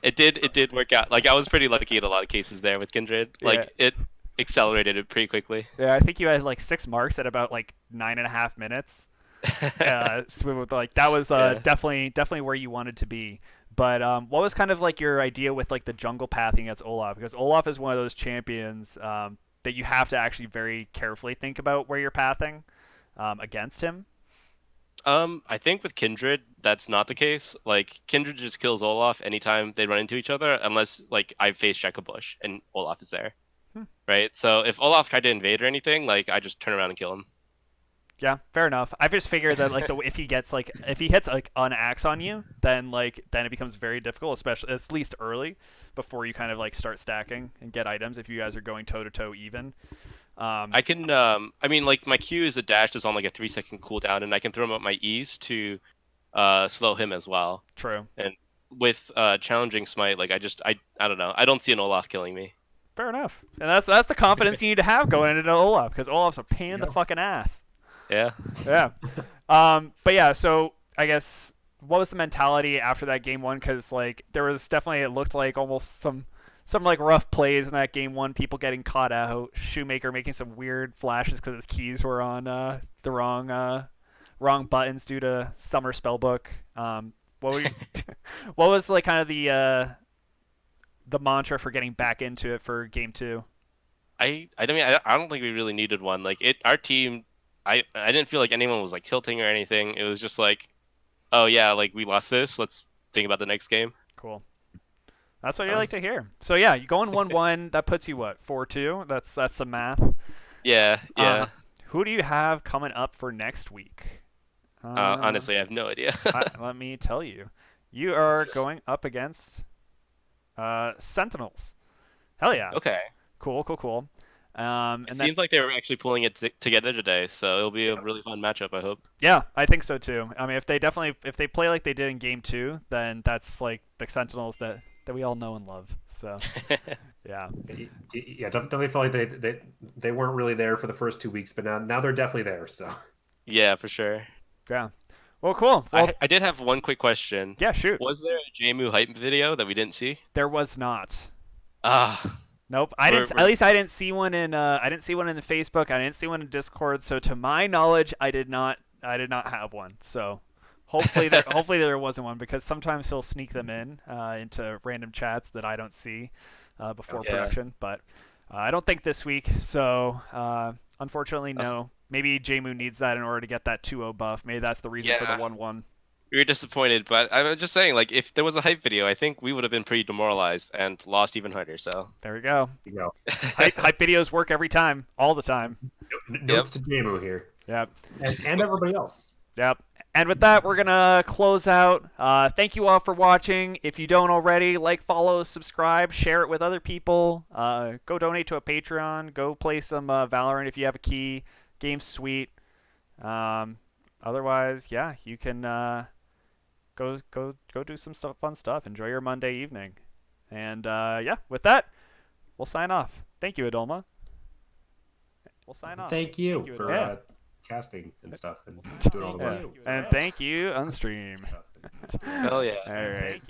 It did work out. Like I was pretty lucky in a lot of cases there with Kindred. Yeah. Like it accelerated it pretty quickly. Yeah, I think you had like 6 marks at about like 9.5 minutes. So like that was Yeah. definitely where you wanted to be. But what was kind of like your idea with like the jungle pathing against Olaf? Because Olaf is one of those champions that you have to actually very carefully think about where you're pathing against him. I think with Kindred, that's not the case. Like Kindred just kills Olaf anytime they run into each other, unless like I face check a bush and Olaf is there, Hmm. right? So if Olaf tried to invade or anything, like I just turn around and kill him. Yeah, fair enough. I just figured that like if he gets like if he hits like an axe on you, then it becomes very difficult, especially at least early, before you kind of like start stacking and get items if you guys are going toe to toe even. I can, I mean, like my Q is a dash is on like a 3-second cooldown, and I can throw him up my E's to slow him as well. True. And with challenging smite, like I don't know, I don't see an Olaf killing me. Fair enough. And that's the confidence you need to have going into Olaf because Olaf's a pain in the Yeah. fucking ass. Yeah. Yeah. But yeah, so I guess what was the mentality after that game one? Because like there was definitely it looked like almost some like rough plays in that game one. People getting caught out. Shoemaker making some weird flashes because his keys were on the wrong buttons due to summer spellbook. What were you, what was like kind of the mantra for getting back into it for game two? I don't mean I don't think we really needed one. Like our team, I didn't feel like anyone was like tilting or anything. It was just like, oh yeah, like we lost this. Let's think about the next game. Cool. That's what you like to hear. So yeah, you going 1-1. That puts you what 4-2. That's some math. Yeah, yeah. Who do you have coming up for next week? Honestly, I have no idea. Let me tell you. You are going up against Sentinels. Hell yeah. Okay. Cool. It And then seems like they were actually pulling it together today, so it'll be a really fun matchup. I hope. yeah, I think so too. I mean, if they play like they did in game two, then that's like the Sentinels that we all know and love. So yeah. Yeah, definitely felt like they weren't really there for the first 2 weeks, but now they're definitely there. So Yeah, for sure. Yeah. Well, cool. Well, I did have one quick question. yeah, shoot. Was there a JMU hype video that we didn't see? There was not. Ah, Nope. I didn't. At least I didn't see one in. I didn't see one in the Facebook. I didn't see one in Discord. So to my knowledge, I did not. I did not have one. So hopefully hopefully there wasn't one because sometimes he'll sneak them in into random chats that I don't see before Yeah. production. But I don't think this week. So unfortunately, no. Maybe JMU needs that in order to get that 2-0 buff. Maybe that's the reason for the Yeah. 1-1. we were disappointed, but I'm just saying, like, if there was a hype video, I think we would have been pretty demoralized and lost even harder. So There we go. you go. Hype videos work every time, all the time. Notes to Jamu here, Yep. and everybody else. Yep. And with that, we're going to close out. Thank you all for watching. If you don't already, like, follow, subscribe, share it with other people. Go donate to a Patreon. Go play some Valorant if you have a key. Game's sweet. otherwise, yeah, you can go do some fun stuff. Enjoy your Monday evening. And yeah, with that, we'll sign off. Thank you, Adolma. We'll sign off. Thank you for Yeah. casting and stuff and doing all the Yeah. work. And thank you, Unstream. Hell yeah. All right.